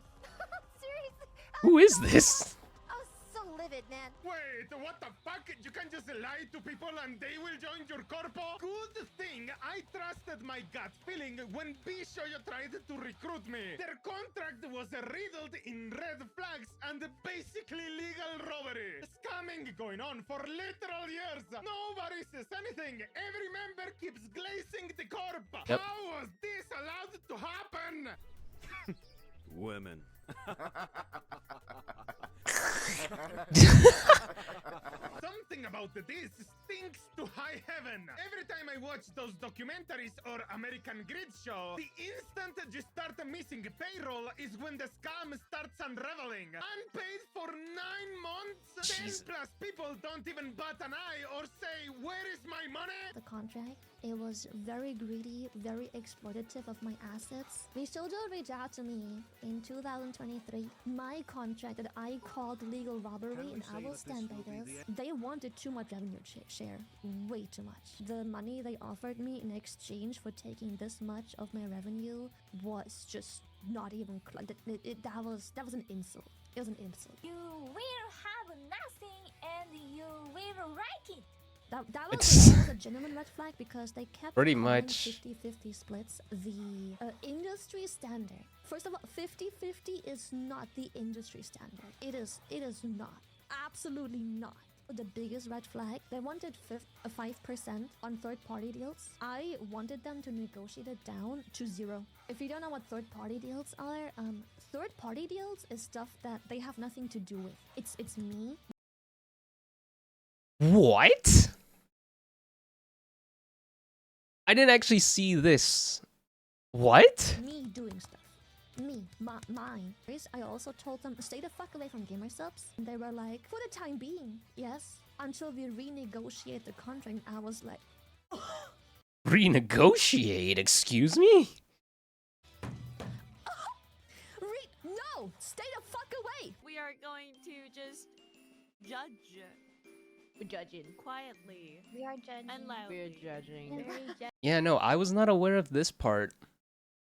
Seriously. Who is this? I was so livid, man. Wait, what the fuck? You can just lie to people and they will join your corpo? Good thing I trusted my gut feeling when Bishoyo tried to recruit me. Their contract was riddled in red flags and basically legal robbery. Scamming going on for literal years. Nobody says anything. Every member keeps glazing the corp. Yep. How was this allowed to happen? Women. Something about this stinks to high heaven. Every time I watch those documentaries or American Grid show, the instant you start missing payroll is when the scam starts unraveling. Unpaid for 9 months? 10 plus people don't even bat an eye or say, where is my money? The contract, it was very greedy, very exploitative of my assets. Bishojo reached out to me in 2023. My contract that I called legal robbery, and I will stand by this. They wanted too much revenue share, way too much. The money they offered me in exchange for taking this much of my revenue was just not even that was an insult. It was an insult. You will have nothing and you will like it. That was a genuine red flag because they kept Pretty calling much 50-50 splits the industry standard. First of all, 50-50 is not the industry standard. It is not. Absolutely not. The biggest red flag, they wanted 5% on third-party deals. I wanted them to negotiate it down to 0. If you don't know what third-party deals are, third-party deals is stuff that they have nothing to do with. It's me. What? I didn't actually see this. What? Me doing stuff. Me. Mine. I also told them, stay the fuck away from gamer subs. And they were like, for the time being, yes. Until we renegotiate the contract, I was like... Renegotiate? Excuse me? No! Stay the fuck away! We are going to just judge. We're judging quietly. We are judging. And loudly. We're judging. Yeah, no, I was not aware of this part.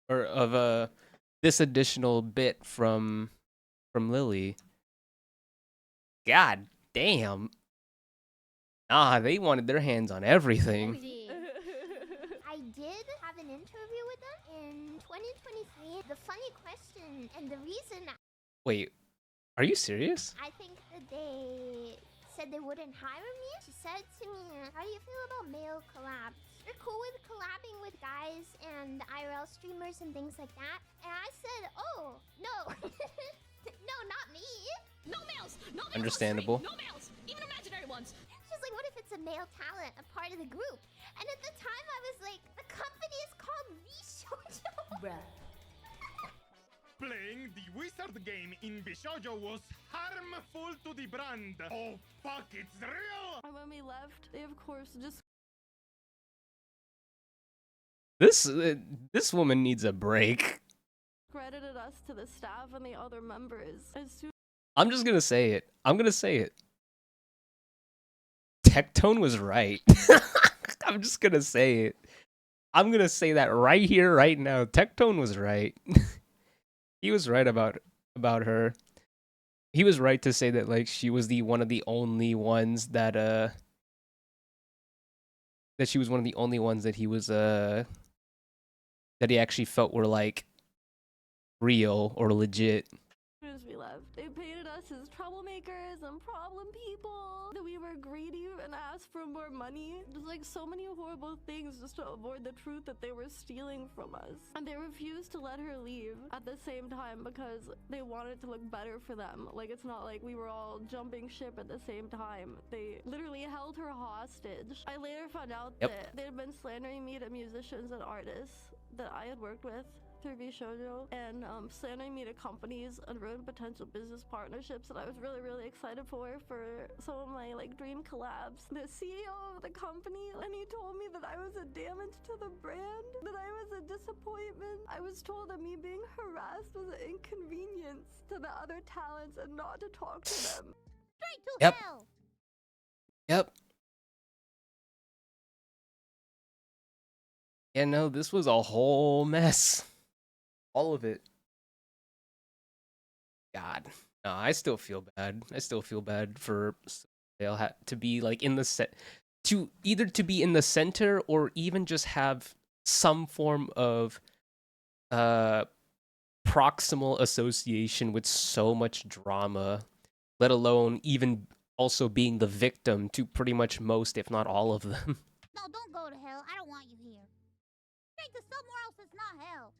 Or of this additional bit from Lily. God damn. Ah, they wanted their hands on everything. I did have an interview with them in 2023. The funny question and the reason Wait, are you serious? I think that they said they wouldn't hire me. She said to me, how do you feel about male collabs? You're cool with collabing with guys and IRL streamers and things like that? And I said, oh, no. No, not me. No males! No males! Understandable. No males! Even imaginary ones! She's like, what if it's a male talent, a part of the group? And at the time, I was like, the company is called Bishojo. Bruh. Playing the wizard game in Bishojo was harmful to the brand. Oh fuck, it's real! And when we left, they of course just This woman needs a break. credited us to the staff and the other members. As soon I'm just gonna say it. I'm gonna say it. Tectone was right. I'm just gonna say it. I'm gonna say that right here, right now. Tectone was right. He was right about her. he was right to say that like she was one of the only ones that she was one of the only ones that he was that he actually felt were like real or legit. We left. They painted us as troublemakers and problem people. That we were greedy and asked for more money. There's like so many horrible things just to avoid the truth that they were stealing from us. And they refused to let her leave at the same time because they wanted to look better for them. Like it's not like we were all jumping ship at the same time. They literally held her hostage. I later found out that they had been slandering me to musicians and artists that I had worked with through VShojo and slandering me to companies and ruined potential business partnerships that I was really excited for some of my like dream collabs. The CEO of the company, and he told me that I was a damage to the brand, that I was a disappointment. I was told that me being harassed was an inconvenience to the other talents and not to talk to them. Straight to hell! Yep. Yeah, no, this was a whole mess. All of it. God. No, I still feel bad. I still feel bad for they'll have to be like in the set to either to be in the center or even just have some form of proximal association with so much drama, let alone even also being the victim to pretty much most, if not all of them. No, don't go to hell. I don't want you here. Straight to somewhere else that's not hell.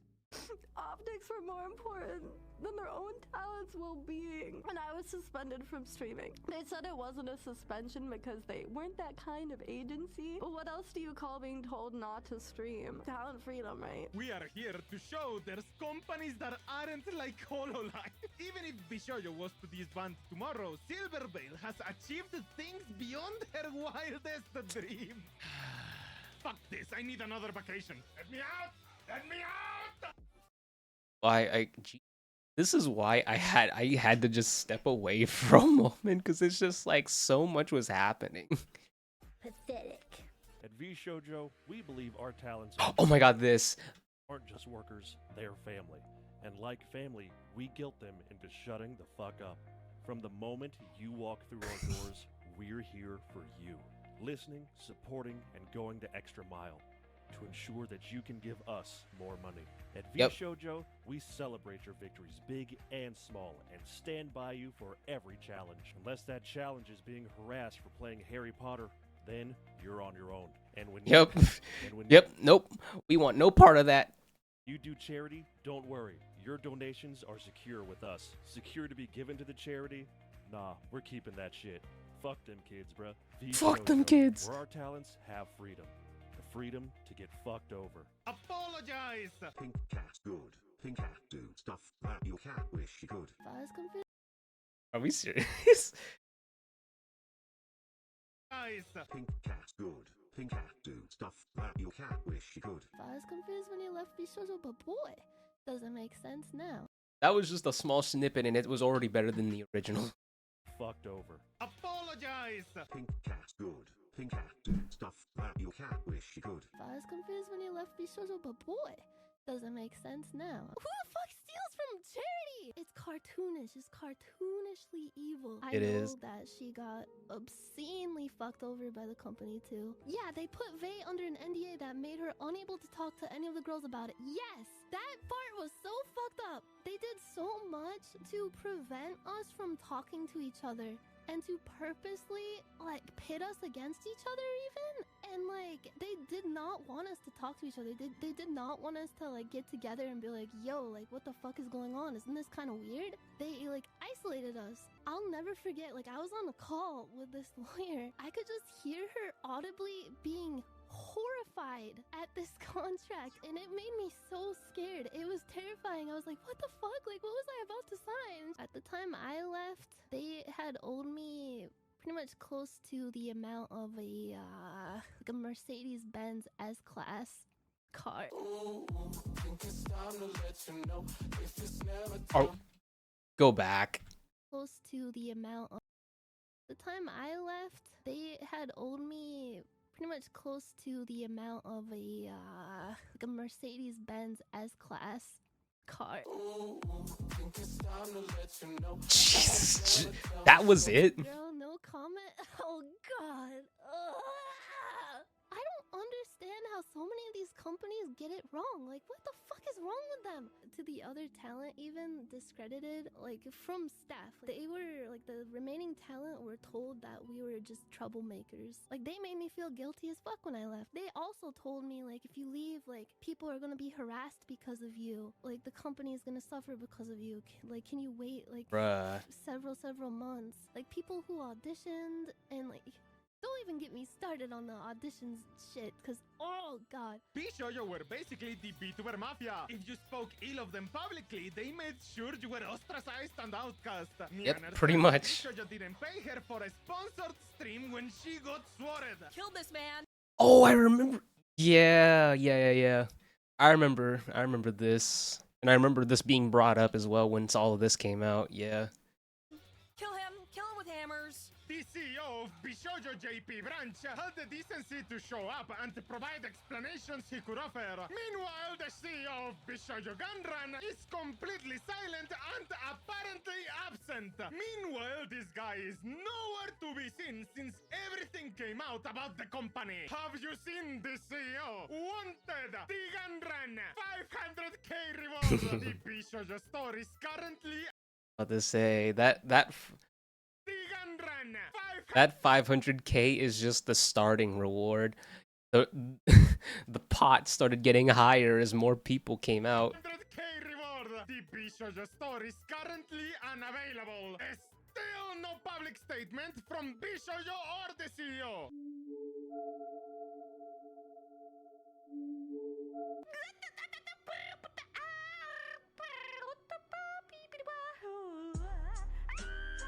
Optics were more important than their own talent's well-being. And I was suspended from streaming. They said it wasn't a suspension because they weren't that kind of agency. But what else do you call being told not to stream? Talent freedom, right? We are here to show there's companies that aren't like HoloLive. Even if Bishoyo was to disband tomorrow, Silverveil has achieved things beyond her wildest dream. Fuck this, I need another vacation. Let me out! Let me out! This is why I had to just step away for a moment because it's just like so much was happening. Pathetic. At VShojo, we believe our talents Oh my god, this aren't just workers, they're family. And like family, we guilt them into shutting the fuck up. From the moment you walk through our doors, we're here for you. Listening, supporting, and going the extra mile to ensure that you can give us more money. At VShojo, we celebrate your victories, big and small, and stand by you for every challenge. Unless that challenge is being harassed for playing Harry Potter, then you're on your own. And when nope, we want no part of that. You do charity, don't worry. Your donations are secure with us. Secure to be given to the charity? Nah, we're keeping that shit. Fuck them kids, bruh. Fuck them kids. Where our talents have freedom. Freedom to get fucked over. Apologize! Pink cat's good. Pink cat do stuff that your cat wish she could. Are we serious? Pink cat's good. Pink cat do stuff that your cat wish she could. I was confused when you left Bishojo, but boy, doesn't make sense now. That was just a small snippet and it was already better than the original. Fucked over. Apologize! Pink cat's good. Pink cat do stuff that your cat wish she could. I was confused when you left Bishojo, but boy, doesn't make sense now. Who the fuck steals from charity? It's cartoonish. It's cartoonishly evil. I know that she got obscenely fucked over by the company too. Yeah, they put Vei under an NDA that made her unable to talk to any of the girls about it. Yes, that part was so fucked up. They did so much to prevent us from talking to each other. And to purposely, like, pit us against each other even? And, like, they did not want us to talk to each other. They did not want us to, like, get together and be like, yo, like, what the fuck is going on? Isn't this kind of weird? They, like, isolated us. I'll never forget, like, I was on a call with this lawyer. I could just hear her audibly being horrified at this contract, and it made me so scared. It was terrifying. I was like, what the fuck? Like, what was I about to sign? At the time I left, they had owed me pretty much close to the amount of a like a Mercedes-Benz S-Class car. Go back. Close to the amount of the time I left, they had owed me pretty much close to the amount of a like a Mercedes-Benz S-Class car. Jesus, that was it? Girl, no comment. Oh god. Ugh. I don't understand how so many of these companies get it wrong. Like, what the fuck is wrong with them? To the other talent, even discredited, like from staff, they were like the remaining talent were told that we were just troublemakers. Like, they made me feel guilty as fuck when I left. They also told me, like, if you leave, like, people are gonna be harassed because of you. Like, the company is gonna suffer because of you. Like, can you wait like Bruh. several months? Like, people who auditioned and like. Don't even get me started on the auditions shit, cause oh god. Bishoyo were basically the VTuber mafia. If you spoke ill of them publicly, they made sure you were ostracized and outcast. Yep, pretty much. Bishoyo didn't pay her for a sponsored stream when she got swatted. Kill this man. Oh, I remember. Yeah. I remember this. And I remember this being brought up as well once all of this came out. Yeah. Kill him with hammers. The CEO of Bishojo JP branch had the decency to show up and to provide explanations he could offer. Meanwhile, the CEO of Bishojo Gunrun is completely silent and apparently absent. Meanwhile, this guy is nowhere to be seen since everything came out about the company. Have you seen the CEO? Wanted! The Gunrun! 500k reward! The Bishojo store is currently... About to say that 500k is just the starting reward. The the pot started getting higher as more people came out. 100k reward. The Bishojo store is currently unavailable. Still no public statement from Bishojo or the CEO.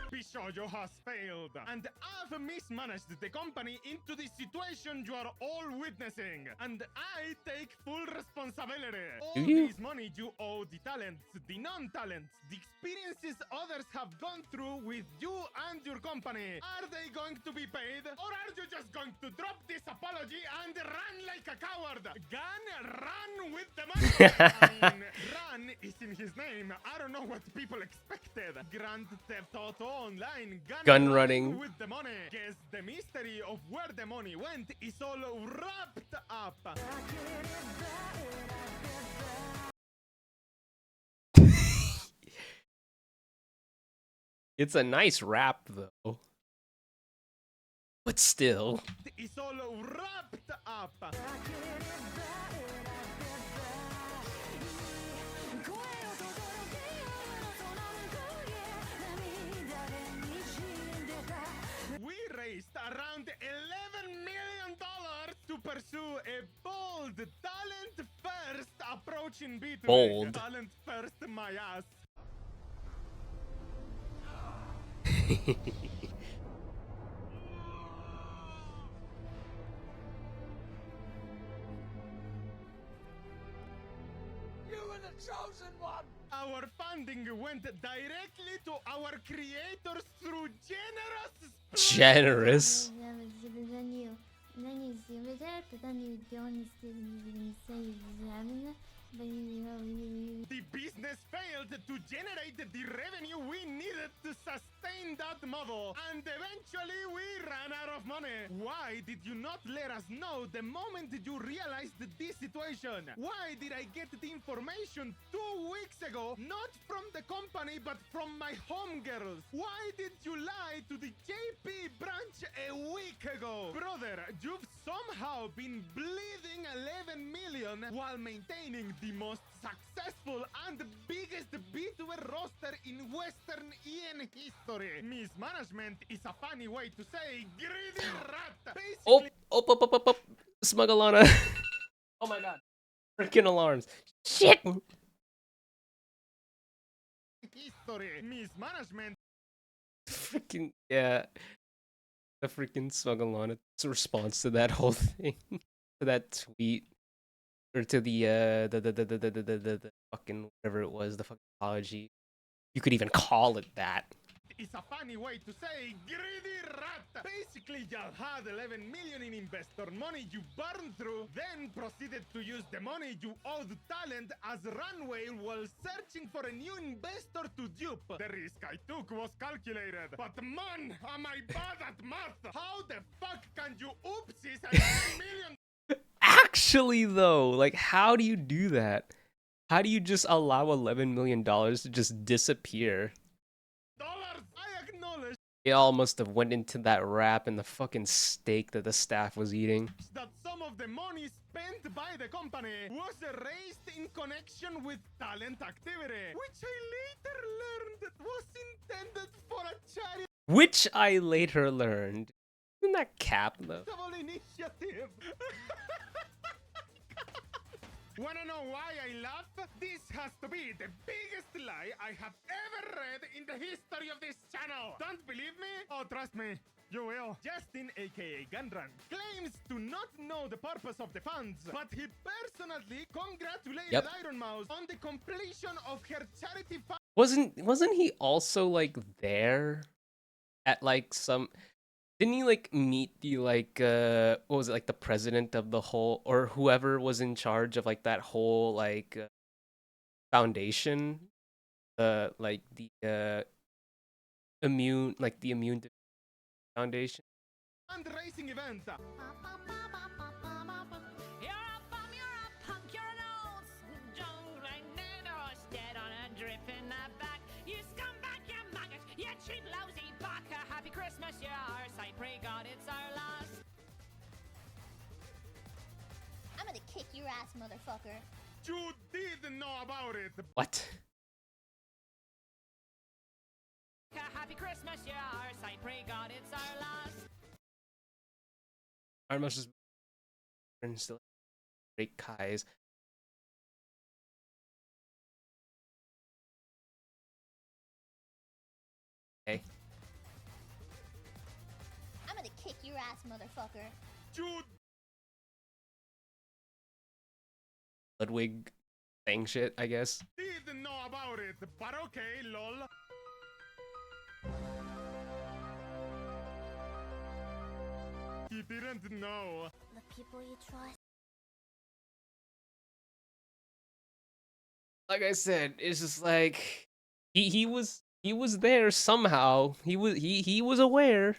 Bishojo has failed, and I've mismanaged the company into the situation you are all witnessing, and I take full responsibility. All this money you owe the talents, the non-talents, the experiences others have gone through with you and your company. Are they going to be paid, or are you just going to drop this apology and run like a coward? Gun, run with the money! I mean, run is in his name. I don't know what people expected. Grand Theft Auto Online, gun running with the money. Guess the mystery of where the money went is all wrapped up. It's a nice rap though. But still. It's all wrapped up. We raised around $11 million to pursue a bold talent first approach in B2B. Bold. Talent first, my ass. You were the chosen one! Our funding went directly to our creators through Generous. The business failed to generate the revenue we needed to sustain that model, and eventually we ran out of money. Why did you not let us know the moment you realized this situation? Why did I get the information 2 weeks ago, not from the company but from my homegirls? Why did you lie to the JP branch a week ago? Brother, you've somehow been bleeding 11 million while maintaining the most successful and biggest B2B roster in Western EN history. Mismanagement is a funny way to say greedy rat. Basically, Oh, Smugglana. Oh my god. Freaking alarms. Shit. history. Mismanagement. Freaking yeah. The freaking Smugglana's response to that whole thing. To that tweet. Or to the fucking whatever it was, the fucking apology. You could even call it that. is a funny way to say greedy rat. Basically, y'all had 11 million in investor money you burned through, then proceeded to use the money you owed talent as runway while searching for a new investor to dupe. The risk I took was calculated, but man, am I bad at math? How the fuck can you oopsies 11 million? Actually, though, like, how do you do that? How do you just allow $11 million to just disappear? I acknowledge It all must have went into that wrap and the fucking steak that the staff was eating. that some of the money spent by the company was erased in connection with talent activity, which I later learned was intended for a charity Which I later learned. Isn't that cap, though? initiative. Wanna know why I laugh? This has to be the biggest lie I have ever read in the history of this channel. Don't believe me? Oh, trust me, you will. Justin, aka Gunrun, claims to not know the purpose of the funds, but he personally congratulated Iron Mouse on the completion of her charity fund. Wasn't he also like there at like some? Didn't he like meet the like what was it, like the president of the whole, or whoever was in charge of like that whole like foundation, like the immune foundation? Fundraising event. You're a bum, you're a punk, you're an old don't like needles, dead on a drip in the back. You scumbag, you maggot, you cheap, lousy baka. Happy Christmas, you're ours. I pray God it's our last. I'm gonna kick your ass, motherfucker. You did know about it. What? Happy Christmas, you're ours. I pray God it's our last. Iron Mouse just still great Kai's. Okay. I'm gonna kick your ass, motherfucker. You Ludwig thing shit, I guess. did know about it, but okay, lol. He didn't know. The people you trust. Like I said, it's just like he was there somehow. He was aware.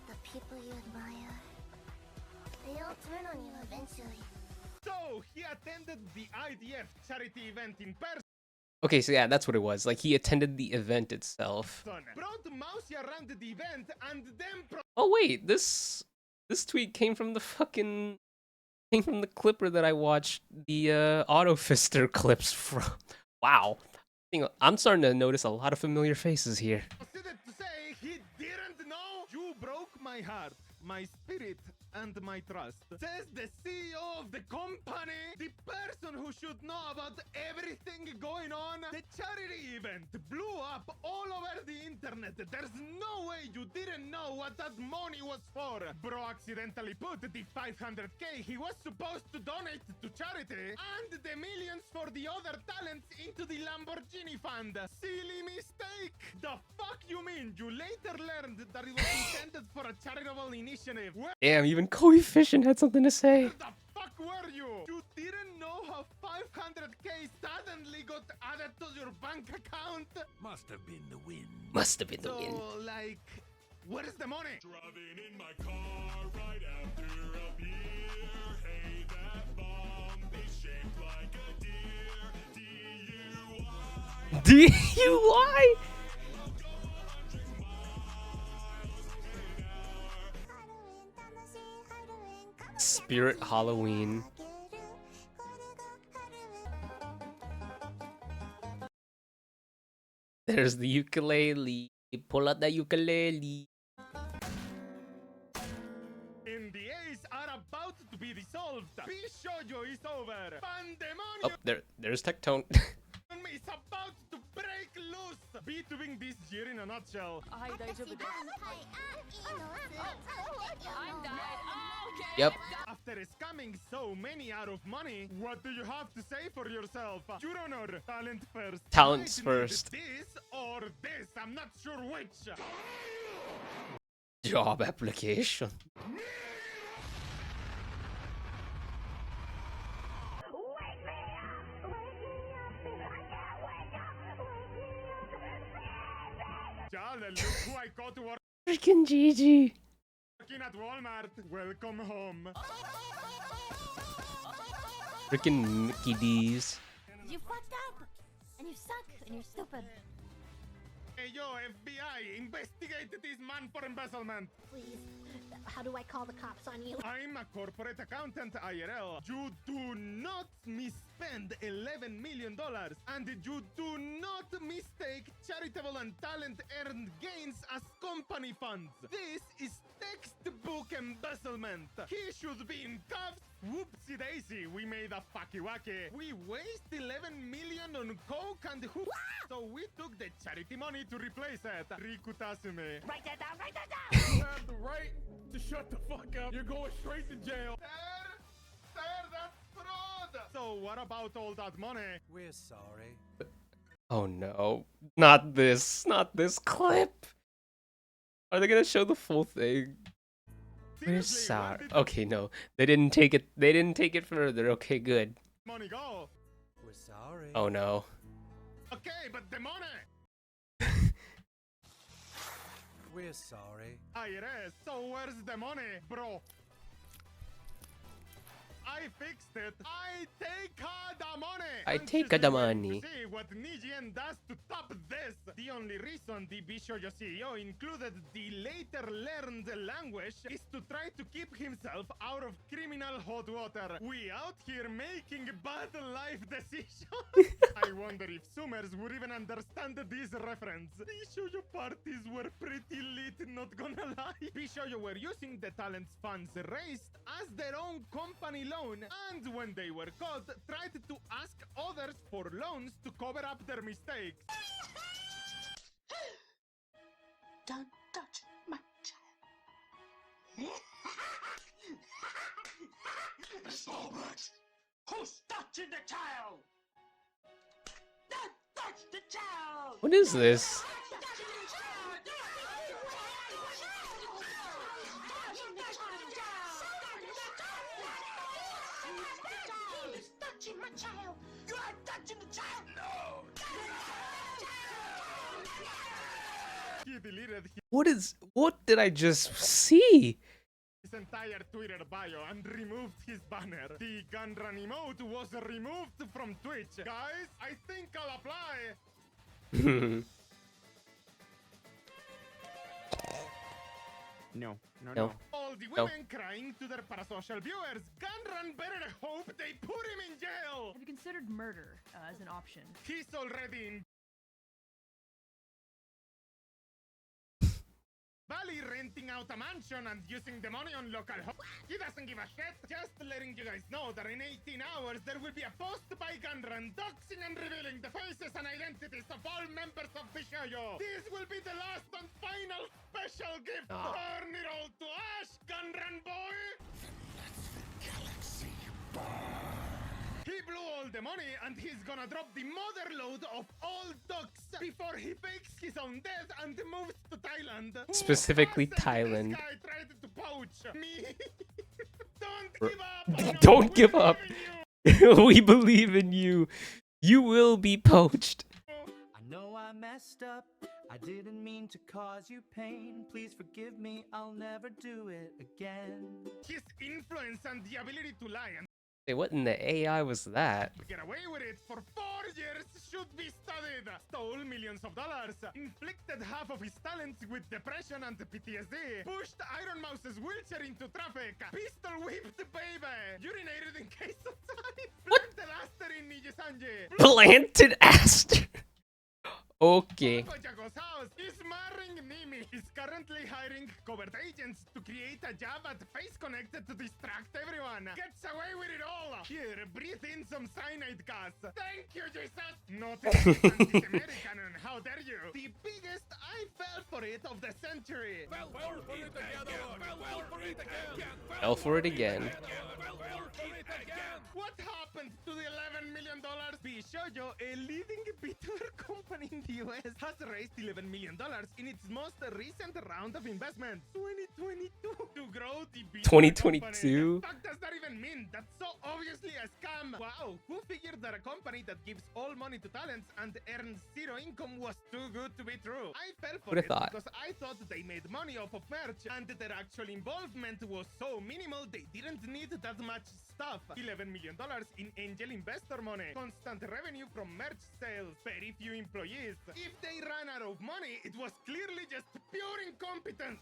The people you admire. They all turn on you eventually. So he attended the IDF charity event in person. Okay, so yeah, that's what it was. Like he attended the event itself. Brought Mousy around the event and then Oh wait, this tweet came from the clipper that I watched the Auto Fister clips from. Wow. I'm starting to notice a lot of familiar faces here. proceeded to say he didn't know. You broke my heart, my spirit, and my trust. Says the CEO of the company, the person who should know about everything going on. The charity event blew up all over the internet. There's no way you didn't know what that money was for. Bro accidentally put the 500k he was supposed to donate to charity and the millions for the other talents into the Lamborghini fund. Silly mistake. The fuck you mean? You later learned that it was intended for a charitable initiative. Where Damn, even Coefficient had something to say. the fuck were you? You didn't know how 500k suddenly got added to your bank account? Must have been the wind. Must have been the win. So, like, where's the money? Driving in my car right after a beer. Hey, that bomb is shaped like a deer. DUI? Spirit Halloween. There's the ukulele. Pull out the ukulele. NDAs are about to be dissolved. Bishojo is over. Pandemonium Oh, there's Tectone. is about to break loose. Be doing this year in a nutshell. I died over there. I'm died. Oh, okay. Yep. After after scamming so many out of money, what do you have to say for yourself? Your Honor, talent first. Talents Might first. need this or this, I'm not sure which. Job application. Jale, look who I got to work. Freaking GG. Working at Walmart. Welcome home. Freaking Mickey D's. You fucked up, and you suck, and you're stupid. Hey, yo, FBI, investigate this man for embezzlement. Please, how do I call the cops on you? I'm a corporate accountant, IRL. You do not misspend $11 million, and you do not mistake charitable and talent-earned gains as company funds. This is textbook embezzlement. He should be in cuffs. Whoopsie daisy, we made a fucky-wacky. We waste $11 million on coke and hoops, so we took the charity money to replace it. Rikutasime. Write that down, write that down! You have the right to shut the fuck up. You're going straight to jail. Sir, that's fraud. So what about all that money? We're sorry. Oh no. Not this. Not this clip. Are they gonna show the full thing? We're sorry. Okay, no. They didn't take it. They didn't take it further. Okay, good. Money go. We're sorry. Oh no. Okay, but the money. We're sorry. IRS, so where's the money, bro? I fixed it. I take the money. I And take she's the waiting money. to see what Nijian does to top this. The only reason the Bishojo CEO included the later learned language is to try to keep himself out of criminal hot water. We out here making bad life decisions. I wonder if Summers would even understand this reference. The Bishojo parties were pretty lit, not gonna lie. Bishojo were using the talents funds raised as their own company loan, and when they were caught, tried to ask others for loans to cover up their mistakes. Don't touch my child. Robert, who's touching the child? Don't touch the child! What is this? He's touching my child! You are touching the child! No! He deleted What did I just see? his entire Twitter bio and removed his banner. The Gunrun emote was removed from Twitch. Guys, I think I'll apply. No. All the women crying to their parasocial viewers. Gunrun better hope they put him in jail. Have you considered murder as an option? He's already in Bali renting out a mansion and using the money on local He doesn't give a shit. Just letting you guys know that in 18 hours there will be a post by Gunrun doxing and revealing the faces and identities of all members of the show. This will be the last and final special gift. Turn it all to ash, Gunrun boy. Galaxy He blew all the money and he's gonna drop the mother load of all ducks before he fakes his own death and moves to Thailand. Specifically Thailand. This guy tried to poach me. Don't give up. Don't give up. We believe in you. You will be poached. I know I messed up. I didn't mean to cause you pain. Please forgive me. I'll never do it again. His influence and the ability to lie and Hey, what in the AI was that? get away with it for 4 years should be studied. Stole millions of dollars. Inflicted half of his talents with depression and PTSD. Pushed Iron Mouse's wheelchair into traffic. Pistol whipped baby. Urinated in case of time. Planted Aster in Nijisanji. Planted Aster. Okay. Jago's house is marrying Nimi. He's currently hiring covert agents to create a job at Face Connect to distract everyone. Gets away with it all. Here, breathe in some cyanide gas. Thank you, Jesus. Not anti-American, and how dare you? The biggest I fell for it of the century. Fell for it again. Bishojo, a leading VTuber company in the US, has raised $11 million in its most recent round of investment, 2022, to grow the VTuber company. 2022? The fuck does that even mean? That's so obviously a scam. Wow, who figured that a company that gives all money to talents and earns zero income was too good to be true? I fell for Who'da it thought? because I thought they made money off of merch and their actual involvement was so minimal they didn't need that much stuff. $11 million in angel investor money, constant revenue from merch sales, very few employees. If they ran out of money, it was clearly just pure incompetence.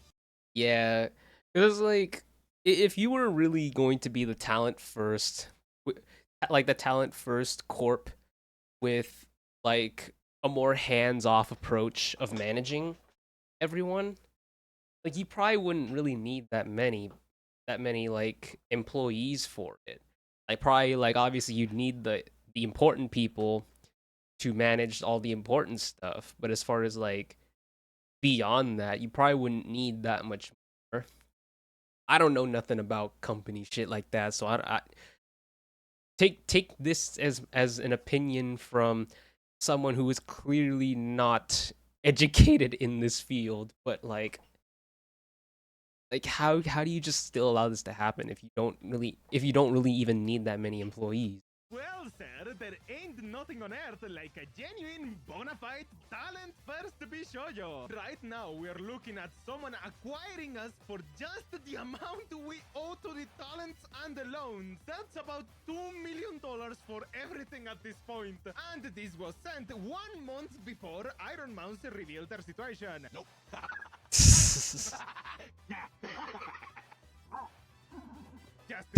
Yeah, it was like if you were really going to be the talent first, like the talent first corp with like a more hands-off approach of managing everyone, like you probably wouldn't really need that many like employees for it. Like probably like obviously you'd need the important people to manage all the important stuff, but as far as like beyond that, you probably wouldn't need that much more. I don't know nothing about company shit like that, so I take this as an opinion from someone who is clearly not educated in this field, but like how do you just still allow this to happen if you don't really even need that many employees? Well, sir, there ain't nothing on earth like a genuine, bona fide talent first Bishojo. Right now, we're looking at someone acquiring us for just the amount we owe to the talents and the loans. That's about $2 million for everything at this point. And this was sent 1 month before Iron Mouse revealed their situation. Nope. Just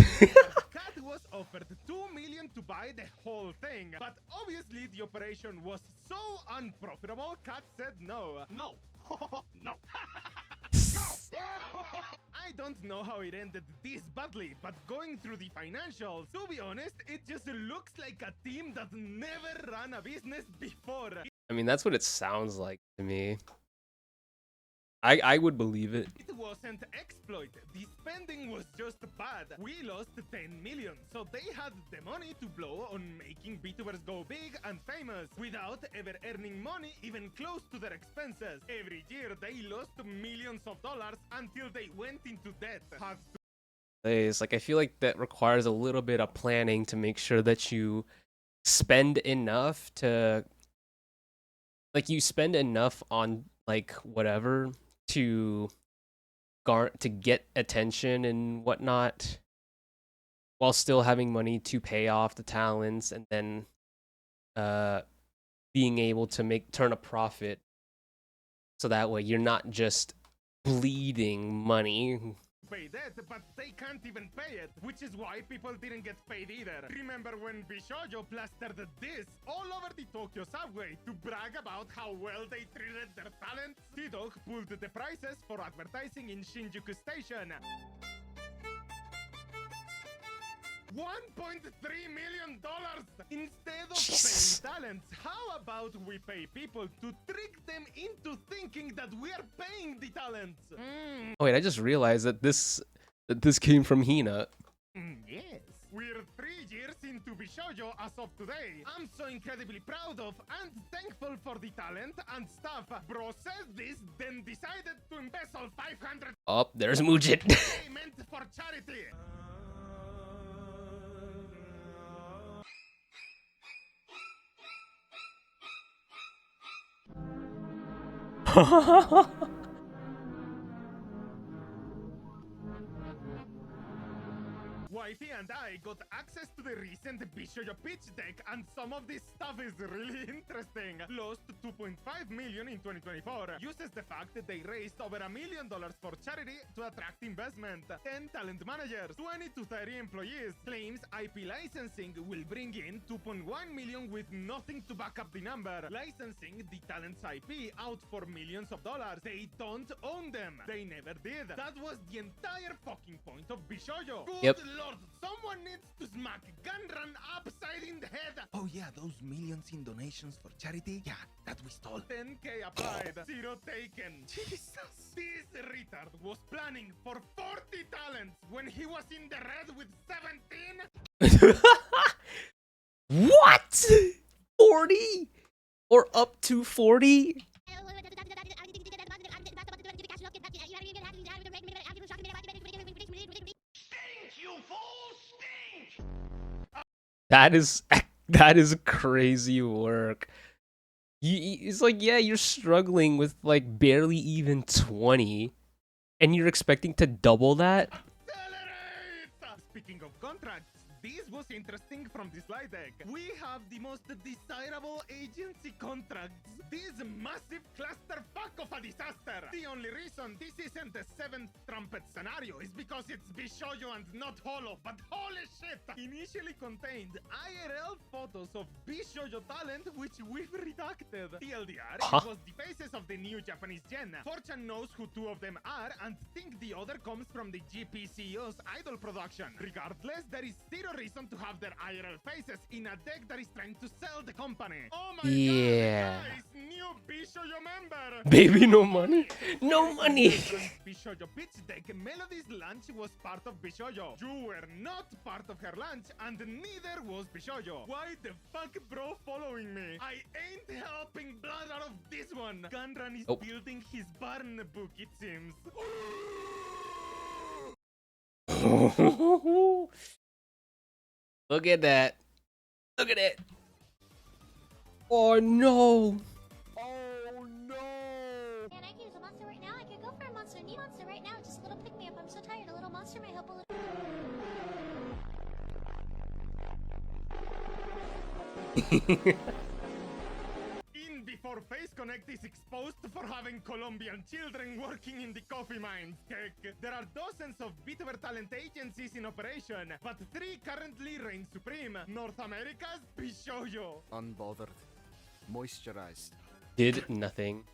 Cat was offered $2 million to buy the whole thing, but obviously the operation was so unprofitable, Cat said no. No. No. I don't know how it ended this badly, but going through the financials, to be honest, it just looks like a team that never ran a business before. I mean, that's what it sounds like to me. I would believe it. It wasn't exploit. The spending was just bad. We lost 10 million, so they had the money to blow on making VTubers go big and famous without ever earning money even close to their expenses. Every year they lost millions of dollars until they went into debt. It's like I feel like that requires a little bit of planning to make sure that you spend enough to on like whatever to get attention and whatnot, while still having money to pay off the talents and then being able to turn a profit, so that way you're not just bleeding money. Pay that, but they can't even pay it, which is why people didn't get paid either. Remember when Bishojo plastered this all over the Tokyo subway to brag about how well they treated their talent? T-Dog pulled the prices for advertising in Shinjuku Station. $1.3 million instead of paying talents. How about we pay people to trick them into thinking that we are paying the talents? Oh wait, I just realized that this came from Hina. Yes. We're 3 years into Bishojo as of today. I'm so incredibly proud of and thankful for the talent and stuff. Bro said this, then decided to embezzle 500 Oh, there's Mujit. payment for charity. Wifey and I got access to the recent Bishojo pitch deck, and some of this stuff is really interesting. Lost $2.5 million in 2024. Uses the fact that they raised over $1 million for charity to attract investment. 10 talent managers, 20 to 30 employees. Claims IP licensing will bring in $2.1 million with nothing to back up the number. Licensing the talent's IP out for millions of dollars. They don't own them. They never did. That was the entire fucking point of Bishojo. Yep. Good lord, someone needs to smack Gunrun upside in the head. Oh yeah, those millions in donations for charity? Yeah, that we stole. 10K applied, 0 taken. Jesus. This retard was planning for 40 talents when he was in the red with 17. What? 40 or up to 40. That is crazy work. It's like, yeah, you're struggling with like barely even 20 and you're expecting to double that? Speaking of contracts, this was interesting from the slide deck. We have the most desirable agency contracts. This massive clusterfuck of a disaster. The only reason this isn't the 7th trumpet scenario is because it's Bishoyo and not Holo, but holy shit! Initially contained IRL photos of Bishoyo talent which we've redacted. TLDR, it was the faces of the new Japanese gen. Fortune knows who 2 of them are and think the other comes from the GPCO's idol production. Regardless, there is zero reason to have their IRL faces in a deck that is trying to sell the company. Oh my god, guys, new Bishoyo member! Baby, no money. No money. Bishoyo pitch deck, Melody's lunch was part of Bishoyo. You were not part of her lunch, and neither was Bishoyo. Why the fuck, bro, following me? I ain't helping blood out of this one. Gunran is building his barn book, it seems. Look at that. Look at it. Oh no. Oh no. Man, I could use a monster right now. I could go for a monster. Need a monster right now. Just a little pick me up. I'm so tired. A little monster might help a little. In before Face Connect is exposed for having Colombian children working in the coffee mines. Heck, there are dozens of VTuber talent agencies in operation, but 3 currently reign supreme. North America's Bishoyo. Unbothered. Moisturized. Did nothing.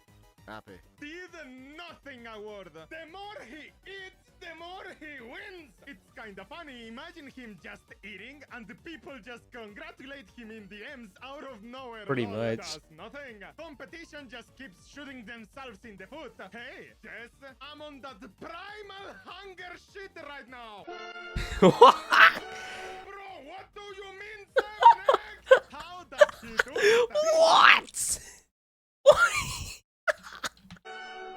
Happy. Did nothing award. The more he eats, the more he wins. It's kinda funny. Imagine him just eating and the people just congratulate him in DMs out of nowhere. Pretty Lol, much. does nothing. Competition just keeps shooting themselves in the foot. Hey, Jess, I'm on that primal hunger shit right now. Bro, what do you mean 7x? How does he do it? What?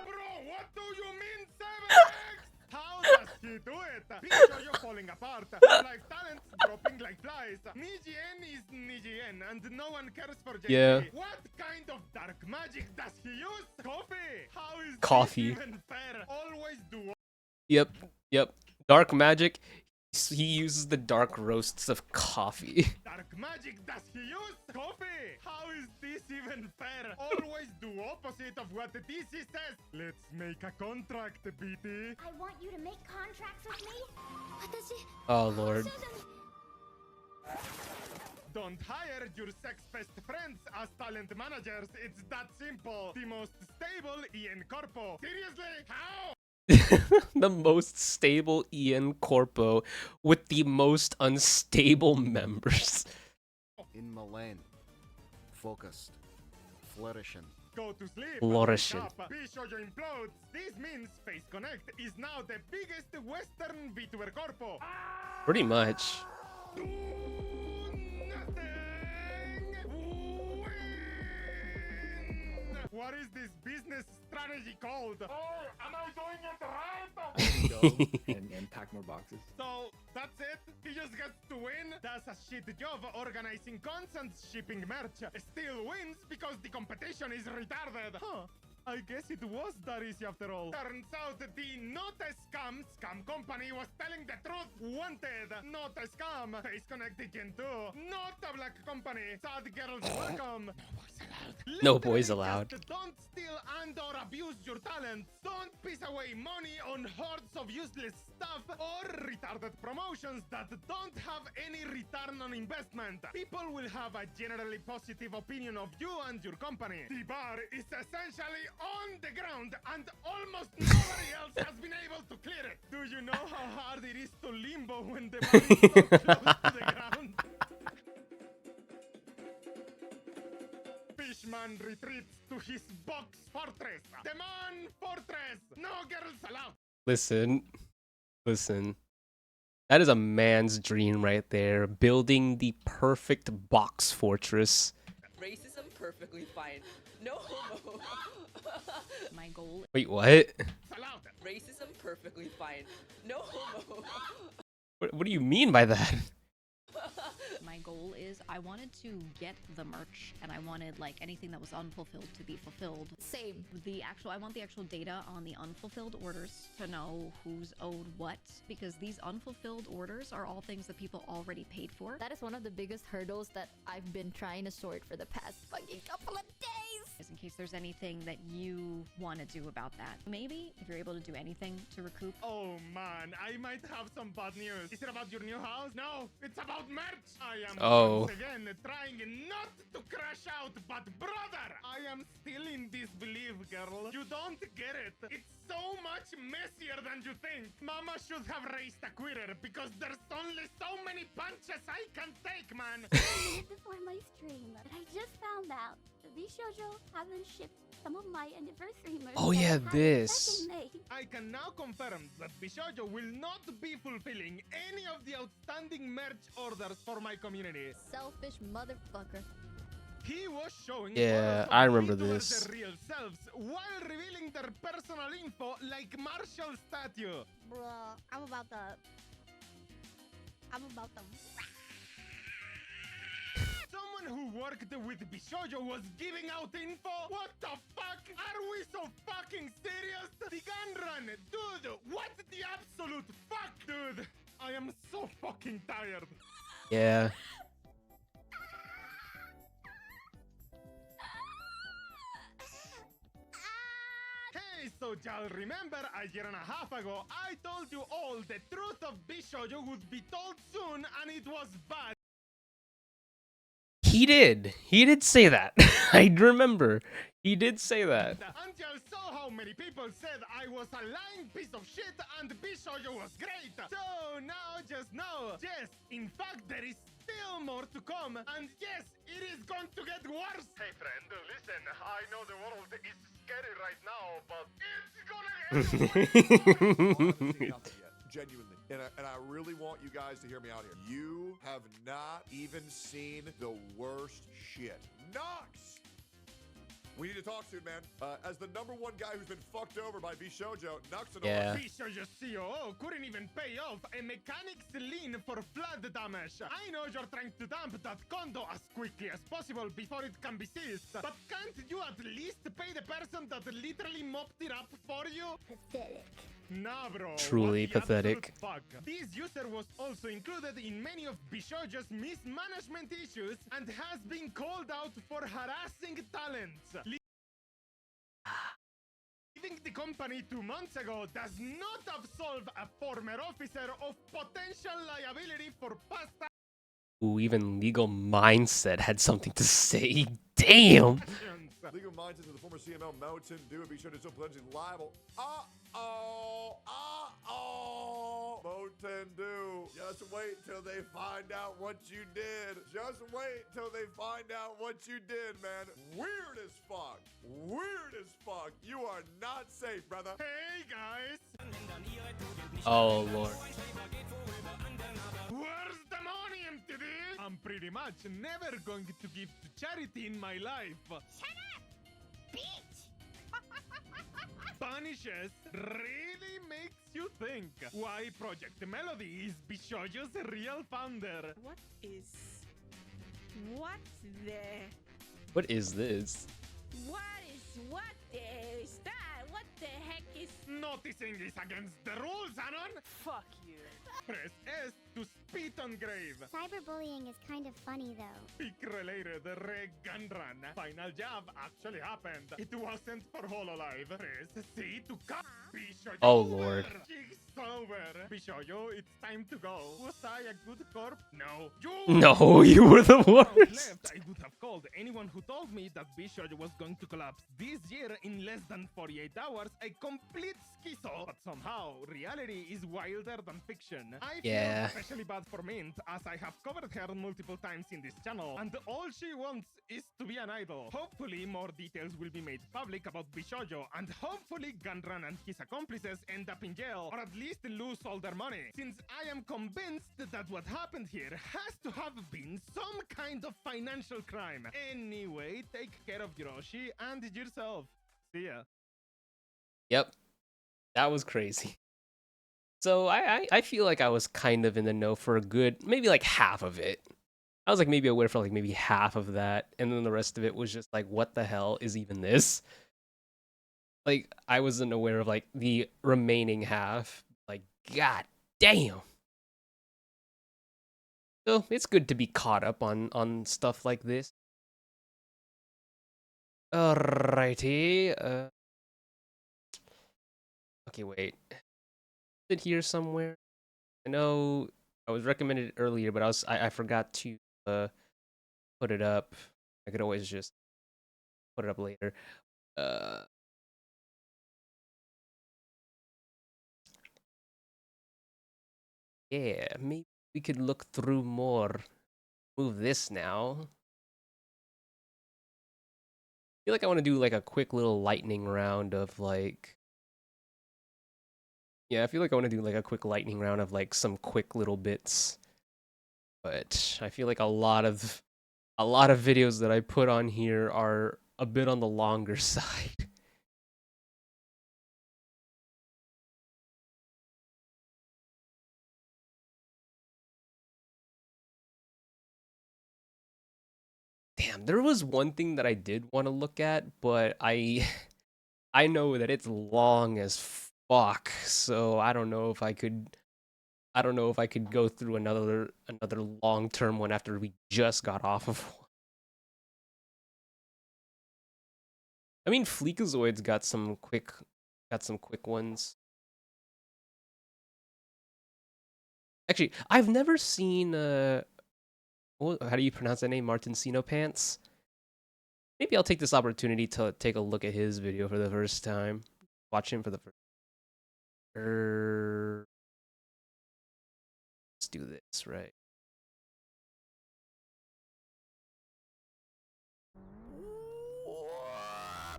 Bro, what do you mean 7x? How does he do it? Bishoyo falling apart. Like talents dropping like flies. Nijien is Nijien and no one cares for JP. Yeah. What kind of dark magic does he use? Coffee. How is Coffee. this even fair? Always do. Yep. Dark magic. He uses the dark roasts of coffee. Dark magic does he use? Coffee. How is this even fair? Always do opposite of what the DC says. Let's make a contract, BT. I want you to make contracts with me. Oh lord. Don't hire your sex best friends as talent managers. It's that simple. The most stable Ian Corpo. Seriously? How? The most stable Ian Corpo with the most unstable members. In Milan. Focused. Flourishing. Go to sleep. Flourishing. Bishoyo implodes. This means Face Connect is now the biggest Western VTuber Corpo. Pretty much. What is this business strategy called? Oh, am I doing it right? and pack more boxes. So, that's it? He just gets to win? That's a shit job organizing cons and shipping merch. Still wins because the competition is retarded. Huh. I guess it was that easy after all. Turns out the not a scam company was telling the truth. Wanted, not a scam. Face Connect Gen 2, not a black company. Sad girls welcome. No boys allowed. Don't steal and or abuse your talent. Don't piss away money on hordes of useless stuff or retarded promotions that don't have any return on investment. People will have a generally positive opinion of you and your company. The bar is essentially on the ground and almost nobody else has been able to clear it. Do you know how hard it is to limbo when the bar is so close to the ground? Fishman retreats to his box fortress. Demand fortress. No girls allowed. Listen. That is a man's dream right there. Building the perfect box fortress. perfectly fine. No homo. My goal. Wait, what? Racism perfectly fine. No homo. What do you mean by that? My goal is I wanted to get the merch and I wanted like anything that was unfulfilled to be fulfilled. Same. I want the actual data on the unfulfilled orders to know who's owed what, because these unfulfilled orders are all things that people already paid for. That is one of the biggest hurdles that I've been trying to sort for the past fucking couple of days. In case there's anything that you want to do about that. Maybe if you're able to do anything to recoup. Oh man, I might have some bad news. Is it about your new house? No, it's about merch. I am once again trying not to crash out, but brother, I am still in disbelief, girl. You don't get it. It's so much messier than you think. Mama should have raised a quitter because there's only so many punches I can take, man. Before my stream, but I just found out the Bishoujo haven't shipped some of my anniversary merch. Oh yeah, this. I can now confirm that Bishoujo will not be fulfilling any of the outstanding merch orders for my community. Selfish motherfucker. He was showing Yeah, photos of I remember people this. as their real selves while revealing their personal info like Marshall statue. Bruh, I'm about to. Someone who worked with Bishoujo was giving out info? What the fuck? Are we so fucking serious? The gun run, dude, what the absolute fuck, dude? I am so fucking tired. Yeah. Hey, so y'all remember a year and a half ago, I told you all the truth of Bishoujo would be told soon and it was bad. He did say that. I remember. He did say that. And y'all saw how many people said I was a lying piece of shit and Bishoujo was great. So now just know, yes, in fact there is still more to come. And yes, it is going to get worse. Hey friend, listen, I know the world is scary right now, but it's gonna get worse. Genuinely. And I really want you guys to hear me out here. You have not even seen the worst shit. Nox! We need to talk soon, man. As the #1 guy who's been fucked over by Bishoujo, Nuxanor. Yeah. Bishoujo's COO couldn't even pay off a mechanic's lien for flood damage. I know you're trying to dump that condo as quickly as possible before it can be seized, but can't you at least pay the person that literally mopped it up for you? Pathetic. Nah, bro. Truly what the pathetic. absolute fuck? This user was also included in many of Bishoujo's mismanagement issues and has been called out for harassing talents. Leaving the company 2 months ago does not absolve a former officer of potential liability for past Ooh, even Legal Mindset had something to say. Damn. actions. Legal Mindset to the former CML Mountain Dew and Bishoujo still pledging liable. Mountain Dew. Just wait till they find out what you did. Just wait till they find out what you did, man. Weird as fuck. Weird as fuck. You are not safe, brother. Hey, guys. Oh lord. Where's the money, MTD? I'm pretty much never going to give to charity in my life. Shut up, bitch! Punishes really makes you think. Why Project Melody is Bishoujo's real founder. What is this? What is this? What is that? What the heck is... Noticing is against the rules, Anon. Fuck you. Press S to spit on grave. Cyberbullying is kind of funny though. Peak related Reg Gun Run. Final job actually happened. It wasn't for Hololive. Press C to cut. Bishoujo Oh, Lord. Jigs over. Bishoujo, it's time to go. Was I a good corp? No. No, you were the worst. Left, I would have called anyone who told me that Bishoujo was going to collapse this year in less than 48 hours a complete schizo. But somehow, reality is wilder than fiction. I feel Yeah. especially bad for mint, as I have covered her multiple times in this channel, and all she wants is to be an idol. Hopefully, more details will be made public about Bishojo, and hopefully Gunran and his accomplices end up in jail, or at least lose all their money, since I am convinced that what happened here has to have been some kind of financial crime. Anyway, take care of Hiroshi and yourself. See ya. Yep, that was crazy. So I feel like I was kind of in the know for a good, maybe like half of it. I was like maybe aware for like maybe half of that, and then the rest of it was just like, what the hell is even this? Like, I wasn't aware of like the remaining half. Like, god damn. So it's good to be caught up on stuff like this. Alrighty. Okay, wait. Is it here somewhere? I know I was recommended it earlier, but I forgot to put it up. I could always just put it up later. Yeah, maybe we could look through more. Move this now. I feel like I want to do like a quick little lightning round of like. Yeah, I feel like I want to do like a quick lightning round of like some quick little bits. But I feel like a lot of videos that I put on here are a bit on the longer side. Damn, there was one thing that I did want to look at, but I know that it's long as fuck, so I don't know if I could go through another long-term one after we just got off of one. I mean, Fleekazoid's got some quick ones. Actually, I've never seen how do you pronounce that name? Martincino Pants? Maybe I'll take this opportunity to take a look at his video for the first time. Watch him for the first. Let's do this, right?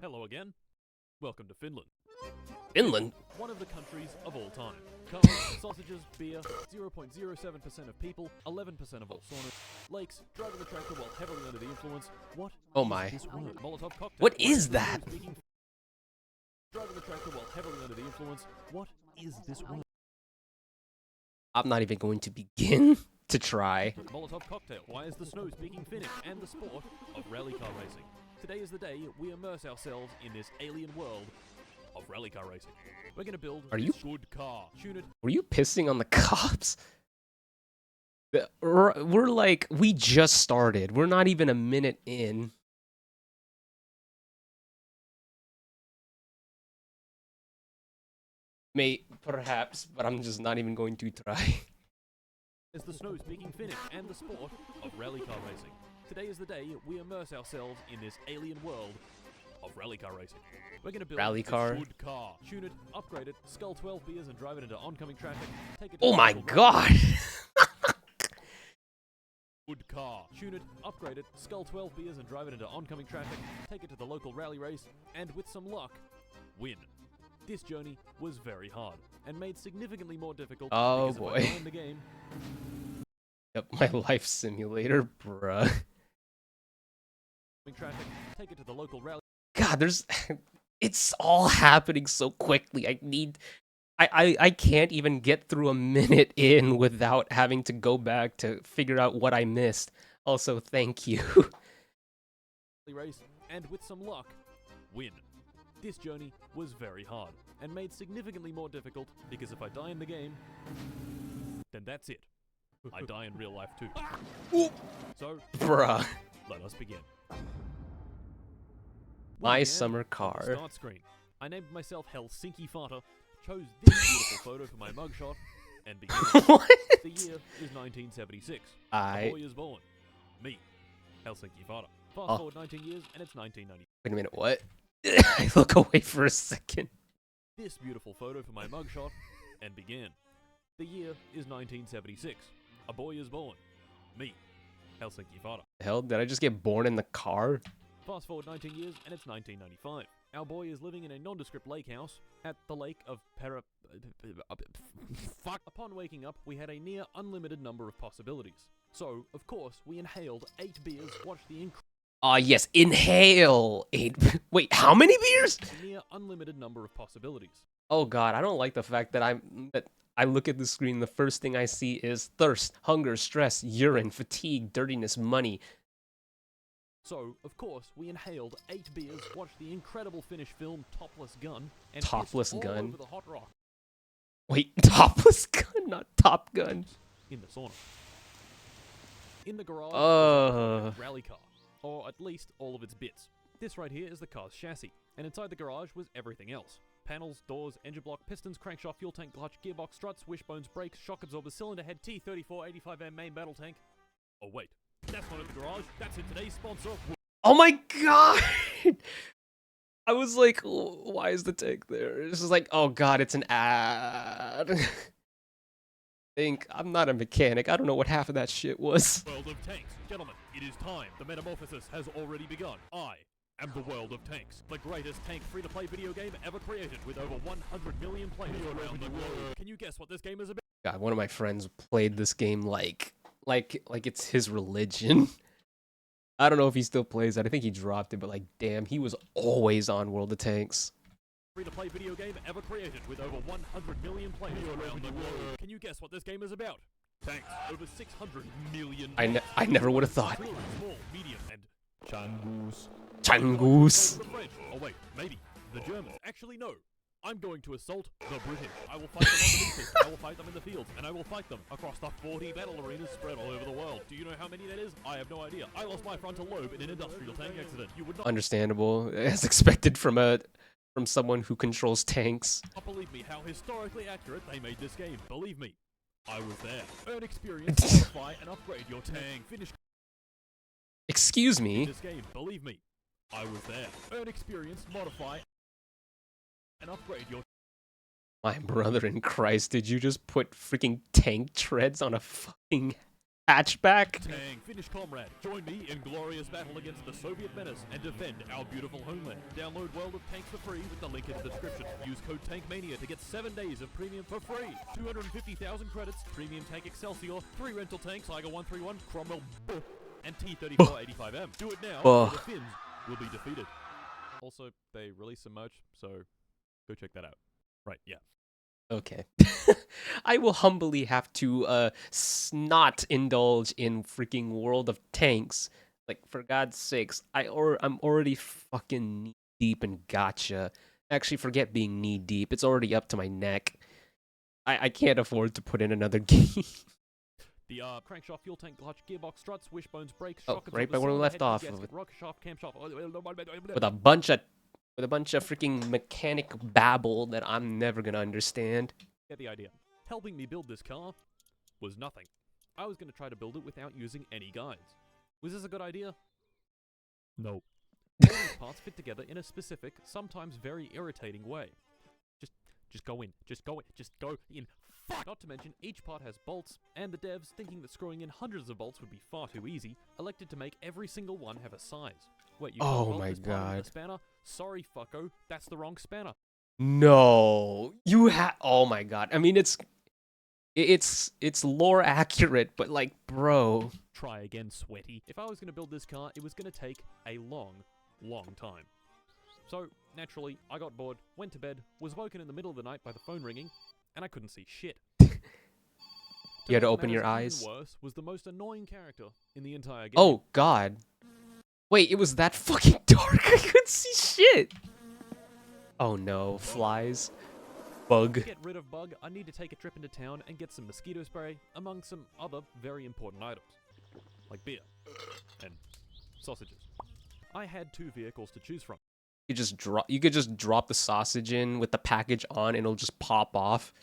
Hello again. Welcome to Finland. Finland? One of the countries of all time. Cars, sausages, beer, 0.07% of people, 11% of all saunas, lakes, driving the tractor while heavily under the influence. What oh is my. this word? Molotov cocktail. What is that? Driving the tractor while heavily under the influence. What is this word? I'm not even going to begin to try. Molotov cocktail. Why is the snow speaking Finnish and the sport of rally car racing? Today is the day we immerse ourselves in this alien world of rally car racing. We're gonna build a good car. Tune it. Were you pissing on the cops? We're like, we just started. We're not even a minute in. Mate, perhaps, but I'm just not even going to try. Is the snow speaking Finnish and the sport of rally car racing. Today is the day we immerse ourselves in this alien world of rally car racing. We're gonna build rally car. a good car. Tune it, upgrade it, scull 12 beers and drive it into oncoming traffic. Take it oh my god! Good car. Tune it, upgrade it, scull 12 beers and drive it into oncoming traffic. Take it to the local rally race, and with some luck, win. This journey was very hard and made significantly more difficult oh because boy. if I win the game. Yep, my life simulator, bruh. Traffic, take it to the local rally. God, it's all happening so quickly. I can't even get through a minute in without having to go back to figure out what I missed. Also, thank you. Race, and with some luck, win. This journey was very hard and made significantly more difficult because if I die in the game, then that's it. I die in real life too. So, bruh. Let us begin. My summer car. Start screen. I named myself Helsinki Fata, chose this beautiful photo for my mugshot, and began. What? The year is 1976. A boy is born. Me, Helsinki Fata. Fast forward 19 years, and it's 1990. Wait a minute, what? I look away for a second. This beautiful photo for my mugshot, and began. The year is 1976. A boy is born. Me, Helsinki Fara. The hell? Did I just get born in the car? Fast forward 19 years, and it's 1995. Our boy is living in a nondescript lake house at the lake of Fuck. Upon waking up, we had a near unlimited number of possibilities. So, of course, we inhaled 8 beers, watched the Ah, yes, inhale 8. Wait, how many beers? near unlimited number of possibilities. Oh god, I don't like the fact that I look at the screen, the first thing I see is thirst, hunger, stress, urine, fatigue, dirtiness, money. So, of course, we inhaled 8 beers, watched the incredible Finnish film Topless Gun, and Topless pissed all Gun? over the hot rock Wait, Topless Gun, not Top Gun. in the sauna. In the garage Uh. was a rally car, or at least all of its bits. This right here is the car's chassis, and inside the garage was everything else. Panels, doors, engine block, pistons, crankshaft, fuel tank, clutch, gearbox, struts, wishbones, brakes, shock absorbers, cylinder head, T-34 85M main battle tank. Oh wait, that's not in the garage, that's in today's sponsor. Oh my god! I was like, why is the tank there? It's just like, oh god, it's an ad. I'm not a mechanic. I don't know what half of that shit was. World of Tanks. Gentlemen, it is time. The metamorphosis has already begun. I am the World of Tanks, the greatest tank free-to-play video game ever created with over 100 million players around the world. Can you guess what this game is about? God, one of my friends played this game like it's his religion. I don't know if he still plays it. I think he dropped it, but like, damn, he was always on World of Tanks. Free-to-play video game ever created with over 100 million players around the world. Can you guess what this game is about? Tanks. Over 600 million. I never would have thought. Small, medium, and Changus. Changus. The French. Oh wait, maybe the Germans. Actually, no. I'm going to assault the British. I will fight them on the beaches, I will fight them in the fields, and I will fight them across the 40 battle arenas spread all over the world. Do you know how many that is? I have no idea. I lost my frontal lobe in an industrial tank accident. You would not Understandable, as expected from someone who controls tanks. believe me how historically accurate they made this game. Believe me, I was there. Earn experience, modify, and upgrade your tank. Finish Excuse me. this game. Believe me, I was there. Earn experience, modify, and upgrade your My brother in Christ, did you just put freaking tank treads on a fucking hatchback? tank. Finish, comrade. Join me in glorious battle against the Soviet menace and defend our beautiful homeland. Download World of Tanks for free with the link in the description. Use code TANKMANIA to get 7 days of premium for free. 250,000 credits, premium tank Excelsior, 3 rental tanks, Iger 131, Cromwell, and T-34 85M. Do it now, or the Finns will be defeated. Also, they release some merch, so go check that out. Right, yeah. Okay. I will humbly have to not indulge in freaking World of Tanks. Like, for God's sakes, I'm already fucking knee deep in gacha. Actually, forget being knee deep. It's already up to my neck. I can't afford to put in another game. The crankshaft, fuel tank, clutch, gearbox, struts, wishbones, brakes, Oh, shock right by where we left off with with rocker shaft, camshaft, a bunch of freaking mechanic babble that I'm never gonna understand. Get the idea. Helping me build this car was nothing. I was going to try to build it without using any guides. Was this a good idea? No. All these parts fit together in a specific, sometimes very irritating way. Just go in. Just go in. Fuck! Not to mention, each part has bolts, and the devs, thinking that screwing in hundreds of bolts would be far too easy, elected to make every single one have a size. Wait, you Oh can't weld my this part into God. the spanner? Sorry, fucko, that's the wrong spanner. No, oh my god. I mean, it's lore accurate, but like, bro. Try again, sweaty. If I was going to build this car, it was going to take a long time. So, naturally, I got bored, went to bed, was woken in the middle of the night by the phone ringing, and I couldn't see shit. You had to make open your matters eyes. even worse was the most annoying character in the entire game. Oh god. Wait, it was that fucking dark. I couldn't see shit. Oh no, flies. Bug. To get rid of Bug, I need to take a trip into town and get some mosquito spray, among some other very important items, like beer and sausages. I had 2 vehicles to choose from. You could just drop the sausage in with the package on and it'll just pop off.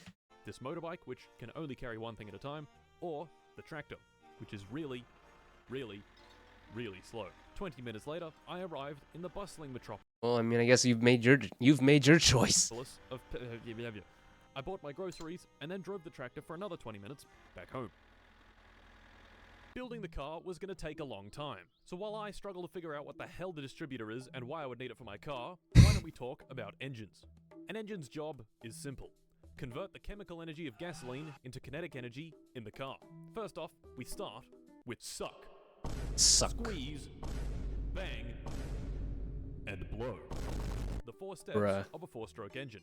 This motorbike, which can only carry one thing at a time, or the tractor, which is really slow. 20 minutes later, I arrived in the bustling metropolis. Well, I mean, I guess you've made your choice. I bought my groceries and then drove the tractor for another 20 minutes back home. Building the car was going to take a long time, so while I struggle to figure out what the hell the distributor is and why I would need it for my car, why don't we talk about engines? An engine's job is simple. Convert the chemical energy of gasoline into kinetic energy in the car. First off, we start with suck. Suck. Squeeze, bang, and blow. The 4 steps Bruh. of a 4-stroke engine.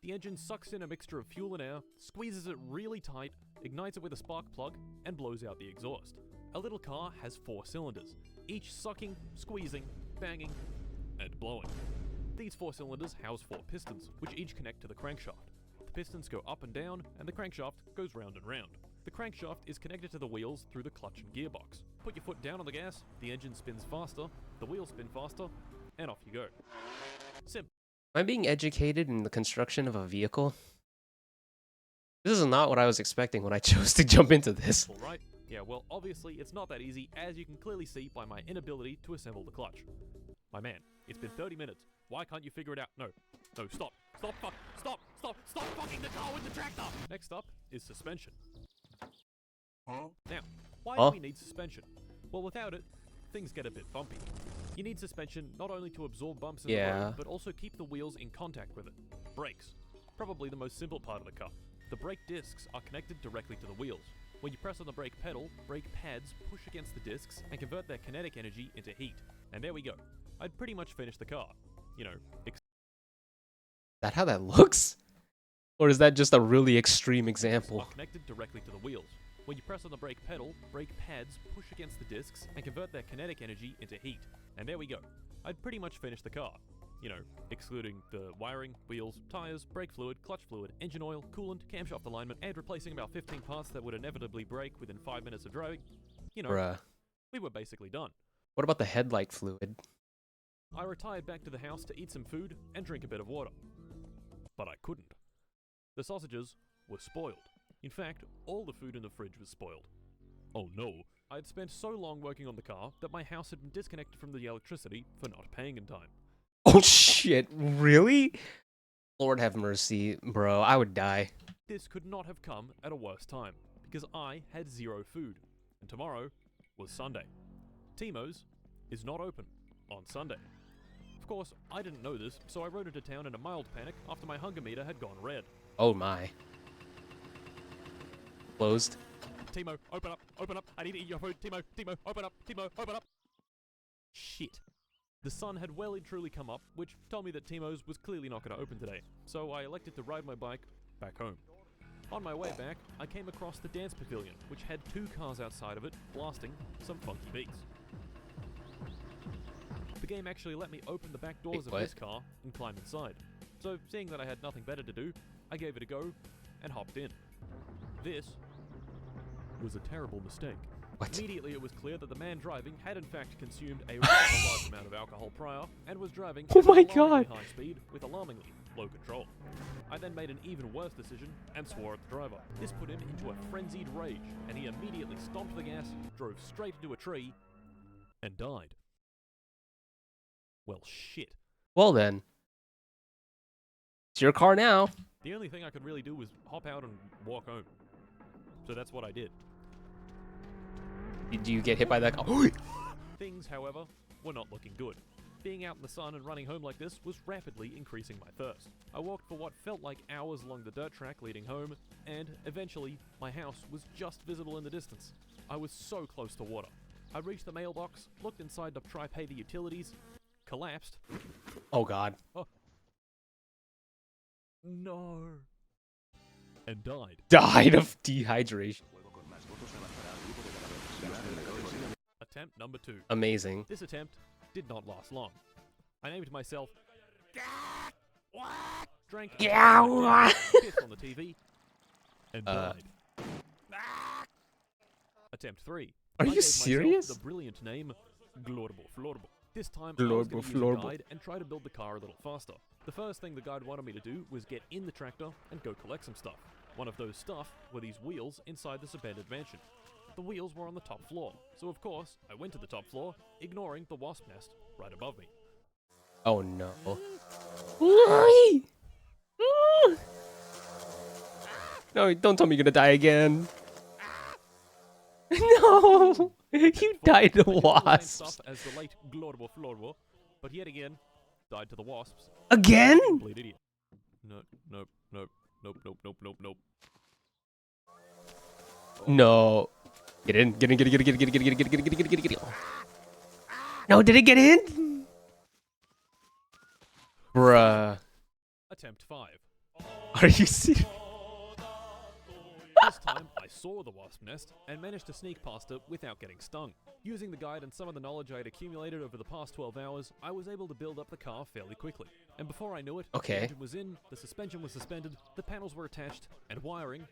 The engine sucks in a mixture of fuel and air, squeezes it really tight, ignites it with a spark plug, and blows out the exhaust. A little car has 4 cylinders, each sucking, squeezing, banging, and blowing. These 4 cylinders house 4 pistons, which each connect to the crankshaft. The pistons go up and down, and the crankshaft goes round and round. The crankshaft is connected to the wheels through the clutch and gearbox. Put your foot down on the gas, the engine spins faster, the wheels spin faster, and off you go. Simple. Am I being educated in the construction of a vehicle? This is not what I was expecting when I chose to jump into this. Alright, yeah, well, obviously it's not that easy, as you can clearly see by my inability to assemble the clutch. My man, it's been 30 minutes. Why can't you figure it out? No, stop. Stop fucking the car with the tractor! Next up is suspension. Huh? Now, why do we need suspension? Well, without it, things get a bit bumpy. You need suspension not only to absorb bumps in the road, but also keep the wheels in contact with it. Brakes. Probably the most simple part of the car. The brake discs are connected directly to the wheels. When you press on the brake pedal, brake pads push against the discs and convert their kinetic energy into heat. And there we go. I'd pretty much finished the car. You know, Is that how that looks? Or is that just a really extreme example? are connected directly to the wheels. When you press on the brake pedal, brake pads push against the discs and convert their kinetic energy into heat. And there we go. I'd pretty much finished the car. You know, excluding the wiring, wheels, tires, brake fluid, clutch fluid, engine oil, coolant, camshaft alignment, and replacing about 15 parts that would inevitably break within 5 minutes of driving. You know, Bruh. we were basically done. What about the headlight fluid? I retired back to the house to eat some food and drink a bit of water. But I couldn't. The sausages were spoiled. In fact, all the food in the fridge was spoiled. Oh no, I had spent so long working on the car that my house had been disconnected from the electricity for not paying in time. Oh shit, really? Lord have mercy, bro, I would die. This could not have come at a worse time, because I had 0 food, and tomorrow was Sunday. Timo's is not open on Sunday. Of course, I didn't know this, so I rode into town in a mild panic after my hunger meter had gone red. Oh my. Closed. Timo, open up, I need to eat your food, Timo, open up. Shit. The sun had well and truly come up, which told me that Timo's was clearly not going to open today, so I elected to ride my bike back home. On my way back, I came across the dance pavilion, which had 2 cars outside of it, blasting some funky beats. The game actually let me open the back doors of this car and climb inside, so seeing that I had nothing better to do, I gave it a go and hopped in. This was a terrible mistake. What? Immediately it was clear that the man driving had in fact consumed a rather large amount of alcohol prior and was driving Oh at my an alarmingly God. high speed with alarmingly low control. I then made an even worse decision and swore at the driver. This put him into a frenzied rage, and he immediately stomped the gas, drove straight into a tree, and died. Well, shit. Well then. It's your car now. The only thing I could really do was hop out and walk home. So that's what I did. Did you get hit by that car? Things, however, were not looking good. Being out in the sun and running home like this was rapidly increasing my thirst. I walked for what felt like hours along the dirt track leading home, and eventually, my house was just visible in the distance. I was so close to water. I reached the mailbox, looked inside to try pay the utilities, collapsed. Oh god. Oh. No. And died. Died of dehydration. Attempt number 2. Amazing. This attempt did not last long. I named myself drank pissed on the TV and died. Attempt 3. Are I you gave myself serious? the brilliant name Glorbo Florbo. This time I was going to use a guide and try to build the car a little faster. The first thing the guide wanted me to do was get in the tractor and go collect some stuff. One of those stuff were these wheels inside this abandoned mansion. The wheels were on the top floor, so of course, I went to the top floor, ignoring the wasp nest right above me. Oh no. No, don't tell me you're gonna die again. No! You died to I did all the same wasps. stuff as the late Glorbo Florbo, but yet again, died to the wasps. Again? Complete idiot. Nope, nope, nope, nope, nope, nope, nope, nope. No. Get in. Get in. Get in. Get in. Get in. Get in. Get in. Get in. Get in. Get in. Get in. Get in. No, did it get in? Bruh. Attempt 5. Are you serious? This time, I saw the wasp nest and managed to sneak past it without getting stung. Using the guide and some of the knowledge I had accumulated over the past 12 hours, I was able to build up the car fairly quickly. And before I knew it, Okay. the engine was in, the suspension was suspended, the panels were attached, and wired.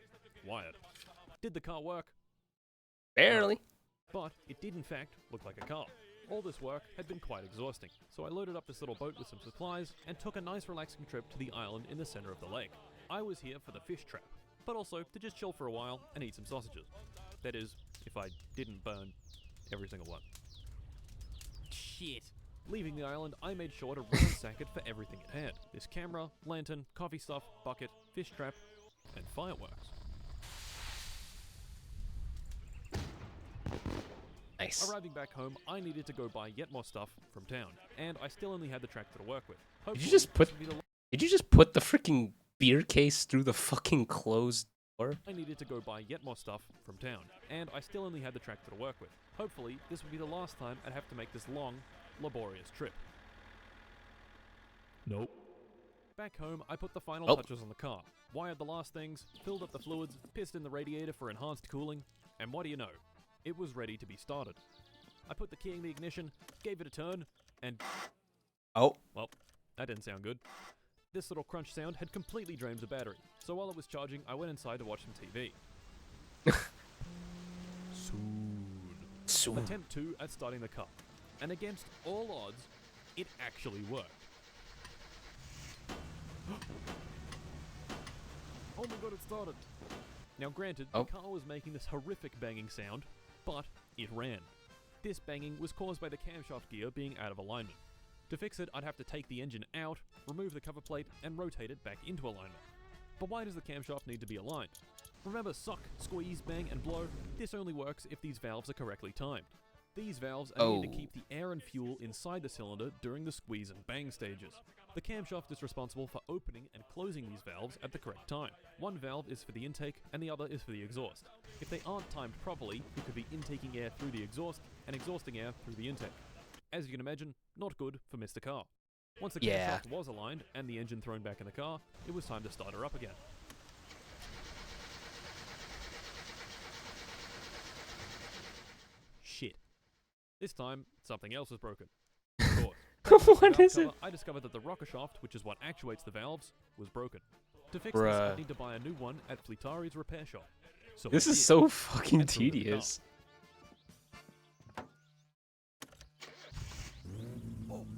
Did the car work? Barely. But it did in fact look like a car. All this work had been quite exhausting, so I loaded up this little boat with some supplies and took a nice relaxing trip to the island in the center of the lake. I was here for the fish trap, but also to just chill for a while and eat some sausages. That is, if I didn't burn every single one. Shit. Leaving the island, I made sure to ransack it for everything it had. This camera, lantern, coffee stuff, bucket, fish trap, and fireworks. Nice. Arriving back home, I needed to go buy yet more stuff from town, and I still only had the tractor to work with. Did you just put? Did you just put the freaking beer case through the fucking closed door? I needed to go buy yet more stuff from town, and I still only had the tractor to work with. Hopefully, this would be the last time I'd have to make this long, laborious trip. Nope. Back home, I put the final touches on the car, wired the last things, filled up the fluids, pissed in the radiator for enhanced cooling, and what do you know? It was ready to be started. I put the key in the ignition, gave it a turn, and... Oh. Well, that didn't sound good. This little crunch sound had completely drained the battery, so while it was charging, I went inside to watch some TV. Soon. Attempt 2 at starting the car. And against all odds, it actually worked. Oh my god, it started! Now granted, the car was making this horrific banging sound, but it ran. This banging was caused by the camshaft gear being out of alignment. To fix it, I'd have to take the engine out, remove the cover plate, and rotate it back into alignment. But why does the camshaft need to be aligned? Remember suck, squeeze, bang, and blow? This only works if these valves are correctly timed. These valves are needed to keep the air and fuel inside the cylinder during the squeeze and bang stages. The camshaft is responsible for opening and closing these valves at the correct time. One valve is for the intake and the other is for the exhaust. If they aren't timed properly, you could be intaking air through the exhaust and exhausting air through the intake. As you can imagine, not good for Mr. Car. Once the camshaft was aligned and the engine thrown back in the car, it was time to start her up again. Shit. This time, something else was broken. Of course. What is it? I discovered that the rocker shaft, which is what actuates the valves, was broken. To fix this, I need to buy a new one at Fleetari's repair shop. So This is so fucking tedious.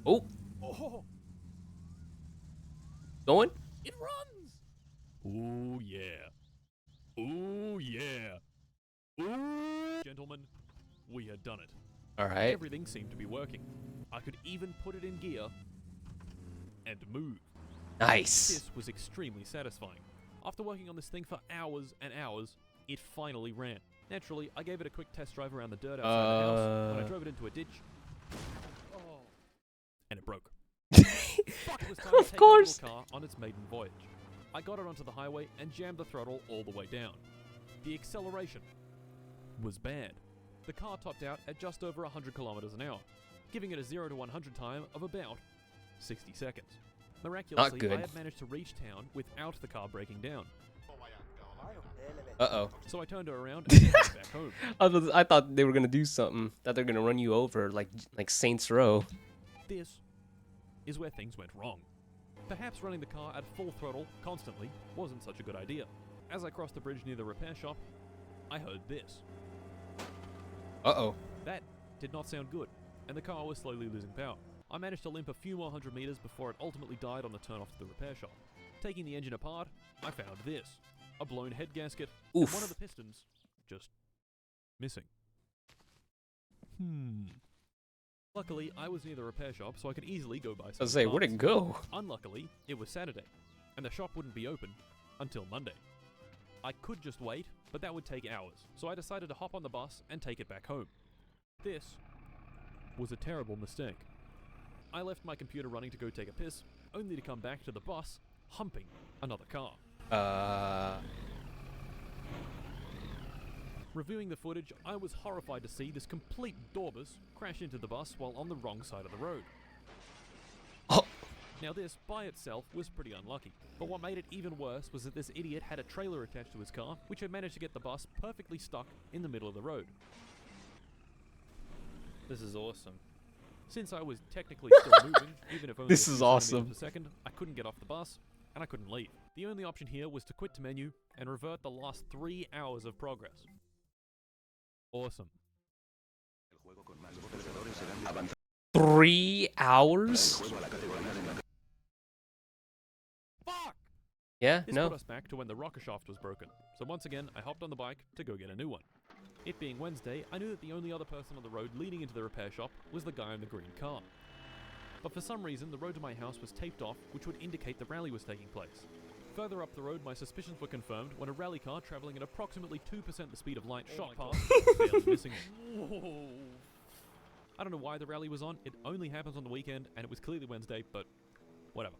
Oh. Going? It runs! Ooh, yeah. Ooh, yeah. Ooh, gentlemen, we had done it. All right. Everything seemed to be working. I could even put it in gear and move. Nice. This was extremely satisfying. After working on this thing for hours and hours, it finally ran. Naturally, I gave it a quick test drive around the dirt outside the house, and I drove it into a ditch. And it broke. Fuck, it was time to take the little car on its maiden voyage. I got it onto the highway and jammed the throttle all the way down. The acceleration was bad. The car topped out at just over 100 kilometers an hour, giving it a 0 to 100 time of about 60 seconds. Miraculously, I had managed to reach town without the car breaking down. Uh-oh. So I turned her around and headed back home. I thought they were gonna do something. That they're gonna run you over like Saints Row. This is where things went wrong. Perhaps running the car at full throttle constantly wasn't such a good idea. As I crossed the bridge near the repair shop, I heard this. Uh-oh. That did not sound good, and the car was slowly losing power. I managed to limp a few more 100 meters before it ultimately died on the turn off to the repair shop. Taking the engine apart, I found this. A blown head gasket, and one of the pistons just missing. Luckily, I was near the repair shop, so I could easily go buy some I was like, where'd it go? Unluckily, it was Saturday, and the shop wouldn't be open until Monday. I could just wait, but that would take hours, so I decided to hop on the bus and take it back home. This was a terrible mistake. I left my computer running to go take a piss, only to come back to the bus humping another car. Reviewing the footage, I was horrified to see this complete daurbus crash into the bus while on the wrong side of the road. Now this, by itself, was pretty unlucky, but what made it even worse was that this idiot had a trailer attached to his car, which had managed to get the bus perfectly stuck in the middle of the road. This is awesome. Since I was technically still moving, even if only This a is few awesome. centimeters per second, I couldn't get off the bus, and I couldn't leave. The only option here was to quit to menu and revert the last 3 hours of progress. Awesome. 3 hours? Fuck! Yeah, This no. put us back to when the rocker shaft was broken, so once again I hopped on the bike to go get a new one. It being Wednesday, I knew that the only other person on the road leading into the repair shop was the guy in the green car. But for some reason, the road to my house was taped off, which would indicate the rally was taking place. Further up the road, my suspicions were confirmed when a rally car travelling at approximately 2% the speed of light shot past, barely missing me. I don't know why the rally was on, it only happens on the weekend, and it was clearly Wednesday, but whatever.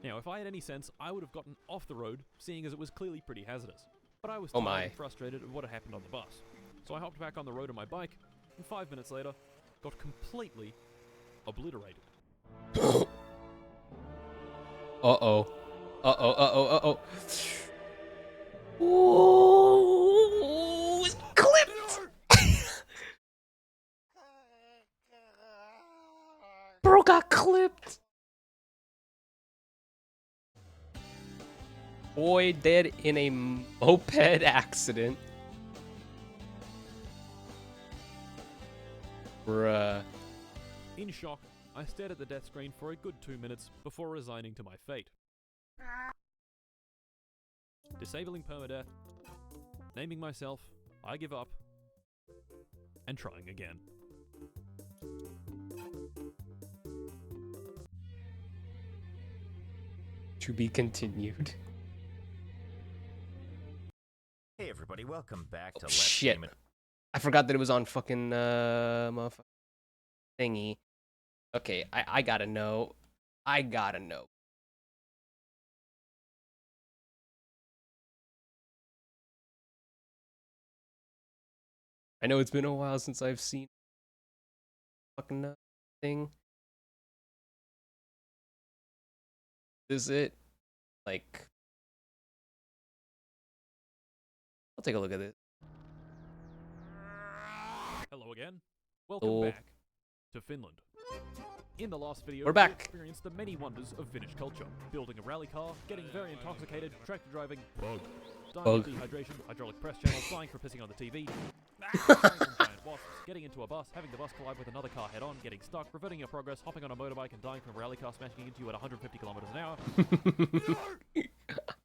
Now, if I had any sense, I would have gotten off the road, seeing as it was clearly pretty hazardous. But I was Oh tired my. and frustrated at what had happened on the bus. So I hopped back on the road on my bike, and 5 minutes later, got completely obliterated. Uh-oh. Uh-oh, uh-oh, uh-oh. Ooh, it's clipped! Bro got clipped! Boy dead in a moped accident. Bruh. In shock, I stared at the death screen for a good 2 minutes before resigning to my fate. Disabling permadeath, naming myself, I give up, and trying again. To be continued. Hey everybody, welcome back to Let's Shit. Game It. I forgot that it was on fucking motherfucking thingy. Okay, I gotta know. I gotta know. I know it's been a while since I've seen fucking thing. Is it like? I'll take a look at it. Hello again. Welcome Oh. back to Finland. In the last video, We're back. we experienced the many wonders of Finnish culture. Building a rally car, getting very intoxicated, tractor driving, dying of dehydration, hydraulic press channel, flying for pissing on the TV, from giant wasps, getting into a bus, having the bus collide with another car head-on, getting stuck, reverting your progress, hopping on a motorbike and dying from a rally car smashing into you at 150 kilometers an hour.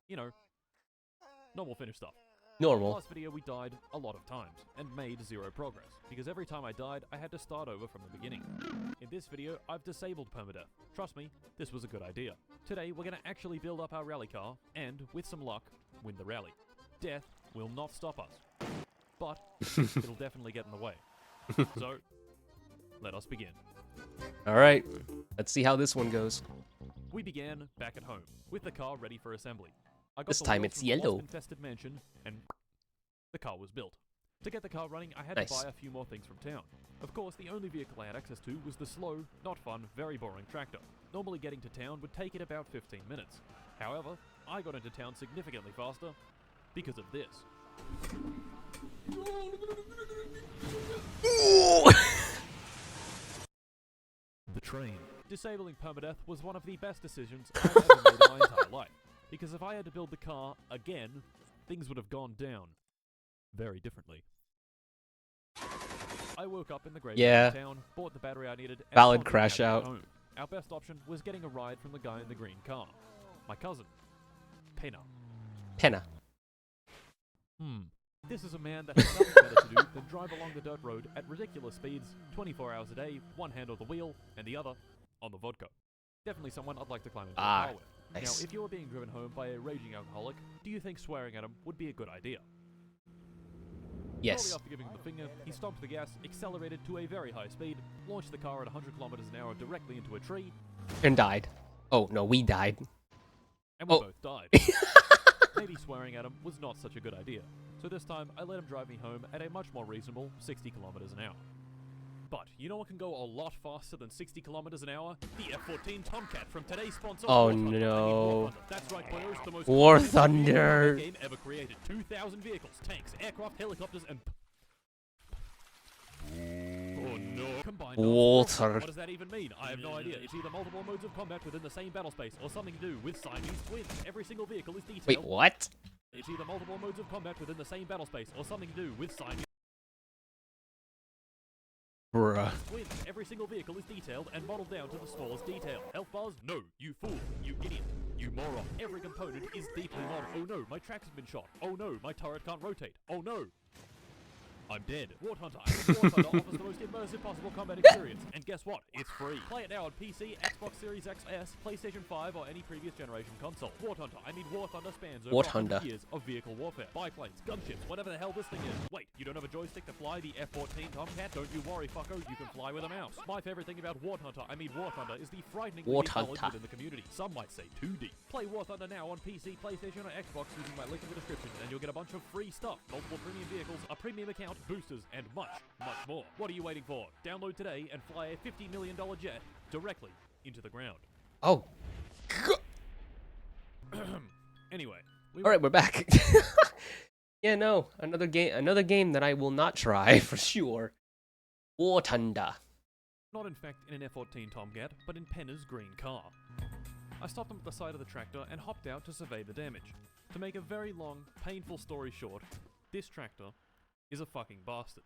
You know, normal Finnish stuff. Normal. In the last video, we died a lot of times, and made zero progress, because every time I died, I had to start over from the beginning. In this video, I've disabled permadeath. Trust me, this was a good idea. Today, we're going to actually build up our rally car, and, with some luck, win the rally. Death will not stop us, but it'll definitely get in the way. So, let us begin. Alright, let's see how this one goes. We began back at home, with the car ready for assembly. I got This the time wheels it's from the yellow. wasp-infested mansion, and the car was built. To get the car running, I had Nice. to buy a few more things from town. Of course, the only vehicle I had access to was the slow, not fun, very boring tractor. Normally getting to town would take it about 15 minutes. However, I got into town significantly faster because of this. The train. Disabling permadeath was one of the best decisions I've ever made in my entire life. Because if I had to build the car again, things would have gone down very differently. I woke up in the great Yeah. town, bought the battery I needed, and Valid pondered crash how to get out. home. Our best option was getting a ride from the guy in the green car. My cousin, Pena. Penna. This is a man that has nothing better to do than drive along the dirt road at ridiculous speeds, 24 hours a day, one hand on the wheel, and the other on the vodka. Definitely someone I'd like to climb into a car with. Now, Nice. if you were being driven home by a raging alcoholic, do you think swearing at him would be a good idea? Yes. Shortly after giving him the finger, he stomped the gas, accelerated to a very high speed, launched the car at 100 kilometers an hour directly into a tree, And died. Oh, no, we died. and we Oh. both died. Maybe swearing at him was not such a good idea, so this time I let him drive me home at a much more reasonable 60 kilometers an hour. But you know what can go a lot faster than 60 kilometers an hour? The F-14 Tomcat from today's sponsor. Oh, War Thunder. I mean, no. War Thunder. That's right, boys. The most War comprehensive Thunder. game ever created. 2,000 vehicles, tanks, aircraft, helicopters, and oh no! Combined Water. What does that even mean? I have no idea. It's either multiple modes of combat within the same battle space, or something to do with Siamese twins. Every single vehicle is detailed. Wait, what? It's either multiple modes of combat within the same battle space, or something to do with Siamese Bruh. twins. Every single vehicle is detailed and modeled down to the smallest detail. Health bars? No. You fool. You idiot. You moron. Every component is deeply modeled. Oh no, my track has been shot. Oh no, my turret can't rotate. Oh no. I'm dead. War Hunter. War Thunder offers the most immersive possible combat experience. And guess what? It's free. Play it now on PC, Xbox Series XS, PlayStation 5, or any previous generation console. War Hunter. War Thunder spans over War 100 Thunder. years of vehicle warfare. Biplanes, gunships, whatever the hell this thing is. Wait, you don't have a joystick to fly the F-14 Tomcat? Don't you worry, fucko. You can fly with a mouse. My favorite thing about War Hunter, War Thunder, is the frighteningly War deep knowledge Hunter. within the community. Some might say too deep. Play War Thunder now on PC, PlayStation, or Xbox using my link in the description, and you'll get a bunch of free stuff, multiple premium vehicles, a premium account, boosters, and much more. What are you waiting for? Download today and fly a $50 million jet directly into the ground. Oh. Anyway. Alright, we're back. Yeah, no. Another game that I will not try for sure. War Thunder. Not in fact in an F-14 Tomcat, but in Penna's green car. I stopped him at the side of the tractor and hopped out to survey the damage. To make a very long, painful story short, this tractor is a fucking bastard.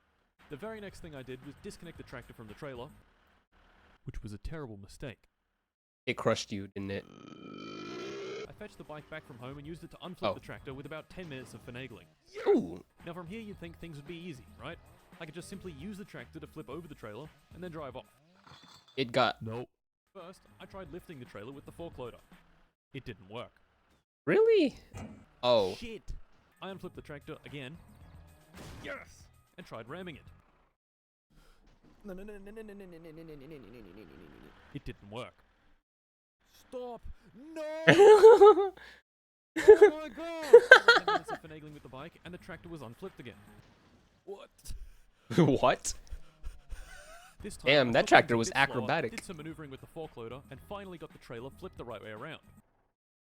The very next thing I did was disconnect the tractor from the trailer, which was a terrible mistake. It crushed you, didn't it? I fetched the bike back from home and used it to unflip the tractor with about 10 minutes of finagling. Ooh. Now from here you'd think things would be easy, right? I could just simply use the tractor to flip over the trailer and then drive off. It got... Nope. First, I tried lifting the trailer with the fork loader. It didn't work. Really? Oh. Shit! I unflipped the tractor again. Yes! And tried ramming it. It didn't work. Stop! No! Oh my god! 10 minutes of finagling with the bike, and the tractor was unflipped again. What? What? This time, Damn, I that thought tractor things was a bit slower, acrobatic. Did some maneuvering with the fork loader, and finally got the trailer flipped the right way around.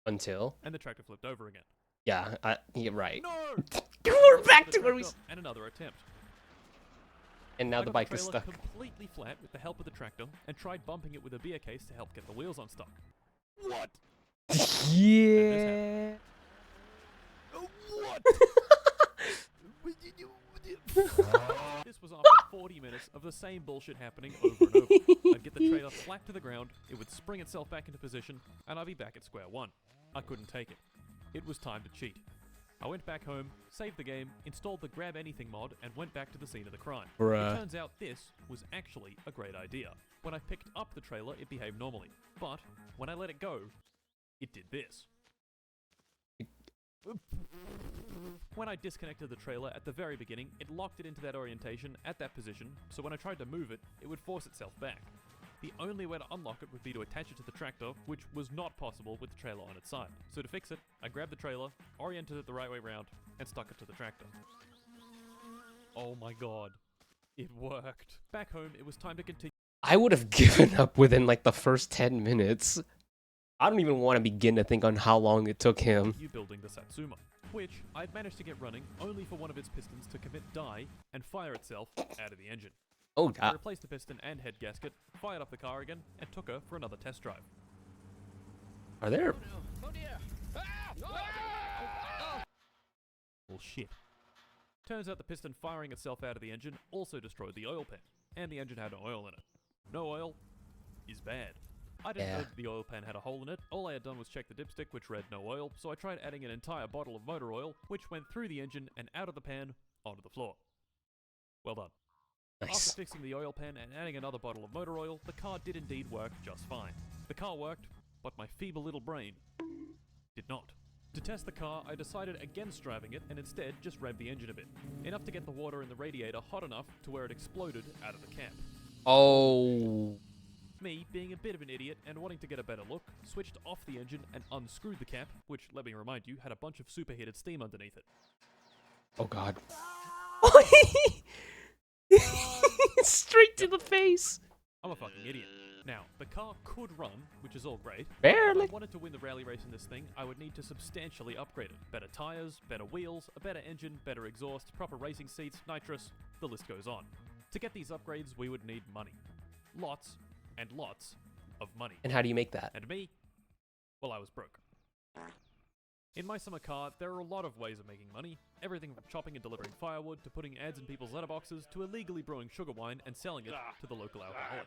Until? And the tractor flipped over again. Yeah, you're right. No! We're back to where we... And another attempt. And now I the got bike is trailer stuck. completely flat with the help of the tractor, and tried bumping it with a beer case to help get the wheels unstuck. What? Yeah. What? This was after 40 minutes of the same bullshit happening over and over. I'd get the trailer flat to the ground, it would spring itself back into position, and I'd be back at square one. I couldn't take it. It was time to cheat. I went back home, saved the game, installed the Grab Anything mod, and went back to the scene of the crime. Bruh. It turns out this was actually a great idea. When I picked up the trailer, it behaved normally. But when I let it go, it did this. When I disconnected the trailer at the very beginning, it locked it into that orientation at that position, so when I tried to move it, it would force itself back. The only way to unlock it would be to attach it to the tractor, which was not possible with the trailer on its side. So to fix it, I grabbed the trailer, oriented it the right way round, and stuck it to the tractor. Oh my god. It worked. Back home, it was time to continue. I would have given up within like the first 10 minutes. I don't even want to begin to think on how long it took him. You building the Satsuma, which I'd managed to get running only for one of its pistons to commit die and fire itself out of the engine. Oh, I replaced the piston and head gasket, fired up the car again, and took her for another test drive. Are there... Oh dear! Well, shit. Turns out the piston firing itself out of the engine also destroyed the oil pan, and the engine had no oil in it. No oil is bad. I didn't know that the oil pan had a hole in it. All I had done was check the dipstick, which read no oil, so I tried adding an entire bottle of motor oil, which went through the engine and out of the pan onto the floor. Well done. Nice. After fixing the oil pan and adding another bottle of motor oil, the car did indeed work just fine. The car worked, but my feeble little brain did not. To test the car, I decided against driving it and instead just revved the engine a bit, enough to get the water in the radiator hot enough to where it exploded out of the cap. Oh. Me, being a bit of an idiot and wanting to get a better look, switched off the engine and unscrewed the cap, which, let me remind you, had a bunch of superheated steam underneath it. Oh god. Straight to the face. I'm a fucking idiot. Now, the car could run, which is all great. Barely. If I wanted to win the rally race in this thing, I would need to substantially upgrade it. Better tires, better wheels, a better engine, better exhaust, proper racing seats, nitrous, the list goes on. To get these upgrades, we would need money. Lots and lots of money. And how do you make that? And me? Well, I was broke. In my summer car, there are a lot of ways of making money. Everything from chopping and delivering firewood, to putting ads in people's letterboxes, to illegally brewing sugar wine and selling it to the local alcoholic.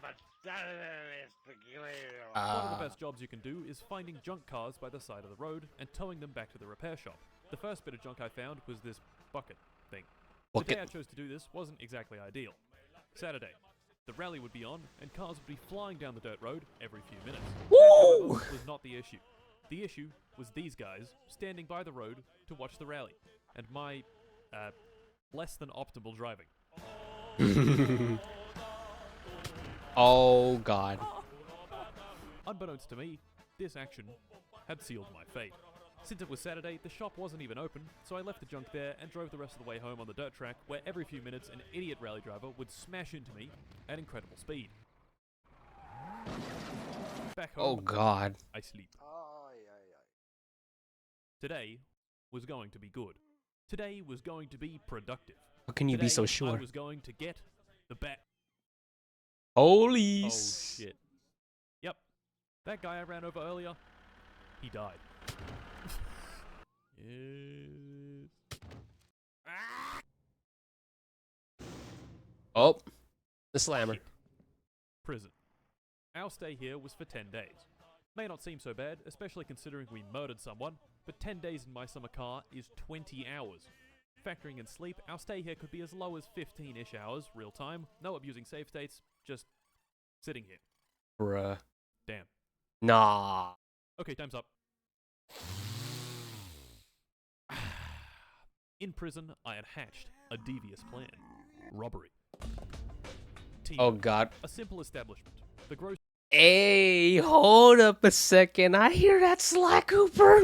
One of the best jobs you can do is finding junk cars by the side of the road and towing them back to the repair shop. The first bit of junk I found was this bucket thing. The day I chose to do this wasn't exactly ideal. Saturday. The rally would be on, and cars would be flying down the dirt road every few minutes. That, however, was not the issue. The issue was these guys standing by the road to watch the rally, and my, less than optimal driving. Oh god. Unbeknownst to me, this action had sealed my fate. Since it was Saturday, the shop wasn't even open, so I left the junk there and drove the rest of the way home on the dirt track, where every few minutes an idiot rally driver would smash into me at incredible speed. Back home, Oh god. I sleep. Today was going to be good. Today was going to be productive. How can you be so Today, sure? I was going to get the bat. Holy Oh shit. Yep. That guy I ran over earlier, he died. Yes. Oh. The slammer. Shit. Prison. Our stay here was for 10 days. May not seem so bad, especially considering we murdered someone, but 10 days in my summer car is 20 hours. Factoring in sleep, our stay here could be as low as 15-ish hours, real time, no abusing save states, just sitting here. Bruh. Damn. Nah. Okay, time's up. In prison, I had hatched a devious plan. Robbery. Team. Oh god. A simple establishment. The gross. Hey, hold up a second. I hear that Sly Cooper.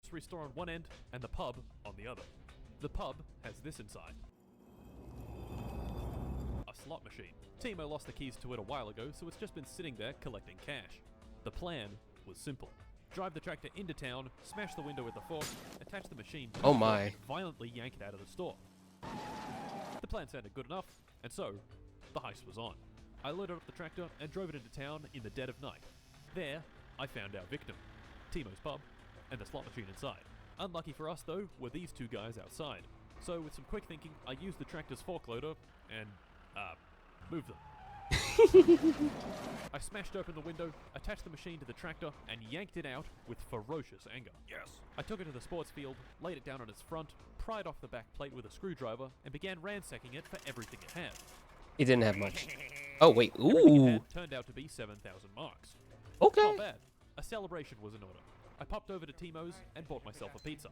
Grocery store on one end and the pub on the other. The pub has this inside. A slot machine. Timo lost the keys to it a while ago, so it's just been sitting there collecting cash. The plan was simple. Drive the tractor into town, smash the window with the fork, attach the machine to Oh the my. fork, violently yank it out of the store. The plan sounded good enough, and so, the heist was on. I loaded up the tractor and drove it into town in the dead of night. There, I found our victim, Timo's pub, and the slot machine inside. Unlucky for us, though, were these two guys outside. So, with some quick thinking, I used the tractor's fork loader and, moved them. I smashed open the window, attached the machine to the tractor, and yanked it out with ferocious anger. Yes! I took it to the sports field, laid it down on its front, pried off the back plate with a screwdriver, and began ransacking it for everything it had. It didn't have much. Oh wait, Everything it ooh. had turned out to be 7,000 marks. Okay. Not bad. A celebration was in order. I popped over to Timo's and bought myself a pizza.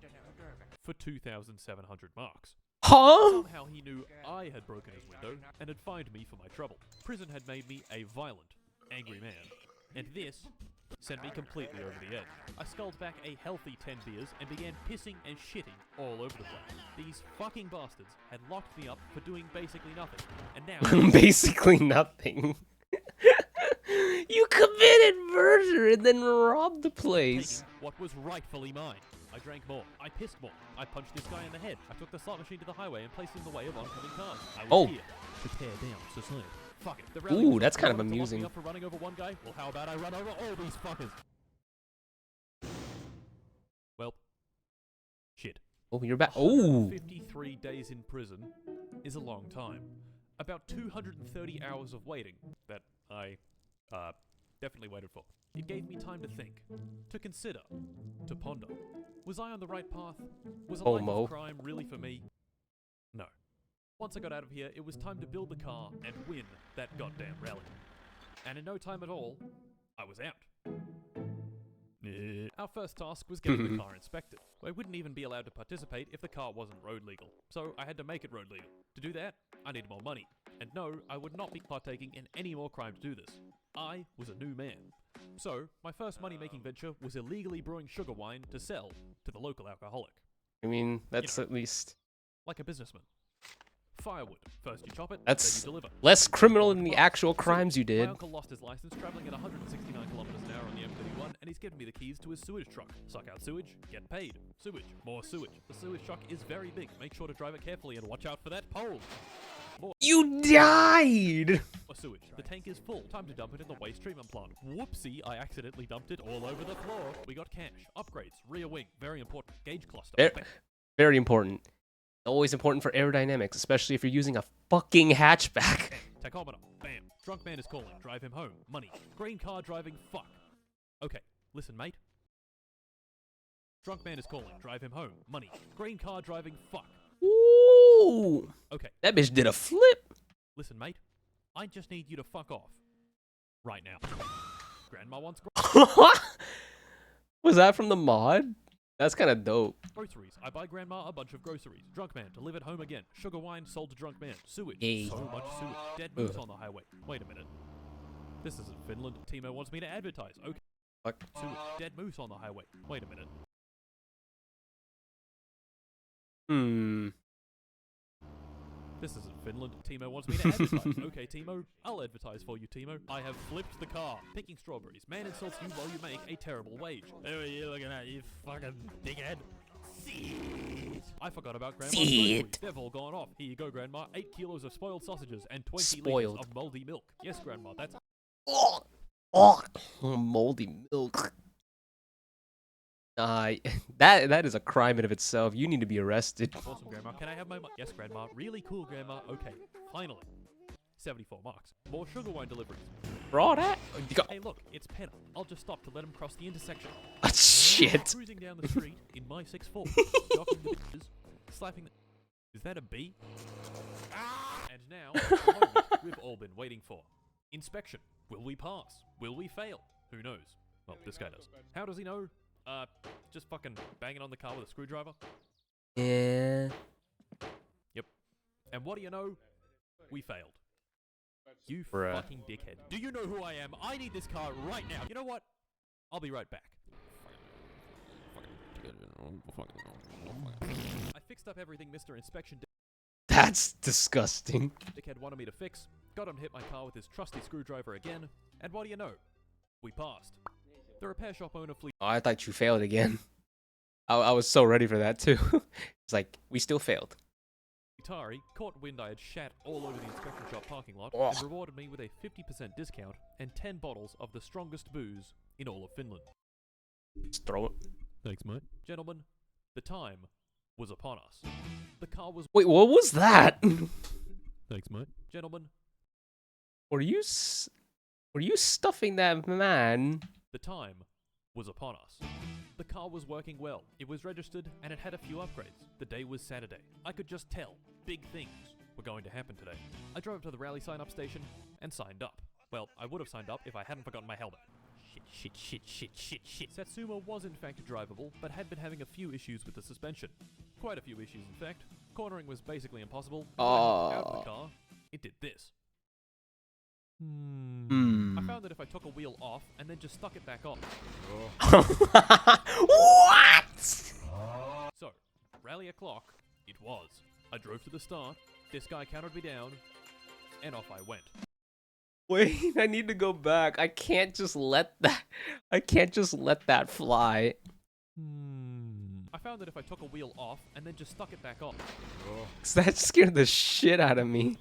For 2,700 marks. Huh? Somehow he knew I had broken his window and had fined me for my trouble. Prison had made me a violent, angry man. And this sent me completely over the edge. I sculled back a healthy 10 beers and began pissing and shitting all over the place. These fucking bastards had locked me up for doing basically nothing. And now... Basically nothing. You committed murder and then robbed the place. Taking what was rightfully mine. I drank more. I pissed more. I punched this guy in the head. I took the slot machine to the highway and placed it in the way of oncoming cars. I was here to tear down society. Fuck it. The rally Ooh, was that's on. kind of You wanted to lock amusing. me up for running over one guy? Well, how about I run over all these fuckers? Well, shit. Oh, you're back. Ooh. 53 days in prison is a long time. About 230 hours of waiting that I, definitely waited for. It gave me time to think, to consider, to ponder. Was I on the right path? Was a life Homo. of crime really for me? No. Once I got out of here, it was time to build the car and win that goddamn rally. And in no time at all, I was out. Our first task was getting the car inspected. I wouldn't even be allowed to participate if the car wasn't road legal, so I had to make it road legal. To do that, I needed more money. And no, I would not be partaking in any more crime to do this. I was a new man. So, my first money-making venture was illegally brewing sugar wine to sell to the local alcoholic. I mean, that's at least... Like a businessman. Firewood. First you chop it, That's then you deliver. less criminal than the actual crimes you did. My uncle lost his license traveling at 169 kilometers an hour on the M31, and he's given me the keys to his sewage truck. Suck out sewage, get paid. Sewage, more sewage. The sewage truck is very big. Make sure to drive it carefully and watch out for that pole. More You died! sewage. The tank is full. Time to dump it in the waste treatment plant. Whoopsie, I accidentally dumped it all over the floor. We got cash, upgrades, rear wing, very important. Gauge cluster. Very important. Always important for aerodynamics, especially if you're using a fucking hatchback. Tachometer. Bam. Drunk man is calling. Drive him home. Money. Green car driving. Fuck. Okay. Listen, mate. Drunk man is calling. Drive him home. Money. Green car driving. Fuck. Ooh. Okay. That bitch did a flip. Listen, mate. I just need you to fuck off. Right now. Grandma wants Was that from the mod? That's kind of dope. groceries. I buy grandma a bunch of groceries. Drunk man to live at home again. Sugar wine sold to drunk man. Sewage. Hey. So much sewage. Dead moose on the highway. Wait a minute. This isn't Finland. Timo wants me to advertise. Okay. Fuck. Sewage. Dead moose on the highway. Wait a minute. This isn't Finland. Timo wants me to advertise. Okay, Timo. I'll advertise for you, Timo. I have flipped the car. Picking strawberries. Man insults you while you make a terrible wage. Who are you looking at, you fucking dickhead? Seed. I forgot about Grandma's groceries. They've all gone off. Here you go, Grandma. 8 kilos of spoiled sausages and 20 liters of moldy milk. Yes, Grandma, that's... Oh, moldy milk. That is a crime in of itself. You need to be arrested. Awesome, Grandma. Can I have my Yes, Grandma. Really cool, Grandma. Okay, finally. 74 marks. More sugar wine deliveries. Bro, that... Hey, look, it's Penna. I'll just stop to let him cross the intersection. Shit. Cruising down the street in my 6'4", docking the bitches, slapping the... Is that a bee? And now, the moment we've all been waiting for. Inspection. Will we pass? Will we fail? Who knows? Well, this guy does. How does he know? Just fucking banging on the car with a screwdriver? Yeah. Yep. And what do you know? We failed. You Bruh. fucking dickhead. Do you know who I am? I need this car right now. You know what? I'll be right back. I fixed up everything Mr. Inspection That's disgusting. Dickhead wanted me to fix. Got him to hit my car with his trusty screwdriver again. And what do you know? We passed. The repair shop owner flew. Oh, I thought you failed again. I was so ready for that too. It's like, we still failed. Atari caught wind I had shat all over the inspection shop parking lot Ugh. and rewarded me with a 50% discount and 10 bottles of the strongest booze in all of Finland. Just throw it. Thanks, mate. Gentlemen, the time was upon us. The car was... Wait, what was that? Thanks, mate. Gentlemen, Were you stuffing that man? the time was upon us. The car was working well. It was registered and it had a few upgrades. The day was Saturday. I could just tell big things were going to happen today. I drove up to the rally sign-up station and signed up. Well, I would have signed up if I hadn't forgotten my helmet. Shit. Satsuma was in fact drivable, but had been having a few issues with the suspension. Quite a few issues, in fact. Cornering was basically impossible. When I hopped out of the car, it did this. I found that if I took a wheel off and then just stuck it back on. What? So, rally o'clock, it was. I drove to the start, this guy counted me down, and off I went. Wait, I need to go back. I can't just let that fly. I found that if I took a wheel off and then just stuck it back on. 'Cause that scared the shit out of me.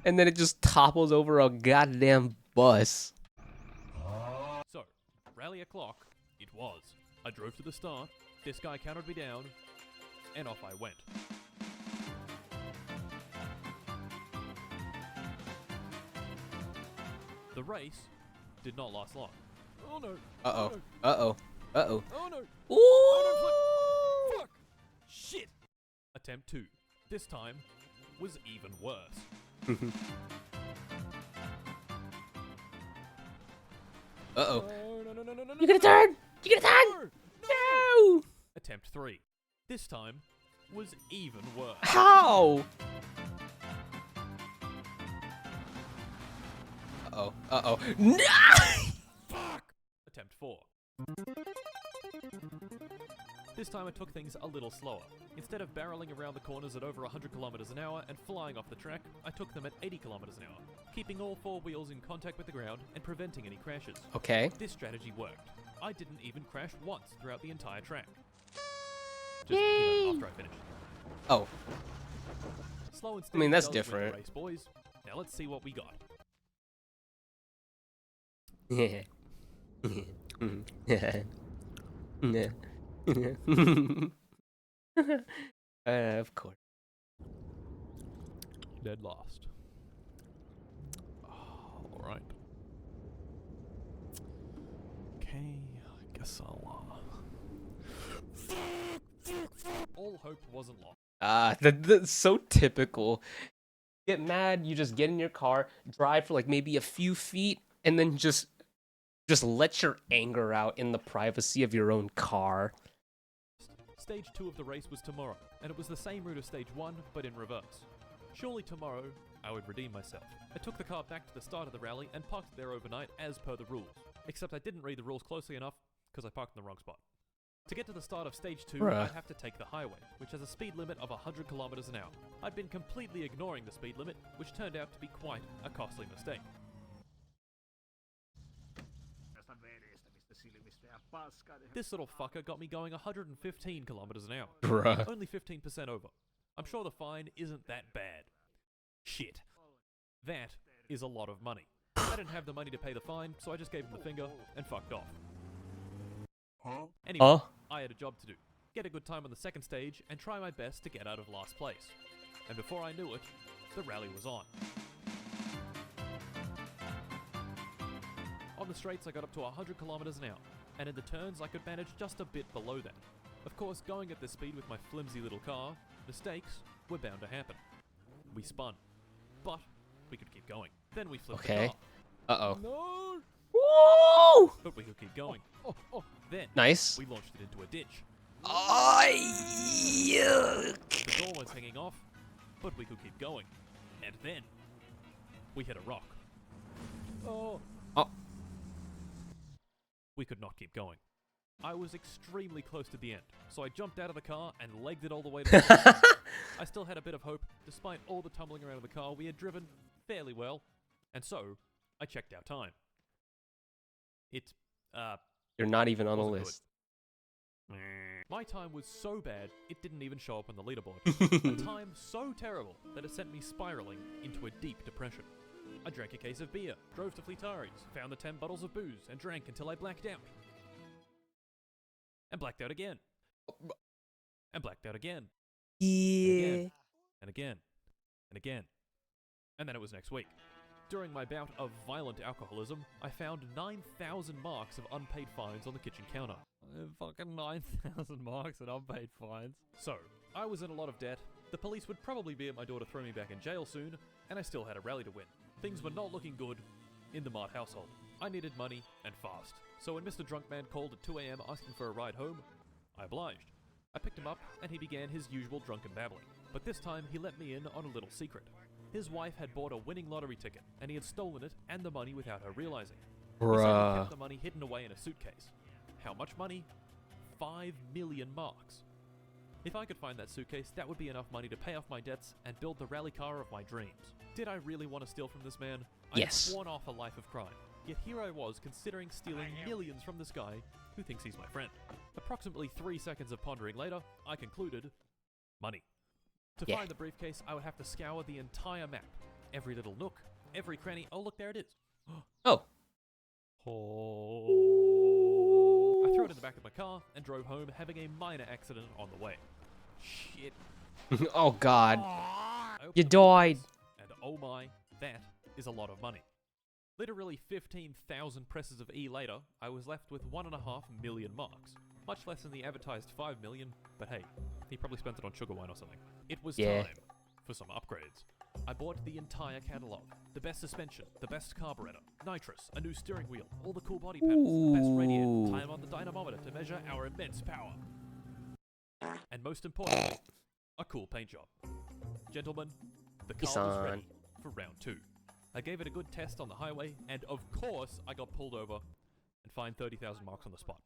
And then it just topples over a goddamn bus. So, rally o'clock, it was. I drove to the start, this guy counted me down, and off I went. The race did not last long. Oh no. Uh-oh. Uh-oh. Uh-oh. Oh no. Ooh! Oh no, fuck! Shit! Attempt 2. This time was even worse. Uh-oh. No. You gonna turn? You gonna turn? No! Attempt 3. This time was even worse. How? Uh-oh. Uh-oh. No! Fuck! Attempt 4. This time I took things a little slower. Instead of barreling around the corners at over 100 kilometers an hour and flying off the track, I took them at 80 kilometers an hour, keeping all 4 wheels in contact with the ground and preventing any crashes. Okay. This strategy worked. I didn't even crash once throughout the entire track. Just, after I finished. Oh. Slow and I mean, that's does win the different. race, boys. Now let's see what we got. Yeah. Yeah. Of course. Dead last. Oh, alright. Okay, I guess I'll, all hope wasn't lost. That's so typical. Get mad, you just get in your car, drive for like maybe a few feet, and then just let your anger out in the privacy of your own car. Stage 2 of the race was tomorrow, and it was the same route as Stage 1, but in reverse. Surely tomorrow, I would redeem myself. I took the car back to the start of the rally and parked there overnight as per the rules. Except I didn't read the rules closely enough, because I parked in the wrong spot. To get to the start of Stage 2, Bruh. I'd have to take the highway, which has a speed limit of 100 kilometers an hour. I'd been completely ignoring the speed limit, which turned out to be quite a costly mistake. This little fucker got me going 115 kilometers an hour. Bruh. Only 15% over. I'm sure the fine isn't that bad. Shit. That is a lot of money. I didn't have the money to pay the fine, so I just gave him the finger and fucked off. Anyway, I had a job to do. Get a good time on the second stage and try my best to get out of last place. And before I knew it, the rally was on. On the straights I got up to 100 kilometers an hour, and in the turns I could manage just a bit below that. Of course, going at this speed with my flimsy little car, mistakes were bound to happen. We spun, but we could keep going. Then we flipped the Okay. car. Uh-oh. No! Whoa! But we could keep going. Then Nice. we launched it into a ditch. Yuck. The door was hanging off, but we could keep going. And then we hit a rock. Oh. We could not keep going. I was extremely close to the end, so I jumped out of the car and legged it all the way to the front. I still had a bit of hope, despite all the tumbling around of the car. We had driven fairly well, and so I checked our time. You're not even on the wasn't list. good. My time was so bad, it didn't even show up on the leaderboard. A time so terrible that it sent me spiraling into a deep depression. I drank a case of beer, drove to Fleetari's, found the 10 bottles of booze, and drank until I blacked out. And blacked out again. And blacked out again. Yeah. And again. And again. And then it was next week. During my bout of violent alcoholism, I found 9,000 marks of unpaid fines on the kitchen counter. Fucking 9,000 marks and unpaid fines. So, I was in a lot of debt, the police would probably be at my door to throw me back in jail soon, and I still had a rally to win. Things were not looking good in the Mart household. I needed money, and fast. So when Mr. Drunkman called at 2 AM asking for a ride home, I obliged. I picked him up, and he began his usual drunken babbling. But this time, he let me in on a little secret. His wife had bought a winning lottery ticket, and he had stolen it and the money without her realizing. He said he Bruh. kept the money hidden away in a suitcase. How much money? 5 million marks. If I could find that suitcase, that would be enough money to pay off my debts and build the rally car of my dreams. Did I really want to steal from this man? I had Yes. sworn off a life of crime. Yet here I was, considering stealing millions from this guy who thinks he's my friend. Approximately 3 seconds of pondering later, I concluded, money. To Yeah. find the briefcase, I would have to scour the entire map. Every little nook, every cranny. Oh, look, there it is. Oh. I threw it in the back of my car and drove home, having a minor accident on the way. Shit. Oh God. I opened You the died. briefcase, and oh my, that is a lot of money. Literally 15,000 presses of E later, I was left with 1.5 million marks. Much less than the advertised 5 million, but hey, he probably spent it on sugar wine or something. It was Yeah. time for some upgrades. I bought the entire catalog. The best suspension, the best carburetor, nitrous, a new steering wheel, all the cool body panels, the best radiator, time on the dynamometer to measure our immense power. And most importantly, a cool paint job. Gentlemen, the car was ready for round 2. I gave it a good test on the highway, and of course I got pulled over and fined 30,000 marks on the spot.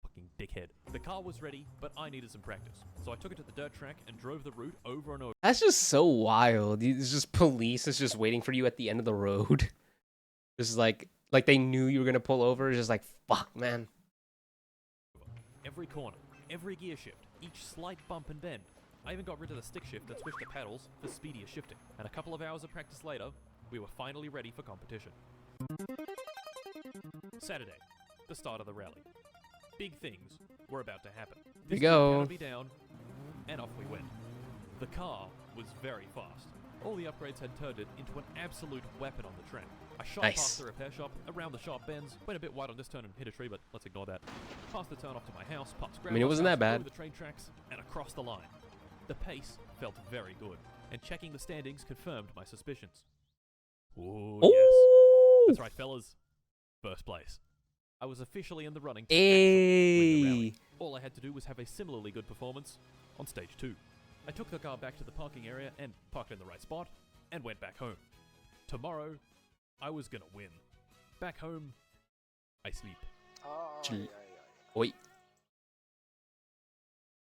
Fucking dickhead. The car was ready, but I needed some practice. So I took it to the dirt track and drove the route over and over. That's just so wild. It's just police is just waiting for you at the end of the road. Just like they knew you were gonna pull over. It's just like, fuck, man. Every corner, every gear shift, each slight bump and bend. I even got rid of the stick shift and switched to paddles for speedier shifting. And a couple of hours of practice later, we were finally ready for competition. Saturday, the start of the rally. Big things were about to happen. Here we go. This be down, and off we went. The car was very fast. All the upgrades had turned it into an absolute weapon on the track. I shot past the repair shop, around the sharp bends, went a bit wide on this turn and hit a tree, but let's ignore that. Past the turn off to my house, past I mean, it wasn't that bad. over the train tracks, and across the line. The pace felt very good, and checking the standings confirmed my suspicions. Ooh, yes. That's right, fellas. First place. I was officially in the running to win the rally. All I had to do was have a similarly good performance on stage 2. I took the car back to the parking area and parked in the right spot and went back home. Tomorrow, I was gonna win. Back home, I sleep. Oi.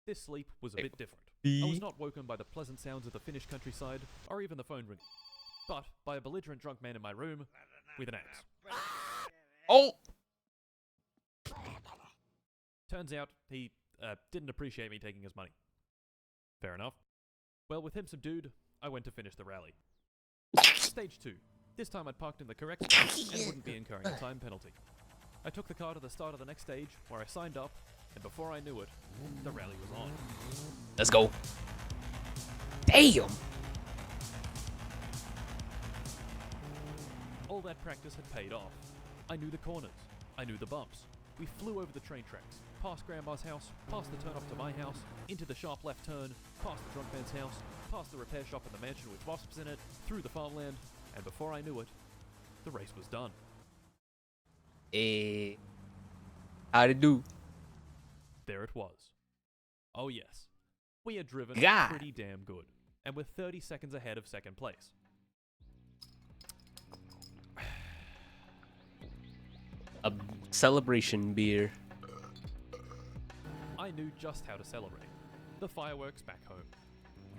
This sleep was a bit different. I was not woken by the pleasant sounds of the Finnish countryside or even the phone ringing, but by a belligerent drunk man in my room with an axe. Oh! Turns out he didn't appreciate me taking his money. Fair enough. Well, with him subdued, I went to finish the rally. Stage 2. This time I'd parked in the correct spot and wouldn't be incurring a time penalty. I took the car to the start of the next stage, where I signed up, and before I knew it, the rally was on. Let's go. Damn! All that practice had paid off. I knew the corners. I knew the bumps. We flew over the train tracks, past Grandma's house, past the turn off to my house, into the sharp left turn, past the drunk man's house, past the repair shop and the mansion with wasps in it, through the farmland, and before I knew it, the race was done. How'd it do? There it was. Oh yes, we had driven pretty damn good, and were 30 seconds ahead of second place. A celebration beer. I knew just how to celebrate. The fireworks back home.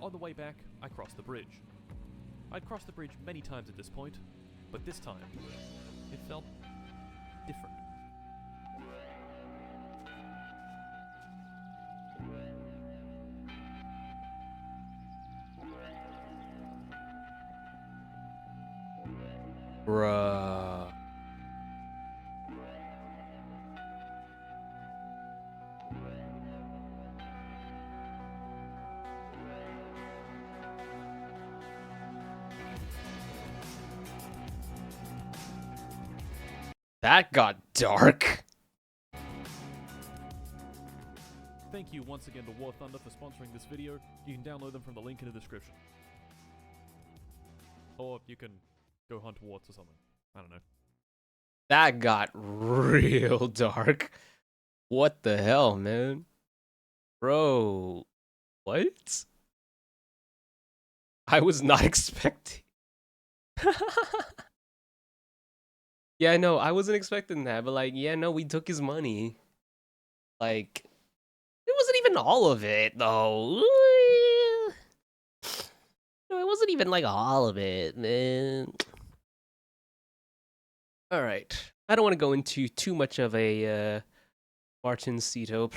On the way back, I crossed the bridge. I'd crossed the bridge many times at this point, but this time, it felt different. Bruh. That got dark. Thank you once again to War Thunder for sponsoring this video. You can download them from the link in the description. Or you can go hunt warts or something. I don't know. That got real dark. What the hell, man? Bro. What? I was not expecting. Yeah, no, I wasn't expecting that, but like, yeah, no, we took his money. Like, it wasn't even all of it, though. No, it wasn't even like all of it, man. All right. I don't want to go into too much of a Martin Cito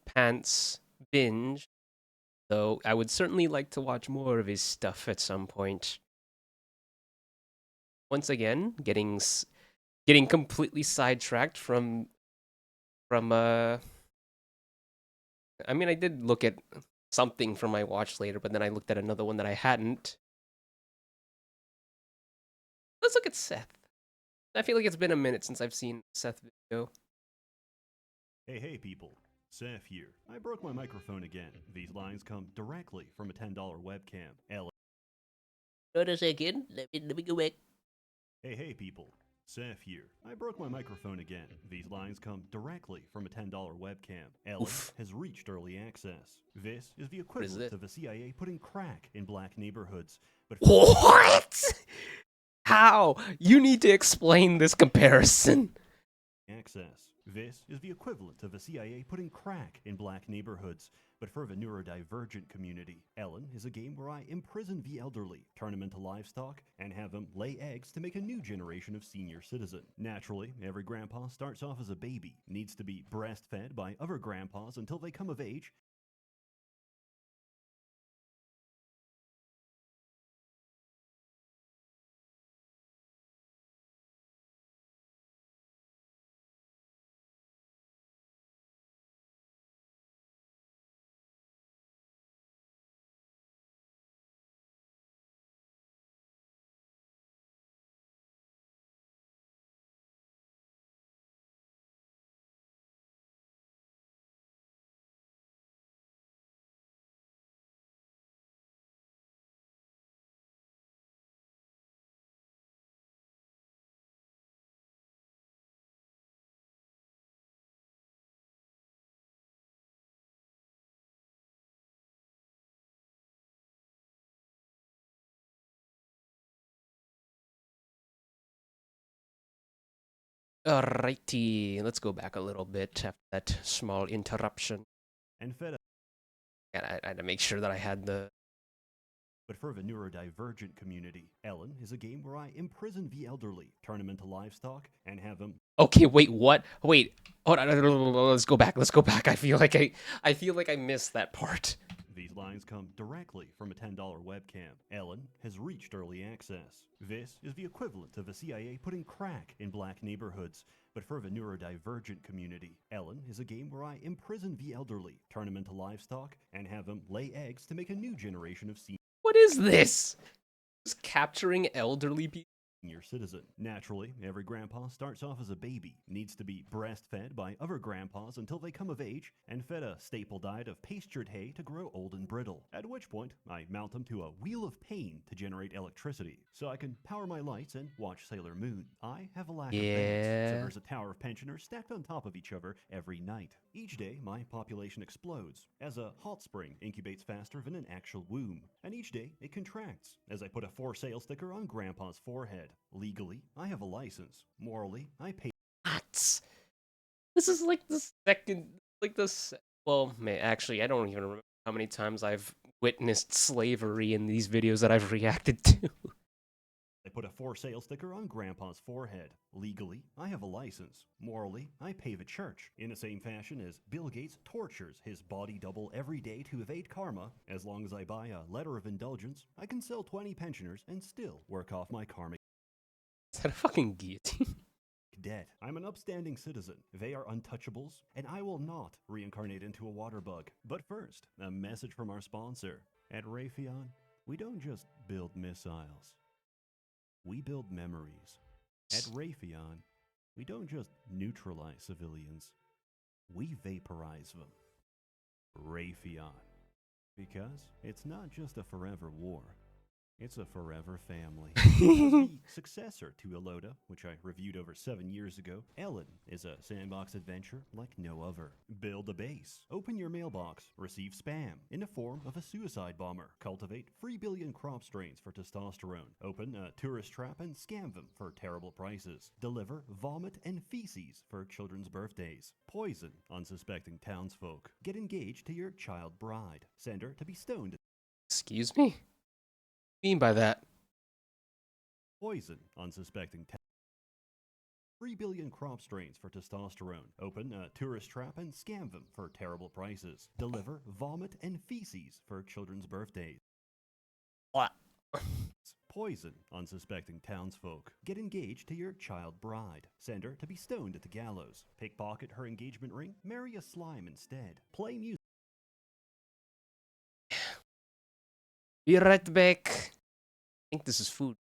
pants binge, though I would certainly like to watch more of his stuff at some point. Once again, getting completely sidetracked from I mean, I did look at something from my watch later, but then I looked at another one that I hadn't. Let's look at Seth. I feel like it's been a minute since I've seen Seth video. Hey people, Seth here. I broke my microphone again. These lines come directly from a $10 webcam. Wait a second. Let me go back. Hey people. Seth here. I broke my microphone again. These lines come directly from a $10 webcam. Ellen has reached early access. This is the equivalent of the CIA putting crack in black neighborhoods. But what? How? You need to explain this comparison. Access. This is the equivalent of the CIA putting crack in black neighborhoods. But for the neurodivergent community, Ellen is a game where I imprison the elderly, turn them into livestock, and have them lay eggs to make a new generation of senior citizen. Naturally, every grandpa starts off as a baby, needs to be breastfed by other grandpas until they come of age, Alrighty, let's go back a little bit after that small interruption. and fed up. And I had to make sure that I had the. But for the neurodivergent community, Ellen is a game where I imprison the elderly, turn them into livestock, and have them. Okay, wait, what? Wait, hold on. Let's go back. Let's go back. I feel like I missed that part. These lines come directly from a $10 webcam. Ellen has reached early access. This is the equivalent of the CIA putting crack in black neighborhoods. But for the neurodivergent community, Ellen is a game where I imprison the elderly, turn them into livestock, and have them lay eggs to make a new generation of senior. What is this? Just capturing elderly people. Senior citizen. Naturally, every grandpa starts off as a baby, needs to be breastfed by other grandpas until they come of age, and fed a staple diet of pastured hay to grow old and brittle. At which point, I mount them to a wheel of pain to generate electricity, so I can power my lights and watch Sailor Moon. I have a lack of beds, so there's a tower of pensioners stacked on top of each other every night. Each day, my population explodes, as a hot spring incubates faster than an actual womb. And each day, it contracts, as I put a for sale sticker on Grandpa's forehead. Legally, I have a license. Morally, I pay. What? This is like the second, like this. Well, actually, I don't even remember how many times I've witnessed slavery in these videos that I've reacted to. I put a for sale sticker on Grandpa's forehead. Legally, I have a license. Morally, I pay the church. In the same fashion as Bill Gates tortures his body double every day to evade karma, as long as I buy a letter of indulgence, I can sell 20 pensioners and still work off my karmic. Is that a fucking guillotine? Debt. I'm an upstanding citizen. They are untouchables, and I will not reincarnate into a water bug. But first, a message from our sponsor. At Raytheon, we don't just build missiles. We build memories. At Raytheon, we don't just neutralize civilians. We vaporize them. Raytheon. Because it's not just a forever war. It's a forever family. The successor to Eloda, which I reviewed over 7 years ago, Ellen is a sandbox adventure like no other. Build a base, open your mailbox, receive spam in the form of a suicide bomber, cultivate 3 billion crop strains for testosterone, open a tourist trap and scam them for terrible prices, deliver vomit and feces for children's birthdays, poison unsuspecting townsfolk, get engaged to your child bride, send her to be stoned. Excuse me? Mean by that? Poison unsuspecting 3 billion crop strains for testosterone. Open a tourist trap and scam them for terrible prices. Deliver vomit and feces for children's birthdays. What? Poison unsuspecting townsfolk. Get engaged to your child bride. Send her to be stoned at the gallows. Pickpocket her engagement ring. Marry a slime instead. Play music. Be right back. I think this is food.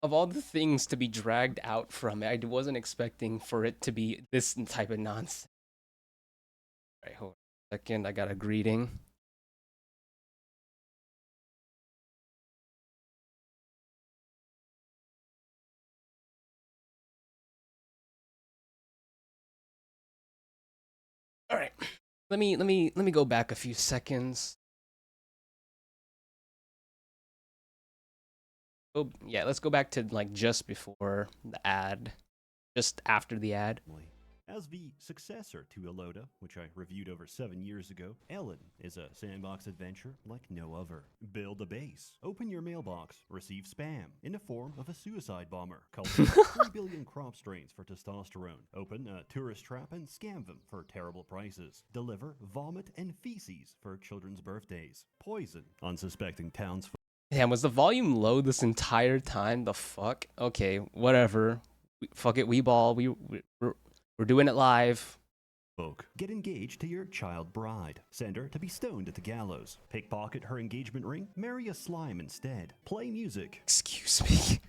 Of all the things to be dragged out from it, I wasn't expecting for it to be this type of nonsense. Alright, hold on a second. I got a greeting. Alright. Let me go back a few seconds. Oh yeah, let's go back to like just before the ad. Just after the ad. As the successor to Eloda, which I reviewed over 7 years ago, Ellen is a sandbox adventure like no other. Build a base, open your mailbox, receive spam in the form of a suicide bomber, cultivate 3 billion crop strains for testosterone, open a tourist trap and scam them for terrible prices, deliver vomit and feces for children's birthdays, poison unsuspecting townsfolk. Damn, was the volume low this entire time? The fuck? Okay, whatever. Fuck it, we ball. We're doing it live. Get engaged to your child bride. Send her to be stoned at the gallows. Pickpocket her engagement ring. Marry a slime instead. Play music. Excuse me.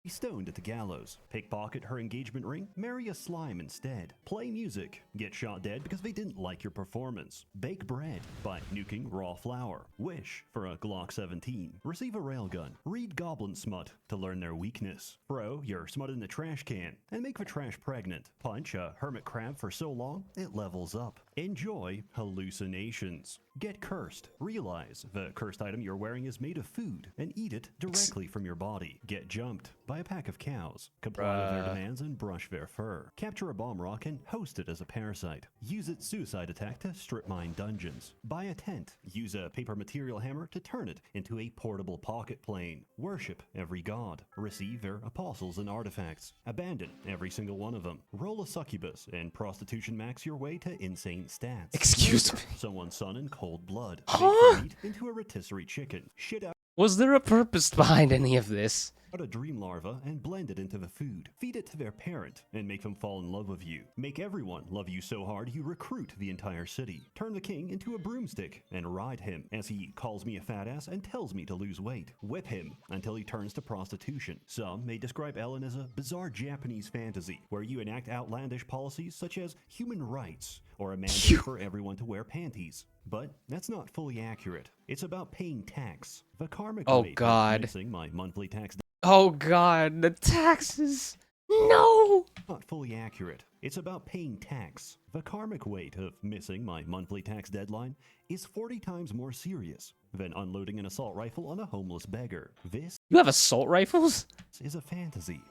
Be stoned at the gallows. Pickpocket her engagement ring. Marry a slime instead. Play music. Get shot dead because they didn't like your performance. Bake bread by nuking raw flour. Wish for a Glock 17. Receive a railgun. Read Goblin Smut to learn their weakness. Throw your smut in the trash can and make the trash pregnant. Punch a hermit crab for so long it levels up. Enjoy hallucinations. Get cursed. Realize the cursed item you're wearing is made of food and eat it directly from your body. Get jumped by a pack of cows. Comply with their demands and brush their fur. Capture a bomb rock and host it as a parasite. Use its suicide attack to strip mine dungeons. Buy a tent. Use a paper material hammer to turn it into a portable pocket plane. Worship every god. Receive their apostles and artifacts. Abandon every single one of them. Roll a succubus and prostitution max your way to insane stats. Excuse me. Someone's son in cold blood. Huh? Make meat into a rotisserie chicken. Shit out. Was there a purpose behind any of this? A dream larva and blend it into the food. Feed it to their parent and make them fall in love with you. Make everyone love you so hard you recruit the entire city. Turn the king into a broomstick and ride him as he calls me a fat ass and tells me to lose weight. Whip him until he turns to prostitution. Some may describe Ellen as a bizarre Japanese fantasy where you enact outlandish policies such as human rights or a mandate for everyone to wear panties. But that's not fully accurate. It's about paying tax. The karmic rate of missing my monthly tax. Oh god, the taxes! No! Not fully accurate. It's about paying tax. The karmic weight of missing my monthly tax deadline is 40 times more serious than unloading an assault rifle on a homeless beggar. This You have assault rifles? is a fantasy.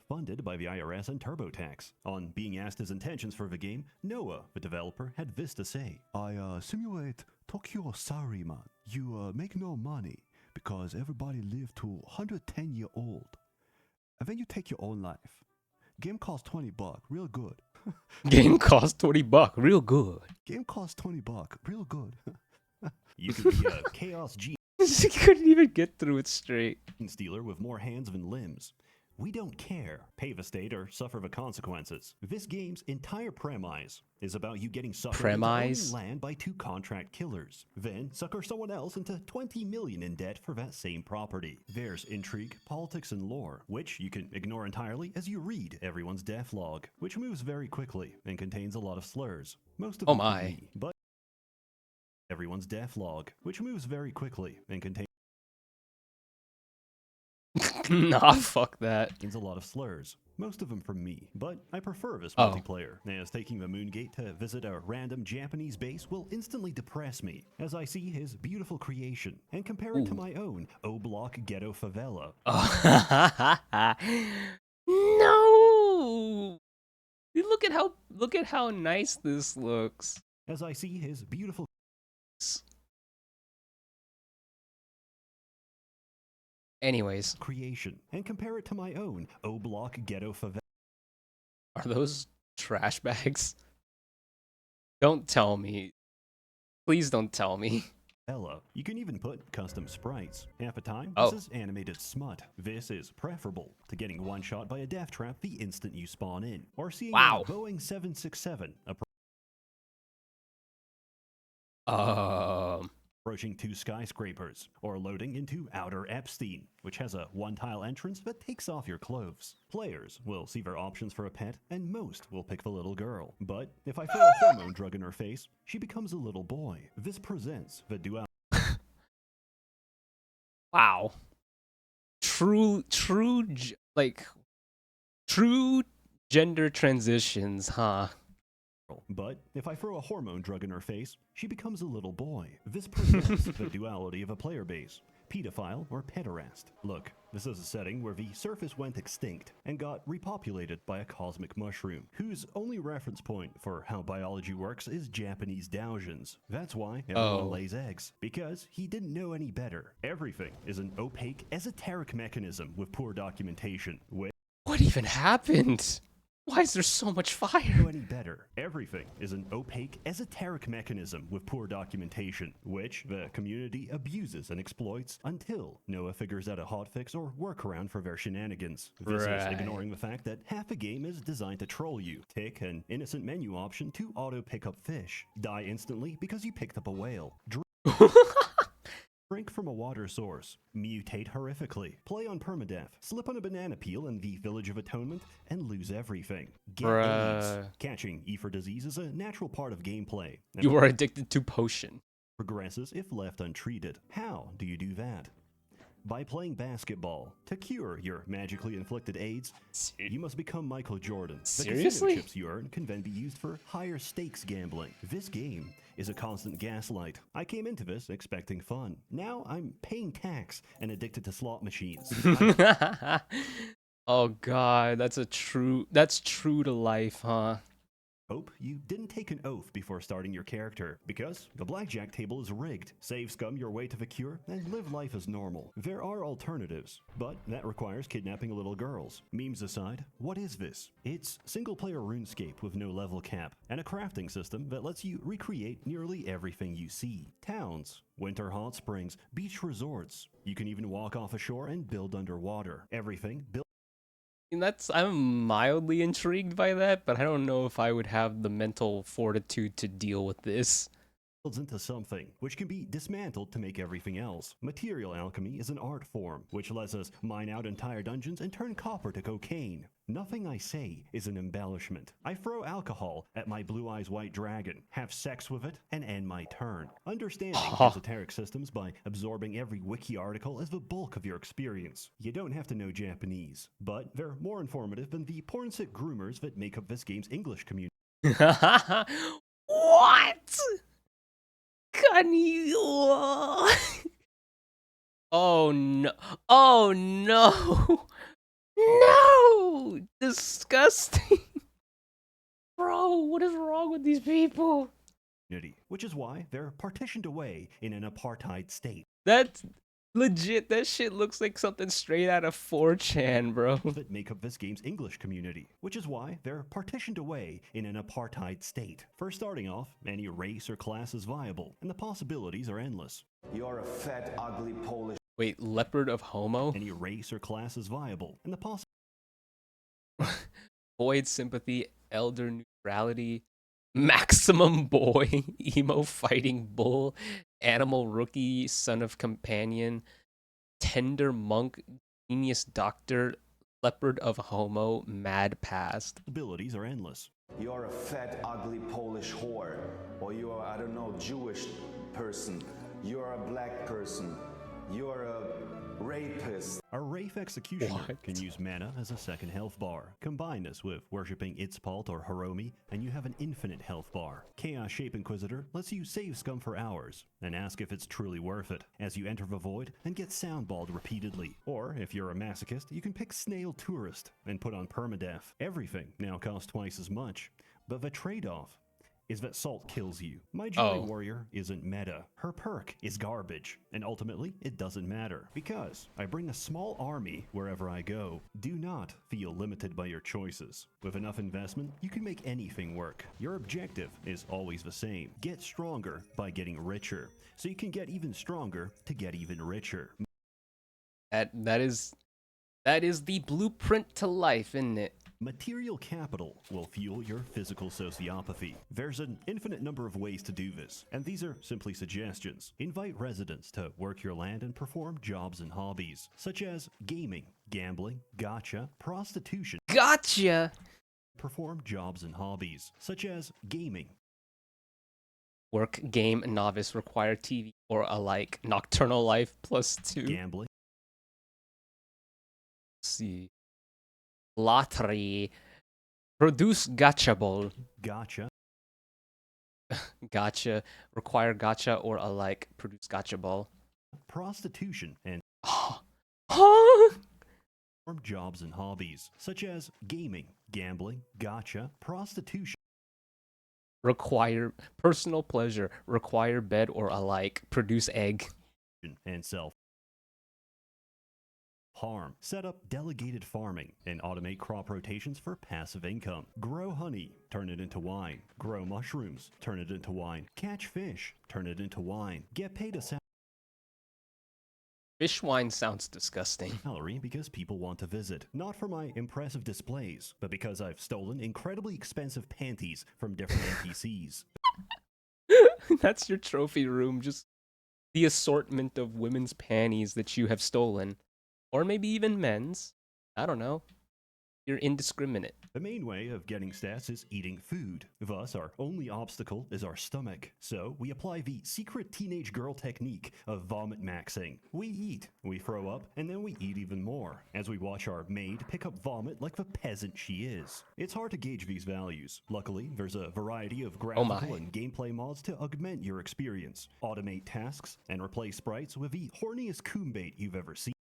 Funded by the IRS and TurboTax. On being asked his intentions for the game, Noah, the developer, had this to say. I simulate Tokyo Salaryman. You make no money because everybody live to 110 year old. And then you take your own life. Game costs $20, real good. Game costs $20, real good. Game costs $20, real good. You could be a Chaos G. She couldn't even get through it straight. Stealer with more hands than limbs. We don't care. Pay the state or suffer the consequences. This game's entire premise is about you getting suckered into owning land by 2 contract killers. Then sucker someone else into $20 million in debt for that same property. There's intrigue, politics, and lore, which you can ignore entirely as you read everyone's death log, which moves very quickly and contains a lot of slurs. Most of them for me, but everyone's death log, which moves very quickly and contains Nah, fuck that. a lot of slurs. Most of them from me, but I prefer this multiplayer, as taking the Moongate to visit a random Japanese base will instantly depress me, as I see his beautiful creation, and compare it to my own O-Block ghetto favela. No! Look at how nice this looks. As I see his beautiful Anyways, creation and compare it to my own O-Block ghetto favela. Are those trash bags? Don't tell me. Please don't tell me. Ella, you can even put custom sprites. Half the time, this is animated smut. This is preferable to getting one shot by a death trap the instant you spawn in, or seeing a Boeing 767 approach approaching 2 skyscrapers, or loading into Outer Epstein, which has a one-tile entrance that takes off your clothes. Players will see their options for a pet, and most will pick the little girl. But if I throw a hormone drug in her face, she becomes a little boy. This presents the duality. Wow. True gender transitions, huh? But if I throw a hormone drug in her face, she becomes a little boy. This presents the duality of a player base. Pedophile or pederast. Look, this is a setting where the surface went extinct and got repopulated by a cosmic mushroom, whose only reference point for how biology works is Japanese Daojins. That's why everyone lays eggs, because he didn't know any better. Everything is an opaque, esoteric mechanism with poor documentation. What even happened? Why is there so much fire? Any better. Everything is an opaque, esoteric mechanism with poor documentation, which the community abuses and exploits until Noah figures out a hotfix or workaround for their shenanigans. This is ignoring the fact that half a game is designed to troll you. Tick an innocent menu option to auto pick up fish. Die instantly because you picked up a whale. Drink from a water source. Mutate horrifically. Play on permadeath. Slip on a banana peel in the Village of Atonement and lose everything. Get AIDS. Catching ether disease is a natural part of gameplay. You are addicted to potion. Progresses if left untreated. How do you do that? By playing basketball. To cure your magically inflicted AIDS, you must become Michael Jordan. Seriously? The casino chips you earn can then be used for higher stakes gambling. This game is a constant gaslight. I came into this expecting fun. Now I'm paying tax and addicted to slot machines. Oh god, that's true to life, huh? Hope you didn't take an oath before starting your character, because the blackjack table is rigged. Save scum your way to the cure and live life as normal. There are alternatives, but that requires kidnapping little girls. Memes aside, what is this? It's single-player RuneScape with no level cap, and a crafting system that lets you recreate nearly everything you see. Towns, winter hot springs, beach resorts. You can even walk off a shore and build underwater. Everything built. I'm mildly intrigued by that, but I don't know if I would have the mental fortitude to deal with this. Builds into something, which can be dismantled to make everything else. Material alchemy is an art form, which lets us mine out entire dungeons and turn copper to cocaine. Nothing I say is an embellishment. I throw alcohol at my blue eyes white dragon, have sex with it, and end my turn. Understanding esoteric systems by absorbing every wiki article is the bulk of your experience. You don't have to know Japanese, but they're more informative than the porn-sick groomers that make up this game's English community. What? Can you? Oh no! Oh no! No! Disgusting! Bro, what is wrong with these people? Which is why they're partitioned away in an apartheid state. That's legit. That shit looks like something straight out of 4chan, bro. That make up this game's English community, which is why they're partitioned away in an apartheid state. For starting off, any race or class is viable, and the possibilities are endless. You're a fat, ugly Polish. Wait, leopard of homo? Any race or class is viable, and the void sympathy, elder neutrality, maximum boy, emo fighting bull, animal rookie, son of companion, tender monk, genius doctor, leopard of homo, mad past. Abilities are endless. You're a fat, ugly Polish whore. Or you're, I don't know, Jewish person. You're a black person. You're a rapist. A Wraith Executioner can use mana as a second health bar. Combine this with worshipping Itzpalt or Hiromi, and you have an infinite health bar. Chaos Shape Inquisitor lets you save scum for hours, and ask if it's truly worth it, as you enter the void and get soundballed repeatedly. Or, if you're a masochist, you can pick Snail Tourist and put on permadeath. Everything now costs twice as much, but the trade-off is that Salt kills you. My Joy Warrior isn't meta. Her perk is garbage, and ultimately, it doesn't matter, because I bring a small army wherever I go. Do not feel limited by your choices. With enough investment, you can make anything work. Your objective is always the same. Get stronger by getting richer, so you can get even stronger to get even richer. That is the blueprint to life, isn't it? Material capital will fuel your physical sociopathy. There's an infinite number of ways to do this, and these are simply suggestions. Invite residents to work your land and perform jobs and hobbies, such as gaming, gambling, gotcha, prostitution. Gotcha! Perform jobs and hobbies, such as gaming. Work, game, novice, require TV, or alike. Nocturnal life +2. Gambling. Let's see. Lottery. Produce gotcha ball. Gotcha. Gotcha. Require gotcha or alike. Produce gotcha ball. Prostitution and perform jobs and hobbies, such as gaming, gambling, gotcha, prostitution. Require personal pleasure. Require bed or alike. Produce egg. And self harm. Set up delegated farming and automate crop rotations for passive income. Grow honey, turn it into wine. Grow mushrooms, turn it into wine. Catch fish, turn it into wine. Get paid a Fish wine sounds disgusting. salary because people want to visit. Not for my impressive displays, but because I've stolen incredibly expensive panties from different NPCs. That's your trophy room, just the assortment of women's panties that you have stolen. Or maybe even men's. I don't know. You're indiscriminate. The main way of getting stats is eating food. Thus, our only obstacle is our stomach. So, we apply the secret teenage girl technique of vomit maxing. We eat, we throw up, and then we eat even more, as we watch our maid pick up vomit like the peasant she is. It's hard to gauge these values. Luckily, there's a variety of graphical and gameplay mods to augment your experience. Automate tasks, and replace sprites with the horniest coon-bait you've ever seen.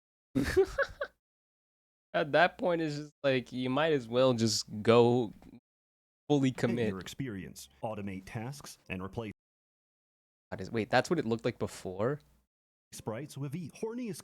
At that point, it's just like, you might as well just go fully commit. Your experience. Automate tasks and replace Wait, that's what it looked like before? Sprites with the horniest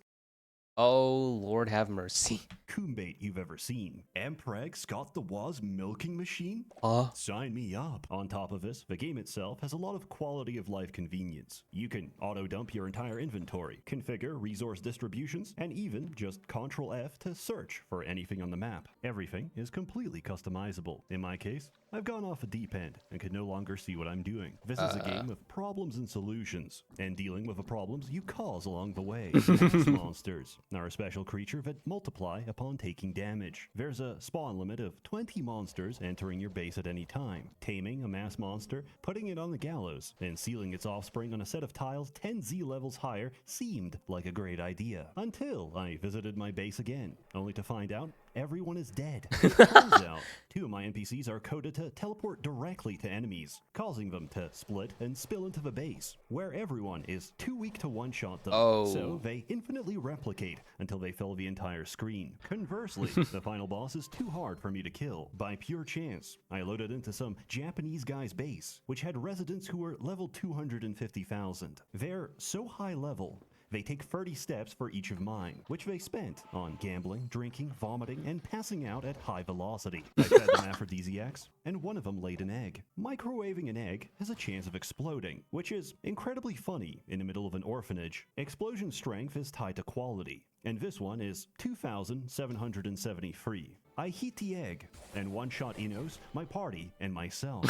Oh, Lord have mercy. Coonbait you've ever seen. Ampreg Scott the Woz milking machine? Sign me up. On top of this, the game itself has a lot of quality of life convenience. You can auto-dump your entire inventory, configure resource distributions, and even just Ctrl-F to search for anything on the map. Everything is completely customizable. In my case, I've gone off a deep end and can no longer see what I'm doing. This is a game of problems and solutions, and dealing with the problems you cause along the way. Mass monsters are a special creature that multiply upon taking damage. There's a spawn limit of 20 monsters entering your base at any time. Taming a mass monster, putting it on the gallows, and sealing its offspring on a set of tiles 10 Z levels higher seemed like a great idea. Until I visited my base again, only to find out everyone is dead. Turns out, 2 of my NPCs are coded to teleport directly to enemies, causing them to split and spill into the base, where everyone is too weak to one-shot them. So they infinitely replicate until they fill the entire screen. Conversely, the final boss is too hard for me to kill. By pure chance, I loaded into some Japanese guy's base, which had residents who were level 250,000. They're so high level, they take 30 steps for each of mine, which they spent on gambling, drinking, vomiting, and passing out at high velocity. I fed them aphrodisiacs, and one of them laid an egg. Microwaving an egg has a chance of exploding, which is incredibly funny in the middle of an orphanage. Explosion strength is tied to quality, and this one is 2,773. I heat the egg, and one-shot Inos, my party, and myself.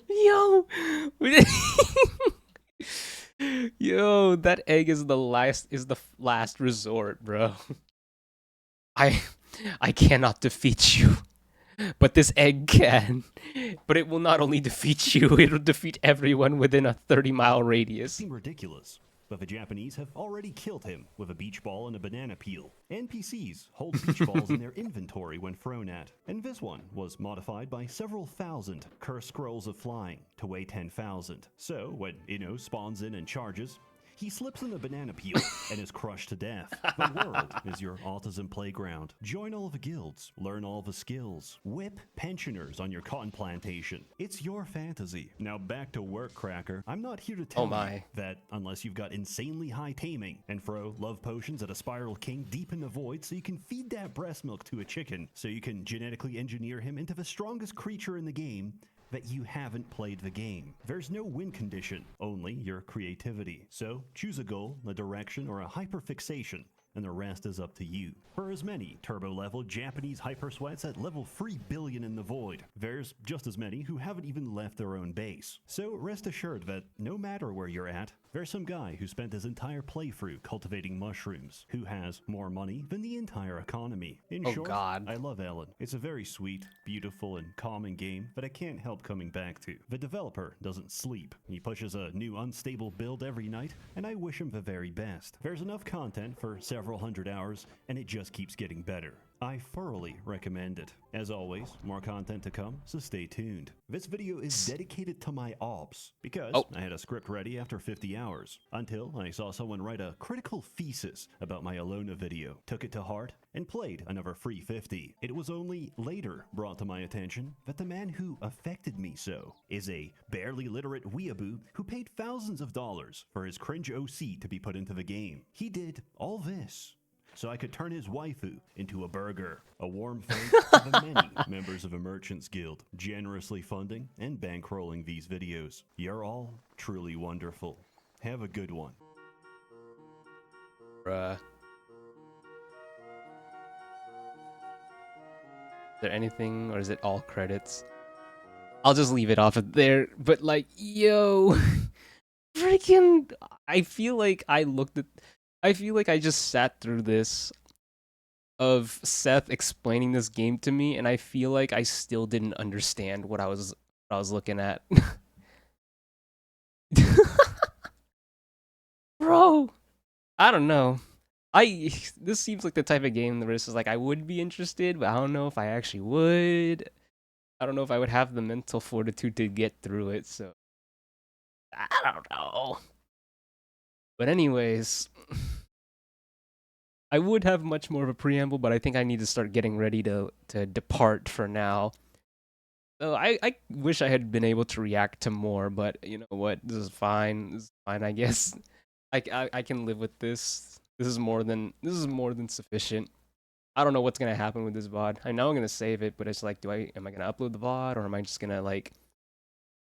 Yo! Yo, that egg is the last resort, bro. I cannot defeat you, but this egg can. But it will not only defeat you, it will defeat everyone within a 30-mile radius. Seem ridiculous, but the Japanese have already killed him with a beach ball and a banana peel. NPCs hold beach balls in their inventory when thrown at, and this one was modified by several thousand cursed scrolls of flying to weigh 10,000. So when Ino spawns in and charges, he slips in the banana peel and is crushed to death. The world is your autism playground. Join all the guilds, learn all the skills, whip pensioners on your cotton plantation. It's your fantasy. Now back to work, Cracker. I'm not here to tell you that unless you've got insanely high taming and throw love potions at a Spiral King deep in the void so you can feed that breast milk to a chicken, so you can genetically engineer him into the strongest creature in the game, that you haven't played the game. There's no win condition, only your creativity. So choose a goal, a direction, or a hyperfixation, and the rest is up to you. For as many turbo-level Japanese hypersweats at level 3 billion in the void, there's just as many who haven't even left their own base. So rest assured that no matter where you're at, there's some guy who spent his entire playthrough cultivating mushrooms, who has more money than the entire economy. In short, God. I love Ellen. It's a very sweet, beautiful, and calming game that I can't help coming back to. The developer doesn't sleep. He pushes a new unstable build every night, and I wish him the very best. There's enough content for several hundred hours, and it just keeps getting better. I thoroughly recommend it. As always, more content to come, so stay tuned. This video is dedicated to my ops, because I had a script ready after 50 hours, until I saw someone write a critical thesis about my Alona video, took it to heart, and played another free 50. It was only later brought to my attention that the man who affected me so is a barely literate weeaboo who paid thousands of dollars for his cringe OC to be put into the game. He did all this so I could turn his waifu into a burger. A warm thanks to the many members of the Merchants Guild generously funding and bankrolling these videos. You're all truly wonderful. Have a good one. Bruh. Is there anything, or is it all credits? I'll just leave it off of there, but like, yo, freaking, I feel like I just sat through this of Seth explaining this game to me, and I feel like I still didn't understand what I was looking at. Bro, I don't know. This seems like the type of game where it's just like I would be interested, but I don't know if I actually would. I don't know if I would have the mental fortitude to get through it, so I don't know. But anyways, I would have much more of a preamble, but I think I need to start getting ready to depart for now. So I wish I had been able to react to more, but you know what? This is fine. This is fine, I guess. I can live with this. This is more than sufficient. I don't know what's gonna happen with this VOD. I know I'm gonna save it, but it's like, am I gonna upload the VOD, or am I just gonna like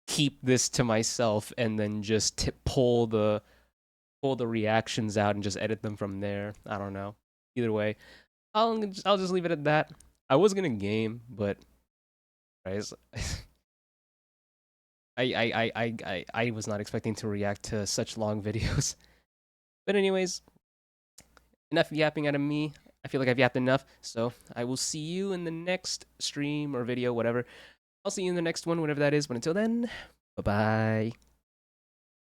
keep this to myself and then just pull the reactions out and just edit them from there? I don't know. Either way, I'll just leave it at that. I was gonna game, but guys, I was not expecting to react to such long videos. But anyways, enough yapping out of me. I feel like I've yapped enough, so I will see you in the next stream or video, whatever. I'll see you in the next one, whatever that is. But until then, bye-bye.